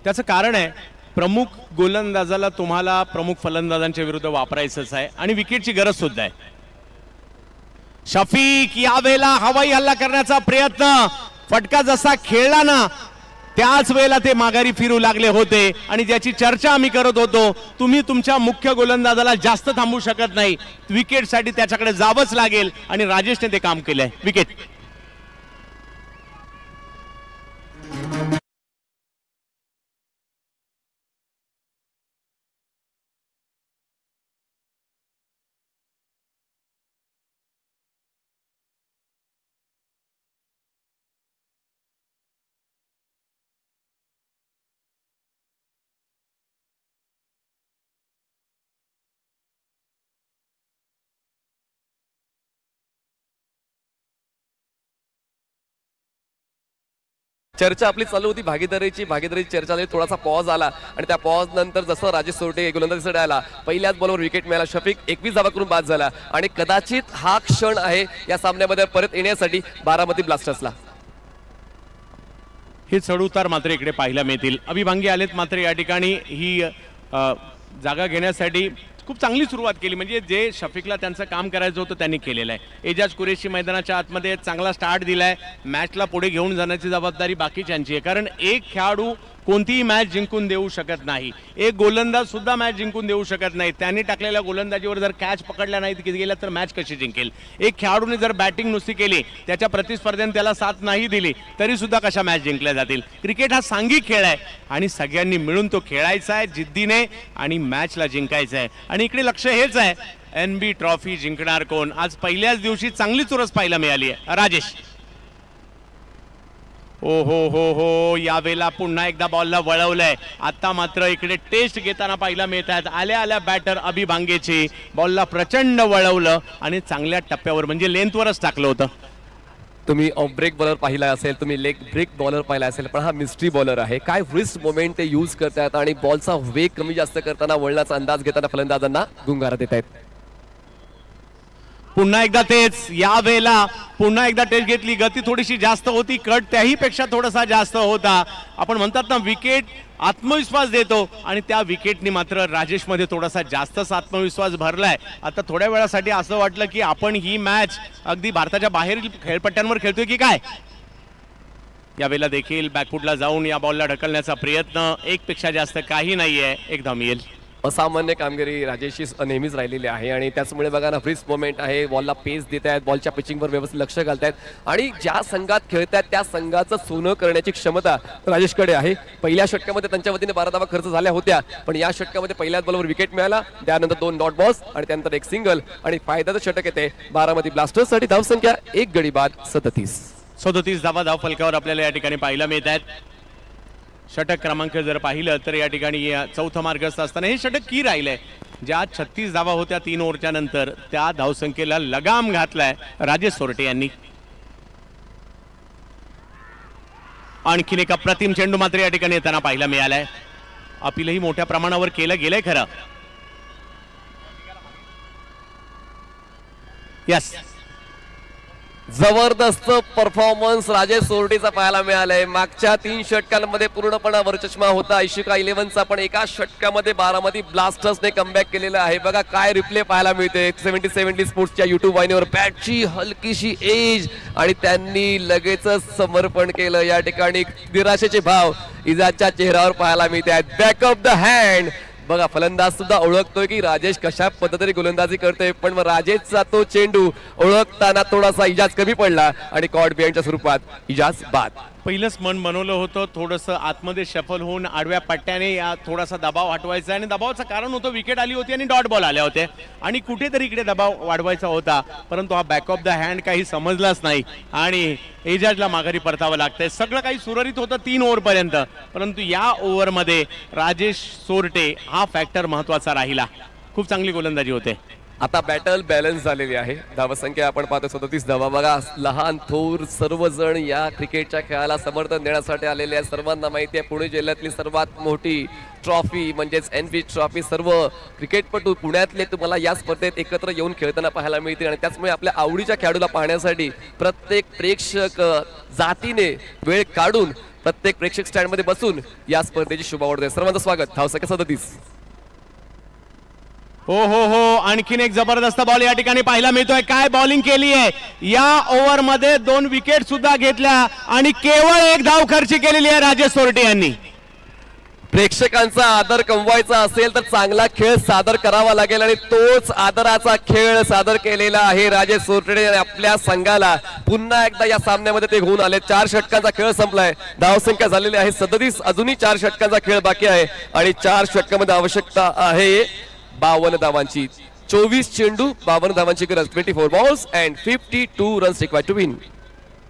त्याचं कारण आहे प्रमुख गोलंदाजाला तुम्हाला प्रमुख फलंदाजांच्या विरुद्ध वापरायचंच आहे आणि विकेटची गरज सुद्धा आहे. शफीक यावेळेला हवाई हल्ला करण्याचा प्रयत्न, फटका जसा खेळला ना त्याच वेळेला ते माघारी फिरू लागले होते आणि ज्याची चर्चा आम्ही करत होतो, तुम्ही तुमच्या मुख्य गोलंदाजाला जास्त थांबू शकत नाही, विकेटसाठी त्याच्याकडे जावंच लागेल आणि राजेशने ते काम केलंय. विकेट. चर्चा आपली चालू होती भागीदारीची चर्चा झाली. थोडासा पॉज आला आणि त्या पॉज नंतर जसं राजेश सोरटे गोलंदाजीसाठी आला, पहिल्याच बॉलवर विकेट मिळाला. शफीक 21 धावा करून बाद झाला आणि कदाचित हा क्षण आहे या सामन्यामध्ये परत येण्यासाठी बारामती ब्लास्टर्सला. हे चढउतार मात्र इकडे पाहायला मिळतील. अभिभांगी आलेत मात्र या ठिकाणी ही जागा घेण्यासाठी खूप चांगली सुरुवात केली. म्हणजे जे शफीकला त्यांचं काम करायचं होतं त्यांनी केलेलं आहे. एजाज कुरेशी मैदानाच्या आतमध्ये चांगला स्टार्ट दिलाय. मॅचला पुढे घेऊन जाण्याची जबाबदारी बाकीच्यांची आहे, कारण एक खेळाडू कोणतीही मॅच जिंकून देऊ शकत नाही, एक गोलंदाज सुद्धा मॅच जिंकून देऊ शकत नाही. त्यांनी टाकलेल्या गोलंदाजीवर जर कॅच पकडल्या नाहीत गेल्या तर मॅच कशी जिंकेल. एक खेळाडूने जर बॅटिंग नुसती केली, त्याच्या प्रतिस्पर्ध्याने त्याला साथ नाही दिली, तरी सुद्धा कशा मॅच जिंकल्या जातील. क्रिकेट हा सांघिक खेळ आहे आणि सगळ्यांनी मिळून तो खेळायचा आहे जिद्दीने आणि मॅचला जिंकायचं आहे. आणि इकडे लक्ष हेच आहे, NB ट्रॉफी जिंकणार कोण. आज पहिल्याच दिवशी चांगली चुरस पाहायला मिळाली आहे. राजेश. हो हो हो हो, यावेळेला पुन्हा एकदा बॉलला वळवलंय. आता मात्र इकडे टेस्ट घेताना पाहायला मिळत आहेत. आल्या आल्या बॅटर अभि भांगेची बॉलला प्रचंड वळवलं आणि चांगल्या टप्प्यावर म्हणजे लेंथवरच टाकलं होतं. तुम्ही ऑफ ब्रेक बॉलर पाहिला असेल, तुम्ही लेग ब्रेक बॉलर पाहिला असेल, पण हा मिस्ट्री बॉलर आहे. काय रिस्ट मोमेंट ते यूज करतात आणि बॉलचा वेग कमी जास्त करताना वळणाचा अंदाज घेताना फलंदाजांना गुंगारा देत आहेत. पुन्हा एकदा तेच, या वेळेला पुन्हा एकदा टेस्ट घेतली. गती थोडीशी जास्त होती, कट त्याही पेक्षा थोडासा जास्त होता. आपण म्हणतात ना विकेट आत्मविश्वास देतो आणि त्या विकेटनी मात्र राजेश मध्ये थोडासा जास्तच आत्मविश्वास भरलाय. आता थोड्या वेळासाठी असं वाटलं की आपण ही मॅच अगदी भारताच्या बाहेरील खेळपट्ट्यांवर खेळतोय की काय. यावेळेला देखील बॅकफुटला जाऊन या बॉलला ढकलण्याचा प्रयत्न, एक पेक्षा जास्त काही नाहीये. एक धाव मिळेल. असामान्य कामगिरी राजेशची नेहमीच राहिलेली आहे आणि त्याचमुळे बघा ना फ्रीज मोमेंट आहे. बॉलला पेस देत आहेत, बॉलच्या पिचिंगवर व्यवस्थित लक्ष घालतायत आणि ज्या संघात खेळतात त्या संघाचं सोनं करण्याची क्षमता राजेशकडे आहे. पहिल्या षटकामध्ये त्यांच्या वतीने 12 धावा खर्च झाल्या होत्या, पण या षटकामध्ये पहिल्याच बॉलवर विकेट मिळाला, त्यानंतर 2 डॉट बॉल्स आणि त्यानंतर एक सिंगल आणि फायद्याचं षटक येते. बारामती ब्लास्टर्ससाठी धावसंख्या 1 गडी बाद 37 धावा धाव फलकावर आपल्याला या ठिकाणी पाहायला मिळत आहेत. षटक क्रमांक जर पाहिलं तर या ठिकाणी चौथं मार्गस्थ असताना हे षटक की राहिलंय. ज्या 36 धावा होत्या 3 ओव्हरच्या नंतर त्या धावसंख्येला लगाम घातलाय राजेश सोरटे यांनी. आणखीन एका प्रतिम चेंडू मात्र या ठिकाणी येताना पाहायला मिळालाय. अपीलही मोठ्या प्रमाणावर केलं गेलंय खरं. यस, जबरदस्त परफॉर्मन्स राजेश सोरटेचा पाहायला मिळालाय. मागच्या 3 षटकांमध्ये पूर्णपणे वरचष्मा होता इशिका 11चा, पण एका षटकामध्ये बारामती ब्लास्टर्सने कमबॅक केलेला आहे. बघा काय रिप्ले पाहायला मिळते 70 स्पोर्ट्सच्या युट्यूब वाहिनीवर. बॅटची हलकीशी एज आणि त्यांनी लगेचच समर्पण केलं. या ठिकाणी निराशेचे भाव इजाजच्या चेहऱ्यावर पाहायला मिळते आहेत. Back of the hand. बघा फलंदाज सुद्धा ओळखतोय की राजेश कशा पद्धतीने गोलंदाजी करतोय, पण राजेशचा तो चेंडू ओळखताना थोडासा इजाज कमी पडला आणि कॉर्ड बिहाइंडच्या स्वरूपात इजाज बाद. पहिलंच मन बनवलं होतं थोडंसं आतमध्ये शफल होऊन आडव्या पट्ट्याने या थोडासा दबाव हटवायचा आणि दबावाचं कारण होतं विकेट आली होती आणि डॉट बॉल आले होते आणि कुठेतरी इकडे दबाव वाढवायचा होता, परंतु हा बॅक ऑफ द हँड काही समजलाच नाही आणि एजाजला माघारी परतावं लागतंय. सगळं काही सुरळीत होतं 3 ओव्हरपर्यंत, परंतु या ओव्हरमध्ये राजेश सोरटे हा फॅक्टर महत्वाचा राहिला. खूप चांगली गोलंदाजी होते. आता बॅटल बॅलन्स झालेली आहे. धावसंख्या आपण पाहतो 37 धावा. बघा लहान थोर सर्वजण या क्रिकेटच्या खेळाला समर्थन देण्यासाठी आलेले आहेत. सर्वांना माहिती आहे पुणे जिल्ह्यातली सर्वात मोठी ट्रॉफी म्हणजेच एनपी ट्रॉफी. सर्व क्रिकेटपटू पुण्यातले तुम्हाला या स्पर्धेत एकत्र येऊन खेळताना पाहायला मिळतील आणि त्याचमुळे आपल्या आवडीच्या खेळाडूला पाहण्यासाठी प्रत्येक प्रेक्षक जातीने वेळ काढून प्रत्येक प्रेक्षक स्टँडमध्ये बसून या स्पर्धेची शुभावड देत. सर्वांचं स्वागत. धावसंख्या 37. हो हो हो, आणखीन एक जबरदस्त बॉल या ठिकाणी पाहायला मिळतोय. काय बॉलिंग केली आहे या ओव्हर मध्ये. 2 विकेट सुद्धा घेतल्या आणि केवळ 1 धाव खर्च केलेली आहे राजेश सोरटे यांनी. प्रेक्षकांचा आदर कमवायचा असेल तर चांगला खेळ सादर करावा लागेल आणि तोच आदराचा खेळ सादर केलेला आहे राजेश सोरटे आपल्या संघाला. पुन्हा एकदा या सामन्यामध्ये ते घेऊन आले. 4 षटकांचा खेळ संपलाय. धावसंख्या झालेली आहे 37. अजूनही 4 षटकांचा खेळ बाकी आहे आणि 4 षटकामध्ये आवश्यकता आहे 52 धावांची. 24 चेंडू 52 धावांची गरज. 24 balls and 52 runs required to win.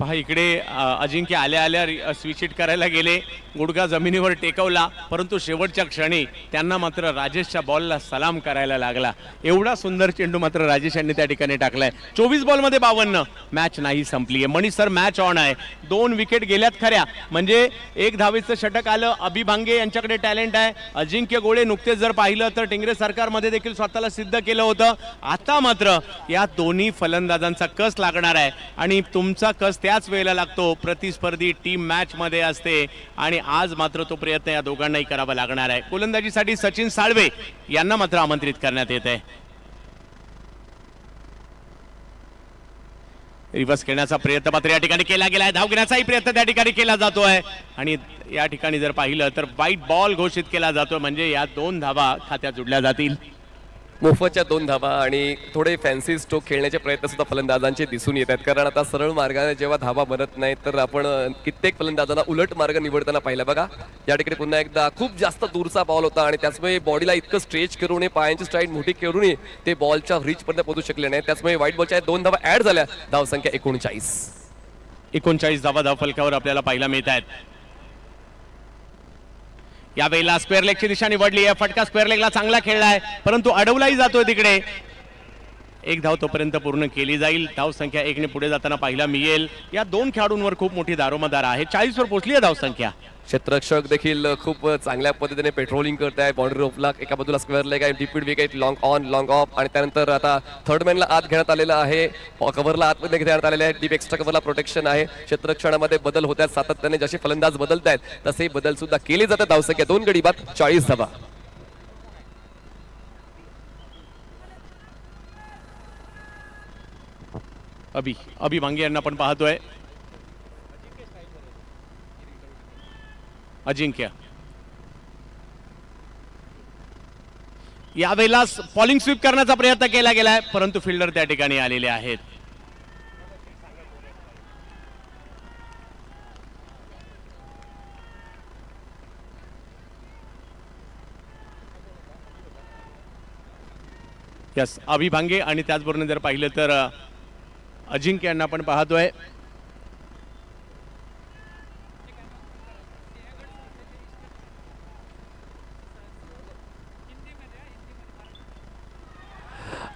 पहा इकडे अजिंक्य आल्या आल्या स्विच हिट करायला गेले, गुडघा जमिनीवर टेकवला, परंतु शेवटच्या क्षणी त्यांना मात्र राजेशच्या बॉलला सलाम करायला लागला. एवढा सुंदर चेंडू मात्र राजेश यांनी त्या ठिकाणी टाकलाय. 24 बॉलमध्ये 52. मॅच नाही संपली आहे. मनीष सर मॅच ऑन आहे. 2 विकेट गेल्यात खऱ्या, म्हणजे 1 धावेचं षटक आलं. अभि भांगे यांच्याकडे टॅलेंट आहे. अजिंक्य गोळे नुकतेच जर पाहिलं तर टिंगरे सरकारमध्ये देखील स्वतःला सिद्ध केलं होतं. आता मात्र या दोन्ही फलंदाजांचा कस लागणार आहे आणि तुमचा कस त्याच वेळेला लागतो. प्रतिस्पर्धी टीम मॅच मध्ये असते आणि आज मात्र तो प्रयत्न या दोघांनाही करावा लागणार आहे. गोलंदाजीसाठी सचिन साळवे यांना मात्र आमंत्रित करण्यात येत आहे. रिव्हर्स खेळण्याचा प्रयत्न मात्र या ठिकाणी केला गेलाय. धाव घेण्याचाही प्रयत्न त्या ठिकाणी केला जातोय आणि या ठिकाणी जर पाहिलं तर व्हाईट बॉल घोषित केला जातोय, म्हणजे या 2 धावा खात्यात जोडल्या जातील. मोफतच्या 2 धावा आणि थोडे फॅन्सी स्ट्रोक खेळण्याचे प्रयत्न सुद्धा फलंदाजांचे दिसून येत आहेत. कारण आता सरळ मार्गाने जेव्हा धावा बनत नाही तर आपण कित्येक फलंदाजांना उलट मार्ग निवडताना पाहिलं. बघा या ठिकाणी पुन्हा एकदा खूप जास्त दूरचा बॉल होता आणि त्याचमुळे बॉडीला इतकं स्ट्रेच करून पायांची स्ट्राईड मोठी करूनही ते बॉलच्या रीच पर्यंत पोहोचू शकले नाही. त्याचमुळे व्हाईट बॉलच्या 2 धावा ऍड झाल्या. धावसंख्या 39. 39 धावा धावफलकावर आपल्याला पाहायला मिळत आहेत. यावेळेला स्क्वेअर लेगची दिशा निवडली आहे. फटका स्क्वेअर लेगला चांगला खेळलाय, परंतु अडवलाही जातोय तिकडे. एक धाव तोपर्यंत पूर्ण केली जाईल. धाव संख्या 1 ने पुढे जाताना पाहायला मिळेल. या दोन खेळाडूंवर खूप मोठी दारोमदार आहे. 40 वर पोहोचली आहे धाव संख्या. क्षेत्ररक्षक देखील खूप चांगल्या पद्धतीने पेट्रोलिंग करत आहे. बाउंड्री रोपला एका बाजूला स्क्वेअर लेग आहे, deep wicket, long on long of, आणि त्यानंतर आता थर्ड मॅनला आत घेण्यात आलेलं आहे. कव्हरला आतमध्ये घेण्यात आलेलं आहे. डीप एक्स्ट्रा कव्हरला प्रोटेक्शन आहे. क्षेत्ररक्षणामध्ये बदल होत आहेत सातत्याने. जसे फलंदाज बदलत आहेत तसे बदल सुद्धा केले जातात. धावसंख्या 2 गडी बाद 40 धावा. अभि भांगे यांना आपण पाहतोय. अजिंक्य यावेळेला फॉलिंग स्वीप करण्याचा प्रयत्न केला गेलाय, परंतु फिल्डर त्या ठिकाणी आलेले आहेत. यस, अभि भांगे आणि त्याचबरोबर जर पाहिलं तर अजिंक्य यांना आपण पाहतोय.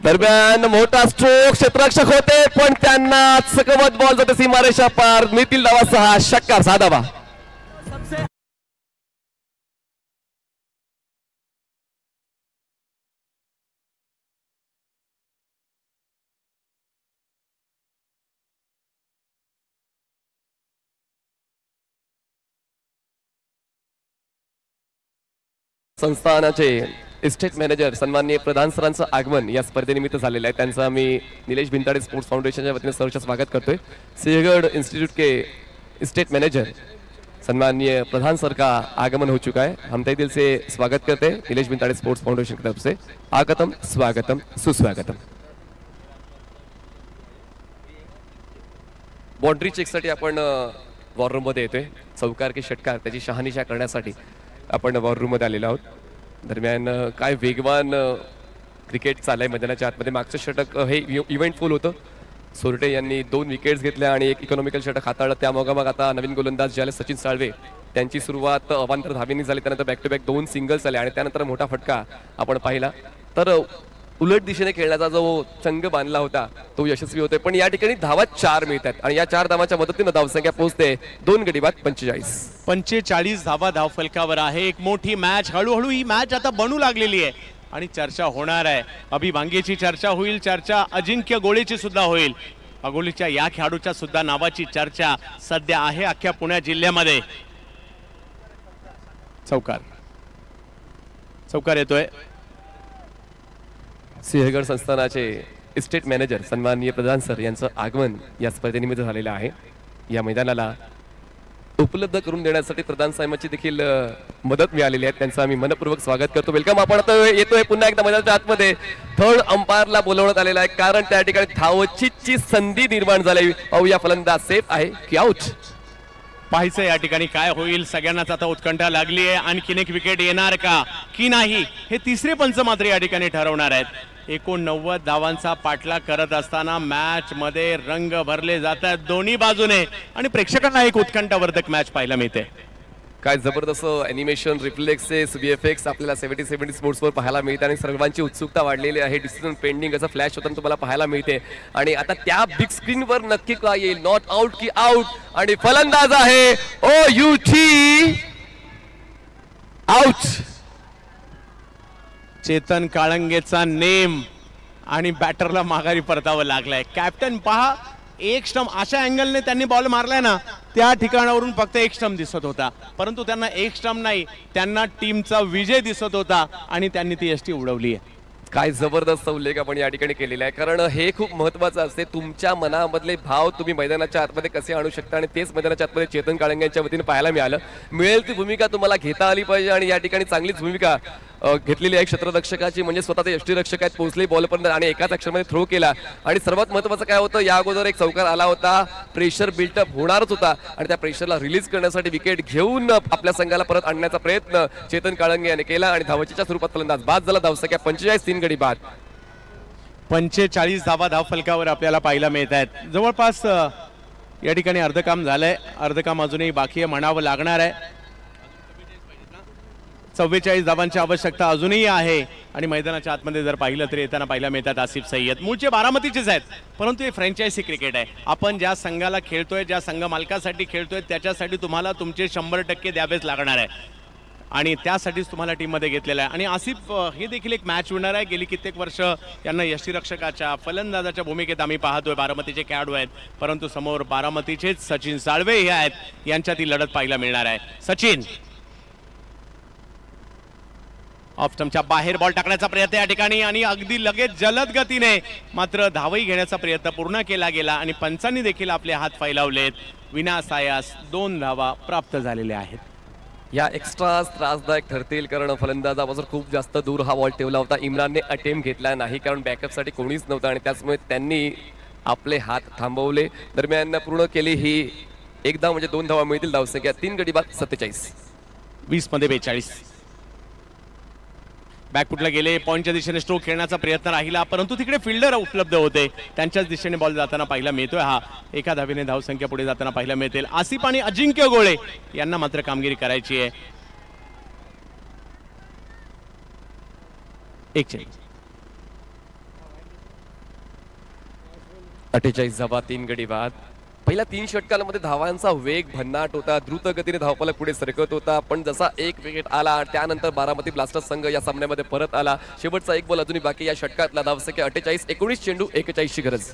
दरम्यान मोठा स्ट्रोक क्षेत्ररक्षक होते, पण त्यांना चकवत बॉल जाते सीमारेषा पार. मिळतील धावा 6, षटकार 6 धावा. संस्थानाचे इस्टेट मॅनेजर सन्माननीय प्रधान सरांचं आगमन या स्पर्धेनिमित्त झालेलं आहे. त्यांचं आम्ही निलेश भिंताडे स्पोर्ट्स फाउंडेशनच्या वतीने सहर्ष स्वागत करतोय. सिंहगढ़ इंस्टीट्यूट के स्टेट मैनेजर सन्माननीय प्रधान सर का आगमन हो चुका है. हम तहे दिल से स्वागत करते हैं निलेश भिंताडे स्पोर्ट्स फाउंडेशन की तरफ से. आगतम स्वागतम सुस्वागतम. बाउंड्री चेकसाठी आपण वॉर रूममध्ये येतोय. चौकार की षटकार त्याची शहानिशा करण्यासाठी आपण वॉर रूममध्ये आलेलो आहोत. दरम्यान काय वेगवान क्रिकेट चाललंय मैदानाच्या आतमध्ये. मागचं षटक हे इव्हेंटफुल होतं. सोरटे यांनी 2 विकेट्स घेतल्या आणि एक इकॉनॉमिकल षटक हाताळलं. त्यामोगामग आता नवीन गोलंदाज जे आले सचिन साळवे, त्यांची सुरुवात अवांतर धावेनी झाली. त्यानंतर बॅक टू बॅक 2 सिंगल्स आले आणि त्यानंतर मोठा फटका आपण पाहिला. तर उलट दिशेने खेळण्याचा जो चंग बांधला होता तो यशस्वी होतोय. पण या ठिकाणी धावा 4 मिळतात आणि या 4 धावांच्या मदतीने धावसंख्या पोहोचते 2 गडी बाद 45 धावा धावफलकावर आहे. एक मोठी मॅच, हळूहळू ही मॅच आता बनू लागलेली आहे आणि चर्चा होणार आहे. अभि भांगेची चर्चा होईल, चर्चा अजिंक्य गोळेची सुद्धा होईल. अगोलीच्या या खेळाडूच्या सुद्धा नावाची चर्चा सध्या आहे अख्ख्या पुणे जिल्ह्यामध्ये. चौकार येतोय. सिंहगड संस्थानाचे इस्टेट मॅनेजर सन्माननीय प्रधान सर यांचं आगमन या स्पर्धेनिमित्त झालेलं आहे. या मैदानाला उपलब्ध करून देण्यासाठी प्रधान साहेबांची देखील मदत मिळालेली आहे. त्यांचं आम्ही मनपूर्वक स्वागत करतो. वेलकम. आपण आता येतोय पुन्हा एकदा मैदानाच्या आतमध्ये. थर्ड अंपायरला बोलवण्यात आलेला आहे कारण त्या ठिकाणी धावचीची संधी निर्माण झाली. पाहूया फलंदाज सेफ आहे की आउट. पाहायचं या ठिकाणी काय होईल. सगळ्यांनाच आता उत्कंठा लागली आहे. आणखीन एक विकेट येणार का की नाही हे तिसरे पंच मात्र या ठिकाणी ठरवणार आहेत. 89 धावांचा पाठलाग करत असताना मॅच मध्ये रंग भरले जातात दोन्ही बाजूने आणि प्रेक्षकांना एक उत्कंठावर्धक मॅच पाहायला मिळते. काय जबरदस्त ॲनिमेशन, रिफ्लेक्सेस, VFX आपल्याला 70 स्पोर्ट्सवर पाहायला मिळते आणि सर्वांची उत्सुकता वाढलेली आहे. डिसिजन पेंडिंग असं फ्लॅश होताना तुम्हाला पाहायला मिळते आणि आता त्या बिग स्क्रीनवर नक्की काय येईल. नॉट आउट की आउट आणि फलंदाज आहे OUT आउट. चेतन काळंगेचा नेम आणि बॅटरला माघारी परतावं लागलाय. कॅप्टन पहा, एक स्टंप अशा अँगलने त्यांनी बॉल मारलाय ना, त्या ठिकाणावरून फक्त एक स्टंप दिसत होता, परंतु त्यांना एक स्टंप नाही, त्यांना टीमचा विजय दिसत होता आणि त्यांनी ती यष्टी उडवली आहे. काय जबरदस्त उल्लेख आपण या ठिकाणी केलेला आहे कारण हे खूप महत्त्वाचं असते. तुमच्या मनामधले भाव तुम्ही मैदानाच्या आतमध्ये कसे आणू शकता आणि तेच मैदानाच्या आतमध्ये चेतन काळंग्यांच्या वतीने पाहायला मिळालं. मिळेल ती भूमिका तुम्हाला घेता आली पाहिजे आणि या ठिकाणी चांगलीच भूमिका घेतलेली आहे क्षेत्ररक्षकाची. म्हणजे स्वतः ते यष्टीरक्षक आहेत, पोहोचले बॉलपर्यंत आणि एकाच अक्षरामध्ये थ्रो केला. आणि सर्वात महत्त्वाचं काय होतं, या अगोदर एक चौकार आला होता, प्रेशर बिल्टअप होणारच होता आणि त्या प्रेशरला रिलीज करण्यासाठी विकेट घेऊन आपल्या संघाला परत आणण्याचा प्रयत्न चेतन काळंगे याने केला आणि धावचीच्या स्वरूपात फलंदाज बाद झाला. धावसंख्या 45, 3 गडी बाद. 45 धावा धावफलकावर आपल्याला पाहायला मिळत आहेत. जवळपास या ठिकाणी अर्धकाम झालंय, अर्धकाम अजूनही बाकी आहे म्हणावं लागणार आहे. 44 धावांची आवश्यकता अजूनही आहे आणि मैदानाच्या आतमध्ये जर पाहिलं तर येताना पाहायला मिळतात आसिफ सय्यद. मूळचे बारामतीचेच आहेत, परंतु हे फ्रँचायझी क्रिकेट आहे. आपण ज्या संघाला खेळतोय, ज्या संघ मालकासाठी खेळतोय, त्याच्यासाठी तुम्हाला तुमचे 100% द्यावेच लागणार आहे आणि त्यासाठीच तुम्हाला टीममध्ये घेतलेलं आहे. आणि आसिफ हे देखील एक मॅच विनर आहे. गेली कित्येक वर्ष यांना यष्टीरक्षकाच्या फलंदाजाच्या भूमिकेत आम्ही पाहतोय. बारामतीचे खेळाडू आहेत, परंतु समोर बारामतीचेच सचिन साळवे हे आहेत, यांच्यात ही लढत पाहायला मिळणार आहे. सचिन ऑफ स्टंपच्या बाहेर बॉल टाकण्याचा प्रयत्न या ठिकाणी आणि अगदी लगेच जलद गतीने मात्र धावही घेण्याचा प्रयत्न पूर्ण केला गेला आणि पंचांनी देखील आपले हात फैलावलेत. विनासायास 2 धावा प्राप्त झालेल्या आहेत. या एक्स्ट्रा त्रासदायक ठरतील कारण फलंदाजापासून खूप जास्त दूर हा बॉल ठेवला होता. इम्रानने अटेम्प्ट घेतला नाही कारण बॅकअपसाठी कोणीच नव्हतं आणि त्याचमुळे त्यांनी आपले हात थांबवले. दरम्यान पूर्ण केली ही एक धाव म्हणजे 2 धावा मिळतील. धावसंख्या 3 गडी बाद 47. 20 मध्ये 42. बॅकफुटला गेले, पॉईंटच्या दिशेने स्ट्रोक खेळण्याचा प्रयत्न राहिला, परंतु तिकडे फिल्डर उपलब्ध होते, त्यांच्याच दिशेने बॉल जाताना पाहायला मिळतोय. हा एका धावेने धावसंख्या पुढे जाताना पाहायला मिळतील. आसिफ आणि अजिंक्य गोळे यांना मात्र कामगिरी करायची आहे. 48 धावा 3 गडी बाद. पहिल्या 3 षटकांमध्ये धावांचा वेग भन्नाट होता, द्रुत गतीने धावफलक पुढे सरकत होता, पण जसा एक विकेट आला त्यानंतर बारामती ब्लास्टर्स संघ या सामन्यामध्ये परत आला. शेवटचा एक बॉल अजूनही बाकी. या षटकातला धावसंख्या 48. 19 चेंडू 41 ची गरज.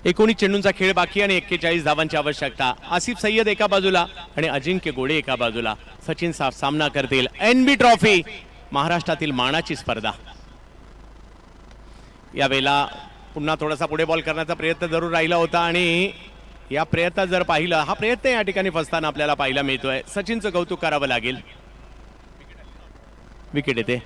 19 चेंडूंचा खेळ बाकी आणि 41 धावांची आवश्यकता. आसिफ सय्यद एका बाजूला आणि अजिंक्य गोळे एका बाजूला. सचिन सामना करतील. NB ट्रॉफी महाराष्ट्रातील मानाची स्पर्धा. यावेळेला पुन्हा थोडासा पुढे बॉल करण्याचा प्रयत्न जरूर राहिला होता आणि या प्रयत्नात जर पाहिलं, हा प्रयत्न या ठिकाणी फसताना आपल्याला पाहायला मिळतोय. सचिनचं कौतुक करावं लागेल. विकेट येते.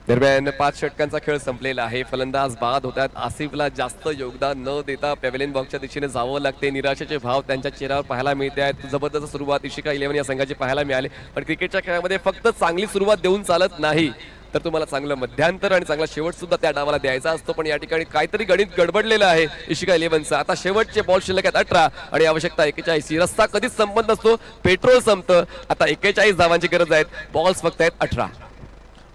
दरम्यान 5 षटकांचा खेळ संपलेला आहे. फलंदाज बाद होतात. आसिफला जास्त योगदान न देता पॅव्हेलियन बॉक्सच्या दिशेने जावं लागते. निराशेचे भाव त्यांच्या चेहऱ्यावर पाहायला मिळते आहेत. जबरदस्त सुरुवात इशिका 11 या संघाची पाहायला मिळाली, पण क्रिकेटच्या खेळामध्ये फक्त चांगली सुरुवात देऊन चालत नाही, तर तुम्हाला चांगलं मध्यांतर आणि चांगला शेवट सुद्धा त्या डावाला द्यायचा असतो. पण या ठिकाणी काहीतरी गणित गडबडलेलं आहे इशिका 11चा. आता शेवटचे बॉल शिल्लक आहेत 18 आणि आवश्यकता 41. रस्ता कधीच संपत नसतो, पेट्रोल संपतं. आता 41 धावांची गरज आहे. बॉल्स फक्त आहेत 18.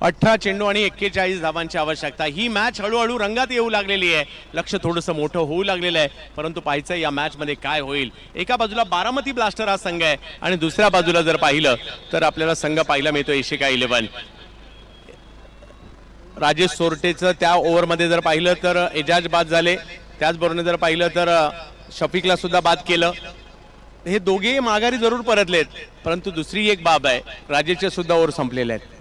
18 चेंडू आणि 41 धावांची आवश्यकता. ही मॅच हळूहळू रंगात येऊ लागलेली आहे. लक्ष थोडंसं मोठं होऊ लागलेलं आहे, परंतु पाहायचं या मॅच मध्ये काय होईल. एका बाजूला बारामती ब्लास्टर हा संघ आहे आणि दुसऱ्या बाजूला जर पाहिलं तर आपल्याला संघ पाहायला मिळतो इशिका 11. राजेश सोरटेचं त्या ओव्हरमध्ये जर पाहिलं तर एजाज बाद झाले, त्याचबरोबर जर पाहिलं तर शफिकला सुद्धा बाद केलं. हे दोघेही माघारी जरूर परतलेत, परंतु दुसरी एक बाब आहे, राजेशचे सुद्धा ओव्हर संपलेले आहेत.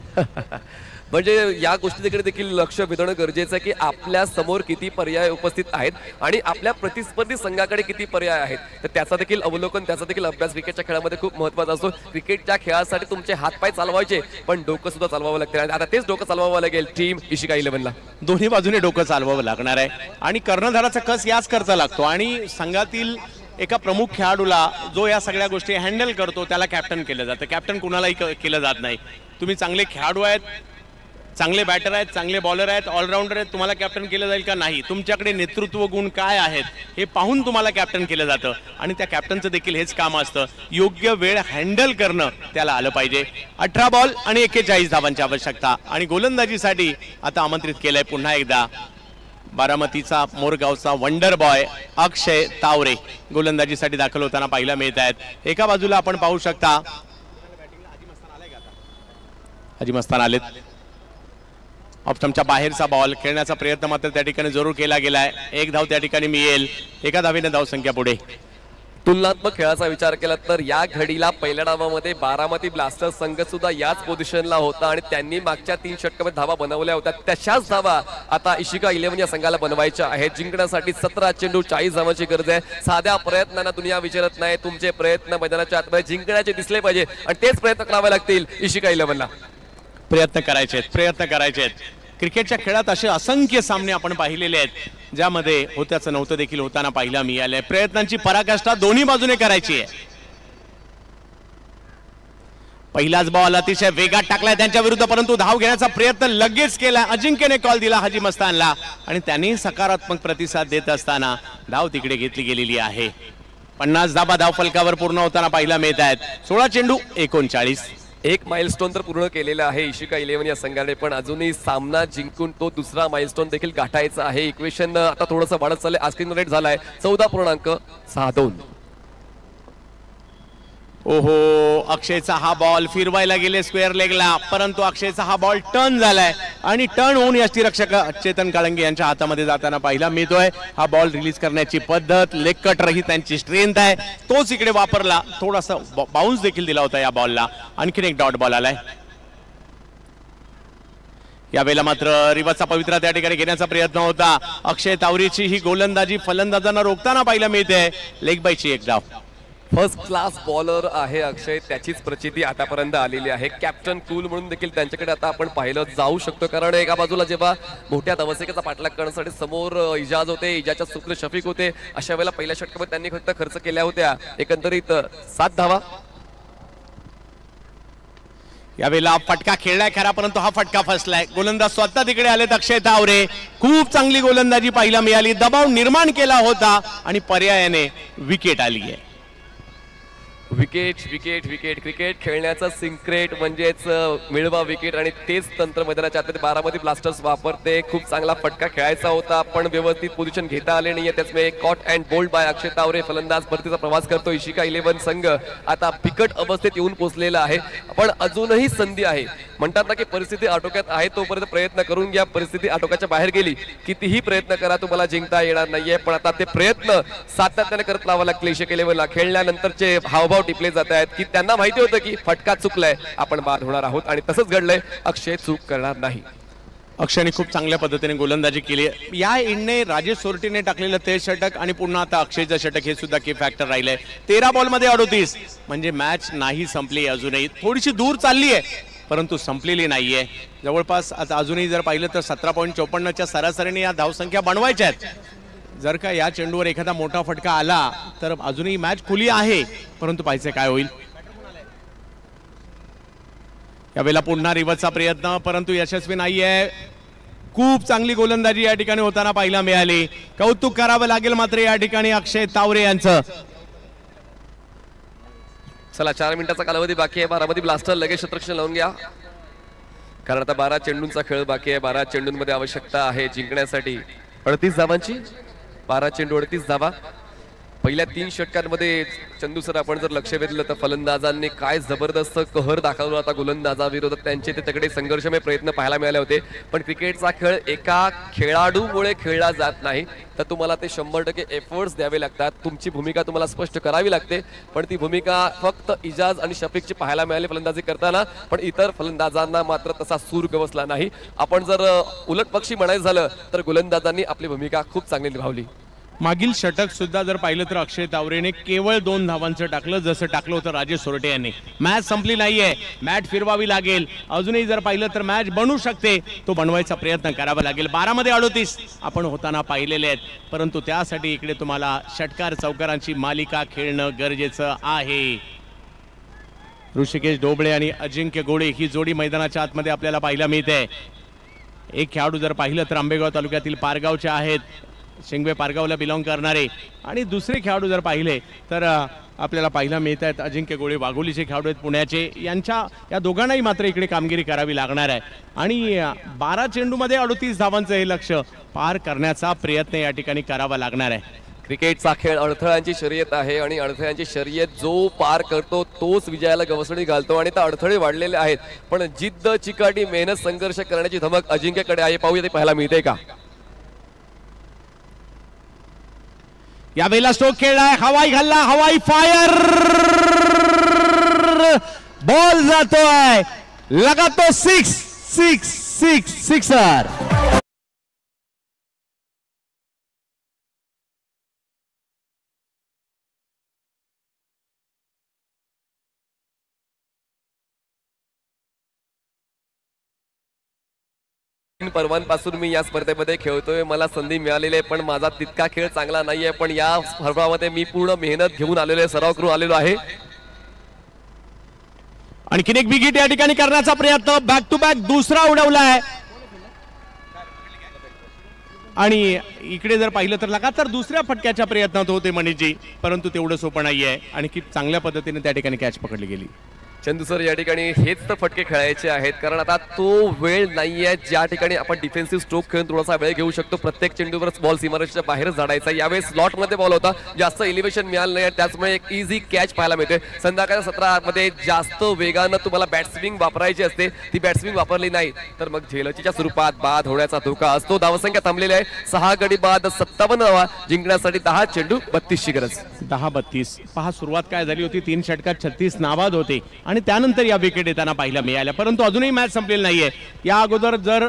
म्हणजे या गोष्टीकडे देखील लक्ष वेधणं गरजेचं आहे की आपल्या समोर किती पर्याय उपस्थित आहेत आणि आपल्या प्रतिस्पर्धी संघाकडे किती पर्याय आहेत, तर त्याचा देखील अवलोकन, त्याचा देखील अभ्यास क्रिकेटच्या खेळामध्ये खूप महत्त्वाचा असतो. क्रिकेटच्या खेळासाठी तुमचे हातपाय चालवायचे, पण डोकं सुद्धा चालवावं लागते. आता तेच डोकं चालवावं लागेल टीम इशिका 11ला. दोन्ही बाजूने डोकं चालवावं लागणार आहे आणि कर्णधाराचा कस याच करता लागतो आणि संघातील एका प्रमुख खेळाडूला जो या सगळ्या गोष्टी हँडल करतो त्याला कॅप्टन केलं जातं. कॅप्टन कुणालाही केलं जात नाही. तुम्ही चांगले खेळाडू आहेत, चांगले बॅटर आहेत, चांगले बॉलर आहेत, ऑलराऊंडर आहेत, तुम्हाला कॅप्टन केलं जाईल का नाही, तुमच्याकडे नेतृत्व गुण काय आहेत हे पाहून तुम्हाला कॅप्टन केलं जातं आणि त्या कॅप्टनचं देखील हेच काम असतं, योग्य वेळ हँडल करणं त्याला आलं पाहिजे. 18 बॉल आणि 41 धावांची आवश्यकता आणि गोलंदाजीसाठी आता आमंत्रित केलंय पुन्हा एकदा बारामतीचा मोरगावचा वंडर बॉय अक्षय तावरे गोलंदाजीसाठी दाखल होताना पाहायला मिळत आहेत. एका बाजूला आपण पाहू शकता हाजी मस्तान आलेत. ऑप्शनच्या बाहेरचा बॉल खेळण्याचा प्रयत्न मात्र त्या ठिकाणी जरूर केला गेलाय. एक धाव त्या ठिकाणी मिळेल. एका धावेने धावसंख्या पुढे. तुलनात्मक खेळाचा विचार केला तर या घडीला पहिल्या डावामध्ये बारामती ब्लास्टर्स संघ सुद्धा याच पोझिशनला होता आणि त्यांनी मागच्या 3 षटकामध्ये धावा बनवल्या होत्या. तशाच धावा आता इशिका 11 या संघाला बनवायच्या आहेत. जिंकण्यासाठी 17 चेंडू 40 धावांची गरज आहे. साध्या प्रयत्नांना दुनिया विचारत नाही, तुमचे प्रयत्न मैदानाच्या आतमध्ये जिंकण्याचे दिसले पाहिजे आणि तेच प्रयत्न करावे लागतील इशिका 11ला. प्रयत्न करायचे आहेत. क्रिकेटच्या खेळात असे असंख्य सामने आपण पाहिलेले आहेत ज्यामध्ये होत्याचं नव्हतं देखील होताना पाहायला मिळालंय. प्रयत्नांची पराकाष्ठा दोन्ही बाजूने करायची आहे. पहिलाच बॉल अतिशय वेगात टाकलाय त्यांच्या विरुद्ध, परंतु धाव घेण्याचा प्रयत्न लगेच केला. अजिंक्यने कॉल दिला हाजी मस्तानला आणि त्यांनी सकारात्मक प्रतिसाद देत असताना धाव तिकडे घेतली गेलेली आहे. 50 धाबा धाव फलकावर पूर्ण होताना पाहायला मिळत आहेत. 16 चेंडू 39. एक माइलस्टोन तर पूर्ण केलेला आहे इशिका 11 या संघाने, पण अजूनही सामना जिंकून तो दुसरा माइलस्टोन देखील गाठायचा आहे. इक्वेशन आता थोडंसं वाढत चाललंय. आस्किंग रेट झालाय 14.62. ओहो, अक्षयचा हा बॉल फिरवायला गेले स्क्वेअर लेगला, परंतु अक्षयचा हा बॉल टर्न झालाय आणि टर्न होऊन यष्टीरक्षक चेतन काळंगे यांच्या हातामध्ये जाताना पाहिला मिळतोय. हा बॉल रिलीज करण्याची पद्धत, लेग कटर ही त्यांची स्ट्रेंथ आहे, तोच इकडे वापरला. थोडासा बाउन्स देखील दिला होता या बॉलला. आणखीन एक डॉट बॉल आलाय. यावेळेला मात्र रिवाचा पवित्रा त्या ठिकाणी घेण्याचा प्रयत्न होता. अक्षय तावरेची ही गोलंदाजी फलंदाजांना रोखताना पाहायला मिळते. लेग बायची एक धाव. फर्स्ट क्लास बॉलर आहे अक्षय, त्याचीच प्रचिती आतापर्यंत आलेली आहे. कॅप्टन कूल म्हणून देखील त्यांच्याकडे आता आपण पाहिलं जाऊ शकतो, कारण एका बाजूला जेव्हा मोठ्या धावसंख्येचा पाठलाग करण्यासाठी समोर इजाज होते, इजाजच्या सुप्र शफीक होते, अशा वेळेला पहिल्या षटकामध्ये त्यांनी फक्त खर्च केल्या होत्या एकंदरीत 7 धावा. यावेळेला फटका खेळलाय खरा, परंतु हा फटका फसलाय. गोलंदाज स्वतः तिकडे आलेत अक्षय तावरे. खूप चांगली गोलंदाजी पाहायला मिळाली, दबाव निर्माण केला होता आणि पर्यायाने विकेट आली आहे. विकेट विकेट विकेट क्रिकेट खेळण्याचा सिक्रेट म्हणजेच मिळवा विकेट, आणि तेच तंत्र मैदानाच्या आतमध्ये बारामती ब्लास्टर्स वापरते. खूप चांगला फटका खेळायचा होता, पण व्यवस्थित पोझिशन घेता आले नाहीये. त्याचमुळे कॉट अँड बोल्ड बाय अक्षय तावरे. फलंदाज परतीचा प्रवास करतो. इशिका 11 संघ आता बिकट अवस्थेत येऊन पोहोचलेला आहे, पण अजूनही संधी आहे. म्हणतात ना की परिस्थिती आटोक्यात आहे तोपर्यंत प्रयत्न करून घ्या. परिस्थिती आटोक्याच्या बाहेर गेली कितीही प्रयत्न करा, तुम्हाला जिंकता येणार नाहीये. पण आता ते प्रयत्न सातत्याने करत लावा लागतील. इशिका 11ला खेळल्यानंतरचे हावभाव टिपले जात आहेत की त्यांना माहिती होतं की फटका चुकलाय, आपण बाद होणार आहोत, आणि तसंच घडलंय. अक्षय चूक करणार नाही. अक्षयने खूप चांगल्या पद्धतीने गोलंदाजी केली. या इनने राजेश सोरटीने टाकलेलं ते षटक आणि पुन्हा आता अक्षयचं षटक हे सुद्धा की फॅक्टर राहिलंय. 13 बॉलमध्ये 38, म्हणजे मॅच नाही संपली. अजूनही थोडीशी दूर चालली आहे, परंतु संपलेली नाहीये. जवळपास आता अजूनही जर पाहिलं तर 17.54च्या सरासरीने या धावसंख्या बनवायच्या आहेत. जर का या चेंडूवर एखादा मोठा फटका आला तर अजूनही मॅच खुली आहे, परंतु पाहायचं काय होईल. यावेळेला पुन्हा रिव्हर्सचा प्रयत्न, परंतु यशस्वी नाहीये. खूप चांगली गोलंदाजी या ठिकाणी होताना पाहायला मिळाली. कौतुक करावं लागेल मात्र या ठिकाणी अक्षय तावरे यांचं. चला 4 मिनिटाचा कालावधी बाकी आहे. बारामती ब्लास्टर लगेच क्षेत्ररक्षण लावून घ्या, कारण आता 12 चेंडूंचा खेळ बाकी आहे. 12 चेंडूंमध्ये आवश्यकता आहे जिंकण्यासाठी 38 धावांची. 12 चेंडू 38 धावा. पहिल्या 3 षटकांमध्ये चंदू सर आपण जर लक्ष वेधलं तर फलंदाजांनी काय जबरदस्त कहर दाखवला होता गोलंदाजाविरोधात. त्यांचे ते तगडे संघर्षमय प्रयत्न पाहायला मिळाले होते. पण क्रिकेटचा खेळ एका खेळाडूमुळे खेळला जात नाही, तर तुम्हाला ते 100% एफर्ट्स द्यावे लागतात. तुमची भूमिका तुम्हाला स्पष्ट करावी लागते, पण ती भूमिका फक्त इजाज आणि शफीकची पाहायला मिळाली फलंदाजी करताना, पण इतर फलंदाजांना मात्र तसा सूर गवसला नाही. आपण जर उलट पक्षी म्हणायचं झालं तर गोलंदाजांनी आपली भूमिका खूप चांगली निभावली. मागील षटक सुद्धा जर पाहिलं तर अक्षय तावरेने केवळ 2 धावांचं टाकलं, जसं टाकलं होतं राजेश सोरटे यांनी. मॅच संपली नाहीये, मॅच फिरवावी लागेल. अजूनही जर पाहिलं तर मॅच बनू शकते, तो बनवायचा प्रयत्न करावा लागेल. 12मध्ये 38 आपण होताना पाहिलेले आहेत, परंतु त्यासाठी इकडे तुम्हाला षटकार चौकारांची मालिका खेळणं गरजेचं आहे. ऋषिकेश ढोबळे आणि अजिंक्य गोळे ही जोडी मैदानाच्या आतमध्ये आपल्याला पाहायला मिळते. एक खेळाडू जर पाहिलं तर आंबेगाव तालुक्यातील पारगावचे आहेत, शिंगवे पारगावला बिलॉंग करणारे, आणि दुसरे खेळाडू जर पाहिले तर आपल्याला पाहायला मिळत आहेत अजिंक्य गोळे वाघोलीचे खेळाडू आहेत पुण्याचे. या दोघांनाही मात्र इकडे कामगिरी करावी लागणार आहे, आणि 12 चेंडूमध्ये 38 धावांचं हे लक्ष्य पार करण्याचा प्रयत्न या ठिकाणी करावा लागणार आहे. क्रिकेटचा खेळ अडथळ्यांची शर्यत आहे, आणि अडथळ्यांची शर्यत जो पार करतो तोच विजयाला गवसणी घालतो. आणि ते अडथळे वाढलेले आहेत, पण जिद्द, चिकाटी, मेहनत, संघर्ष करण्याची धमक अजिंक्यकडे आहे. पाहूया ते पाहायला मिळते का. यावेळेला स्ट्रोक खेळलाय, हवाई घालला, हवाई फायर, बॉल जातोय, लगातो 6-6-6-6-6. पर्वांपासून मी या स्पर्धेमध्ये खेळतोय, मला संधी मिळालेली आहे, पण माझा तितका खेळ चांगला नाहीये. पण या स्पर्धेमध्ये मी पूर्ण मेहनत घेऊन आलेलो आहे, सराव करून आलेलो आहे. आणखीन एक बिग हिट या ठिकाणी करण्याचा प्रयत्न, बॅक टू बॅक दुसरा उडवलाय आणि इकडे जर पाहिलं तर लगातार दुसऱ्या फटक्याच्या प्रयत्नात होते मनीषजी, परंतु तेवढं सोपं नाहीये आणि खूप चांगल्या पद्धतीने त्या ठिकाणी कॅच पकडली गेली. चंदू सर या ठिकाणी हेच तर फटके खेळायचे आहेत, कारण आता तो वेळ नाहीये ज्या ठिकाणी आपण डिफेन्सिव्ह स्ट्रोक खेळून थोडासा वेळ घेऊ शकतो. प्रत्येक चेंडूवरच बॉल सीमारेषेच्या बाहेरच झाडायचा. यावेळेस स्लॉट मध्ये बॉल होता, जास्त एलिव्हेशन मिळालं नाही, त्याचमुळे एक इझी कॅच पाहायला मिळते. संध्याकाळच्या सत्रामध्ये जास्त वेगानं तुम्हाला बॅटस्विंग वापरायची असते, ती बॅटस्विंग वापरली नाही तर मग झेलचीच्या स्वरूपात बाद होण्याचा धोका असतो. धावसंख्या थांबलेली आहे 6 गडी बाद 57 धावा, जिंकण्यासाठी 10 चेंडू 32 ची गरज. 10-32 पहा, सुरुवात काय झाली होती, 3 षटकात 36 नाबाद होते आणि त्यानंतर या विकेट येताना पाहायला मिळाल्या, परंतु अजूनही मॅच संपलेली नाहीये. या अगोदर जर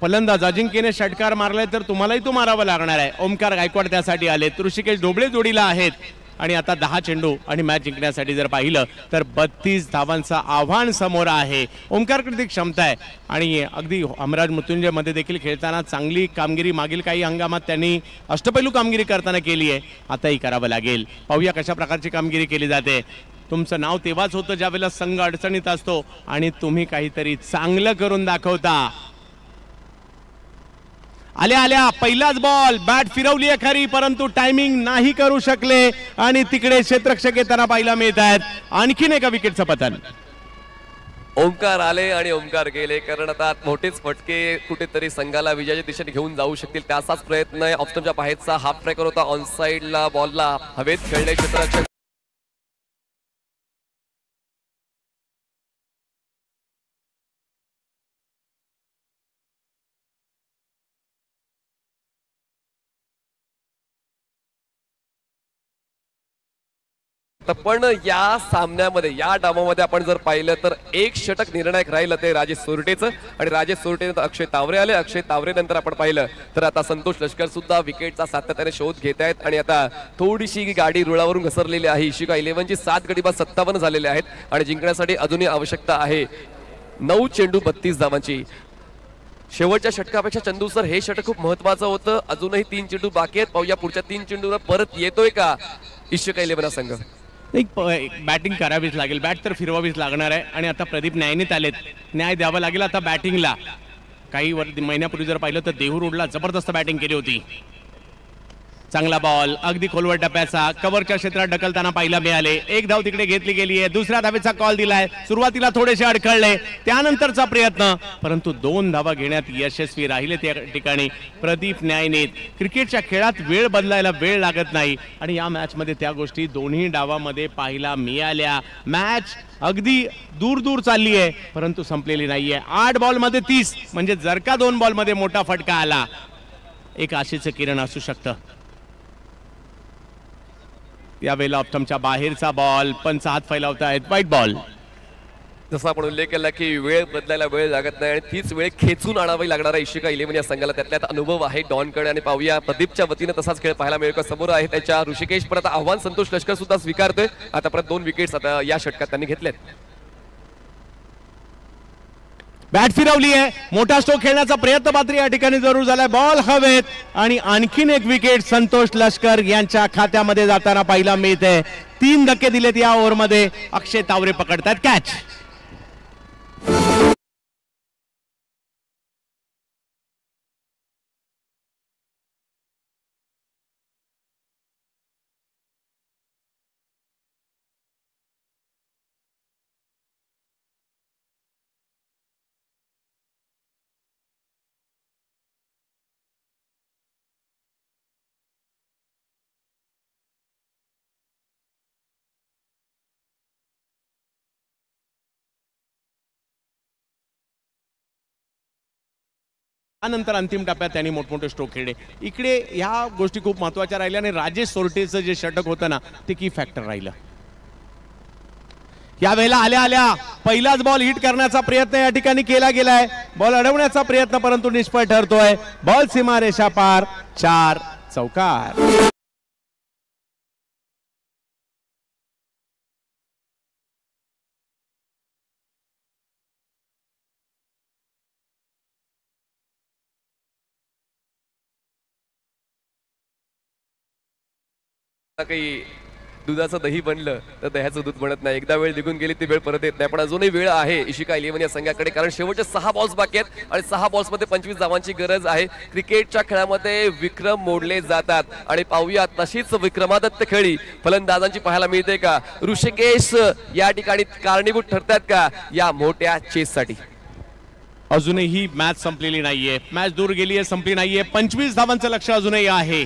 फलंदाज अजिंक्यने षटकार मारलाय तर तुम्हालाही तो मारावा लागणार आहे. ओमकार गायकवाड त्यासाठी आले, ऋषिकेश ढोबळे जोडीला आहेत आणि आता 10 चेंडू आणि मॅच जिंकण्यासाठी जर पाहिलं तर 32 धावांचं आव्हान समोर आहे. ओमकारकडे ती क्षमता आहे आणि अगदी हमराज मृत्युंजय मध्ये देखील खेळताना चांगली कामगिरी मागील काही हंगामात त्यांनी अष्टपैलू कामगिरी करताना केली आहे, आताही करावं लागेल. पाहूया कशा प्रकारची कामगिरी केली जाते. तुमचं नाव तेव्हाच होतं ज्यावेळेला संघ अडचणीत असतो आणि तुम्ही काहीतरी चांगलं करून दाखवता. आल्या आल्या पहिलाच बॉल, बॅट फिरवली आहे खरी, परंतु टायमिंग नाही करू शकले आणि तिकडे क्षेत्ररक्षक येताना पाहायला मिळत आहेत. आणखीन एका विकेटचं पतन. ओमकार आले आणि ओमकार गेले, कारण आता मोठेच फटके कुठेतरी संघाला विजयाच्या दिशेने घेऊन जाऊ शकतील त्याचाच प्रयत्न आहे. ऑफस्टमच्या बाहेरचा हाफ ट्रॅकर होता, ऑन साइडला बॉलला हवेत खेळले क्षेत्ररक्षक. पण या सामन्यामध्ये या डावामध्ये आपण जर पाहिलं तर एक षटक निर्णायक राहिलं ते राजेश सोरटेचं, आणि राजेश सोरटे नंतर अक्षय तावरे आले. अक्षय तावरे नंतर आपण पाहिलं तर आता संतोष लष्कर सुद्धा विकेटचा सातत्याने शोध घेत आहेत आणि आता थोडीशी गाडी रुळावरून घसरलेली आहे. इशिका 11ची 7 गडी बाद 57 झालेले आहेत आणि जिंकण्यासाठी अजूनही आवश्यकता आहे 9 चेंडू 32 धावांची. शेवटच्या षटकापेक्षा चंदू सर हे षटक खूप महत्वाचं होतं. अजूनही 3 चेंडू बाकी आहेत, पाहूया पुढच्या 3 चेंडूवर परत येतोय का इशिका 11 संघ. एक बॅटिंग करावीच लागेल, बॅट तर फिरवावीच लागणार आहे आणि आता प्रदीप न्यायनीत आलेत, न्याय द्यावा लागेल आता बॅटिंगला. काही महिन्यापूर्वी जर पाहिलं तर देहू रोडला जबरदस्त बॅटिंग केली होती. चांगला बॉल अगदी खोलवर टप्प्याचा कव्हरच्या क्षेत्रात ढकलताना पाहायला मिळाले. एक धाव तिकडे घेतली गेली आहे, दुसऱ्या धावेचा कॉल दिलाय. सुरुवातीला थोडेसे अडखळले, त्यानंतरचा प्रयत्न, परंतु 2 धावा घेण्यात यशस्वी राहिले त्या ठिकाणी प्रदीप न्यायनीत. क्रिकेटच्या खेळात वेळ बदलायला वेळ लागत नाही आणि या मॅच मध्ये त्या गोष्टी दोन्ही डावामध्ये पाहायला मिळाल्या. मॅच अगदी दूर दूर चालली आहे परंतु संपलेली नाहीये. 8 बॉल मध्ये 30, म्हणजे जर का 2 बॉल मध्ये मोठा फटका आला एक आशेचं किरण असू शकतं. यावेळेला ऑप्टमच्या बाहेरचा बॉल, पंच हात फैलावतायत, व्हाईट बॉल. जसं आपण उल्लेख केला की वेळ बदलायला वेळ लागत नाही आणि तीच वेळ खेचून आणावी लागणारा इशिका 11 या संघाला त्यातल्यात अनुभव आहे डॉनकडे. आणि पाहूया प्रदीपच्या वतीने तसाच खेळ पाहायला मिळेल का. समोर आहे त्याच्या ऋषिकेश, परत आव्हान संतोष लष्कर सुद्धा स्वीकारतोय. आता परत 2 विकेट्स आता या षटकात त्यांनी घेतलेत. बॅट फिरवली आहे, मोठा स्ट्रोक खेळण्याचा प्रयत्न मात्र या ठिकाणी जरूर झालाय. बॉल हवेत आणि आणखीन एक विकेट संतोष लष्कर यांच्या खात्यामध्ये जाताना पाहायला मिळते. 3 धक्के दिलेत या ओव्हरमध्ये. अक्षय तावरे पकडतात कॅच. त्यानंतर अंतिम टप्प्यात त्यांनी मोठमोठे स्ट्रोक खेळले. इकडे ह्या गोष्टी खूप महत्वाच्या राहिल्या आणि राजेश सोरटेचं जे षटक होतं ना ते की फॅक्टर राहिलं. या वेळेला आल्या आल्या पहिलाच बॉल हिट करण्याचा प्रयत्न या ठिकाणी केला गेलाय. बॉल अडवण्याचा प्रयत्न परंतु निष्फळ ठरतोय. बॉल सीमारेषा पार, 4 चौकार. काही दुधाचं दही बनलं तर दह्याचं दूध बनत नाही. एकदा वेळ निघून गेली ती वेळ परत येत नाही. पण अजूनही वेळ आहे इशिका 11 या संघाकडे, कारण शेवटचे 6 बॉल्स बाकी आहेत आणि 6 बॉल्समध्ये 25 धावांची गरज आहे. क्रिकेटच्या खेळामध्ये विक्रम मोडले जातात आणि पाहूया तशीच विक्रमादत्त खेळी फलंदाजांची पाहायला मिळते का. ऋषिकेश या ठिकाणी कारणीभूत ठरतात का या मोठ्या चेससाठी. अजूनही मॅच संपलेली नाहीये, मॅच दूर गेली आहे, संपली नाहीये. 25 धावांचं लक्ष अजूनही आहे.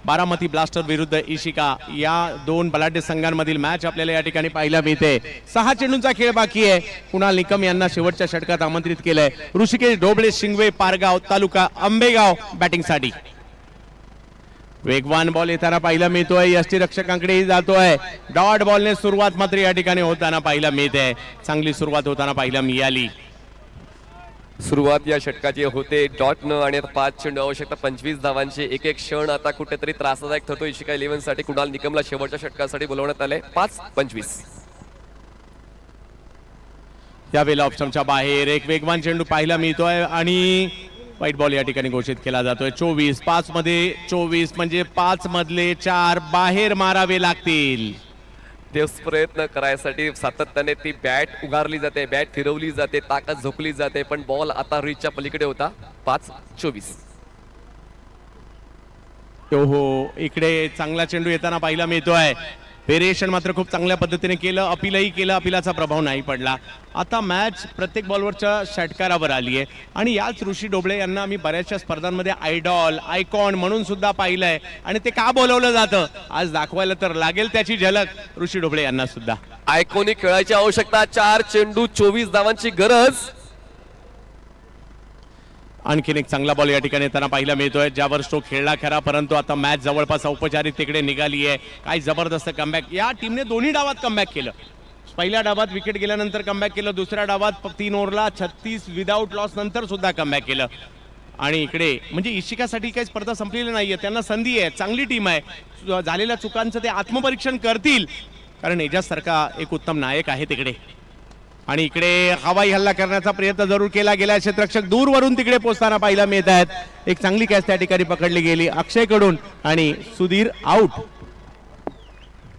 बारामती ब्लास्टर विरुद्ध इशिका या दोन बलाढ्य संघांमधील मॅच आपल्याला या ठिकाणी पाहायला मिळते. 6 चेंडूंचा खेळ बाकी आहे. कुणाल निकम यांना शेवटच्या षटकात आमंत्रित केलंय. ऋषिकेश ढोबळे शिंगवे पारगाव तालुका आंबेगाव बॅटिंगसाठी. वेगवान बॉल येताना पाहायला मिळतोय. यष्टीरक्षकांकडेही जातोय. डॉट बॉलने सुरुवात मात्र या ठिकाणी होताना पाहायला मिळते. चांगली सुरुवात होताना पाहायला मिळाली. सुरुवात या षटकाची होते डॉटनं आणि 5 चेंडू आवश्यकता 25 धावांचे. एक एक क्षण आता कुठेतरी त्रासदायक ठरतो इशिका 11 साठी. कुणाल निकमला शेवटच्या षटकासाठी बोलवण्यात आले. 5-25 यावेळेला ऑप्शनच्या बाहेर एक वेगवान चेंडू पाहायला मिळतोय आणि व्हाईट बॉल या ठिकाणी घोषित केला जातोय. 24 5 मध्ये 24 म्हणजे 5 मधले 4 बाहेर मारावे लागतील. तेच प्रयत्न करायसाठी सातत्याने ती बॅट उगारली जाते, बॅट फिरवली जाते, ताकद झोपली जाते, पण बॉल आता रीचच्या पलीकडे होता. 5-24 हो इकडे चांगला चेंडू येताना पाहायला मिळतोय. व्हेरिएशन मात्र खूप चांगल्या पद्धतीने केलं. अपीलही केलं, अपीलाचा प्रभाव नाही पडला. आता मॅच प्रत्येक बॉलवरच्या षटकारावर आली आहे आणि याच ऋषी ढोबळे यांना आम्ही बऱ्याचशा स्पर्धांमध्ये आयडॉल आयकॉन म्हणून सुद्धा पाहिलंय आणि ते का बोलवलं जातं आज दाखवायला तर लागेल त्याची झलक ऋषी ढोबळे यांना सुद्धा. आयकॉनिक खेळायची आवश्यकता. 4 चेंडू 24 धावांची गरज. आणखीन एक चांगला बॉल या ठिकाणी येताना पाहायला मिळतोय. ज्यावर स्ट्रोक खेळला खरा, परंतु आता मॅच जवळपास औपचारिकतेकडे निघाली आहे. काय जबरदस्त कमबॅक या टीमने दोन्ही डावात कमबॅक केलं. पहिल्या डावात विकेट गेल्यानंतर कमबॅक केलं, दुसऱ्या डावात 3 ओव्हरला 36 विदाऊट लॉस नंतर सुद्धा कमबॅक केलं. आणि इकडे म्हणजे इशिकासाठी काही स्पर्धा संपलेली नाहीये, त्यांना संधी आहे. चांगली टीम आहे. झालेल्या चुकांचं ते आत्मपरीक्षण करतील, कारण एजाज सारखा एक उत्तम नायक आहे तिकडे. आणि इकडे हवाई हल्ला करण्याचा प्रयत्न जरूर केला गेला. क्षेत्ररक्षक दूरवरून तिकडे पोहोचताना पाहायला मिळत आहेत. एक चांगली कॅच त्या ठिकाणी पकडली गेली अक्षय कडून आणि सुधीर आउट.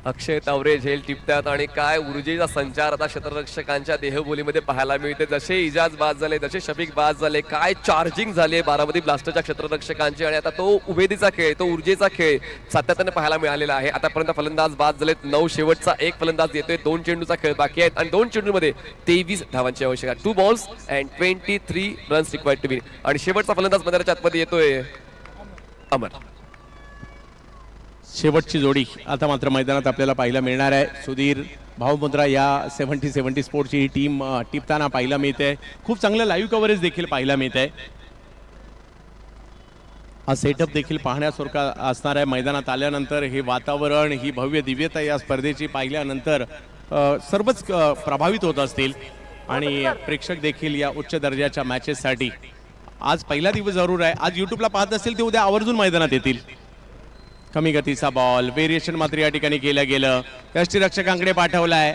अक्षय तावरे झेल टिपतात आणि काय ऊर्जेचा संचार आता क्षेत्ररक्षकांच्या देहबोलीमध्ये पाहायला मिळते. जसे इजाज बाद झाले, जसे शफीक बाद झाले, काय चार्जिंग झाले बारामती ब्लास्टरच्या क्षेत्ररक्षकांचे. आणि आता तो उमेदीचा खेळ, तो ऊर्जेचा खेळ सातत्याने पाहायला मिळालेला आहे. आतापर्यंत फलंदाज बाद झालेत 9, शेवटचा एक फलंदाज येतोय. 2 चेंडूचा खेळ बाकी आहेत आणि 2 चेंडूमध्ये 23 धावांची आवश्यकता. 2 balls and 23 runs required to win. आणि शेवटचा फलंदाज मैदानाच्या आतमध्ये येतोय अमर. शेवटची जोडी आता मात्र मैदानात आपल्याला पाहायला मिळणार आहे. सुधीर भाऊमुद्रा या 70-70 स्पोर्ट्सची ही टीम टिपताना पाहायला मिळते. खूप चांगलं लाईव्ह कव्हरेज देखील पाहायला मिळते. हा सेटअप देखील पाहण्यासारखा असणार आहे. मैदानात आल्यानंतर हे वातावरण, ही भव्य दिव्यता या स्पर्धेची पाहिल्यानंतर सर्वच प्रभावित होत असतील आणि प्रेक्षक देखील या उच्च दर्जाच्या मॅचेससाठी आज पहिला दिवस जरूर आहे. आज यूट्यूबला पाहत असतील ते उद्या आवर्जून मैदानात येतील. कमी गतीचा बॉल, व्हेरिएशन मात्र या ठिकाणी केलं गेलं. यष्टीरक्षकांकडे पाठवलाय.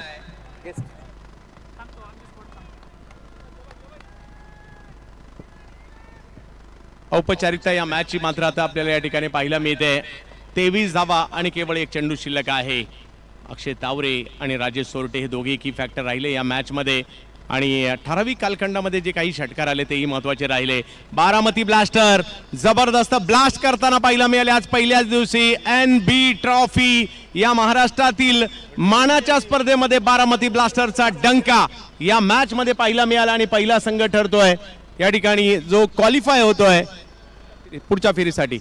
औपचारिकता या मॅचची मात्र आता आपल्याला या ठिकाणी पाहायला मिळते. 23 धावा आणि केवळ 1 चेंडू शिल्लक आहे. अक्षय तावरे आणि राजेश सोरटे हे दोघे की फॅक्टर राहिले या मॅच मध्ये आणि ठराविक कालखंडामध्ये जे काही षटकार आले तेही महत्त्वाचे राहिले. बारामती ब्लास्टर जबरदस्त ब्लास्ट करताना पाहायला मिळाले. आज पहिल्याच दिवशी NB ट्रॉफी या महाराष्ट्रातील मानाच्या स्पर्धेमध्ये बारामती ब्लास्टरचा डंका या मॅच मध्ये पाहायला मिळाला आणि पहिला संघ ठरतोय या ठिकाणी जो क्वालिफाय होतोय पुढच्या फेरीसाठी.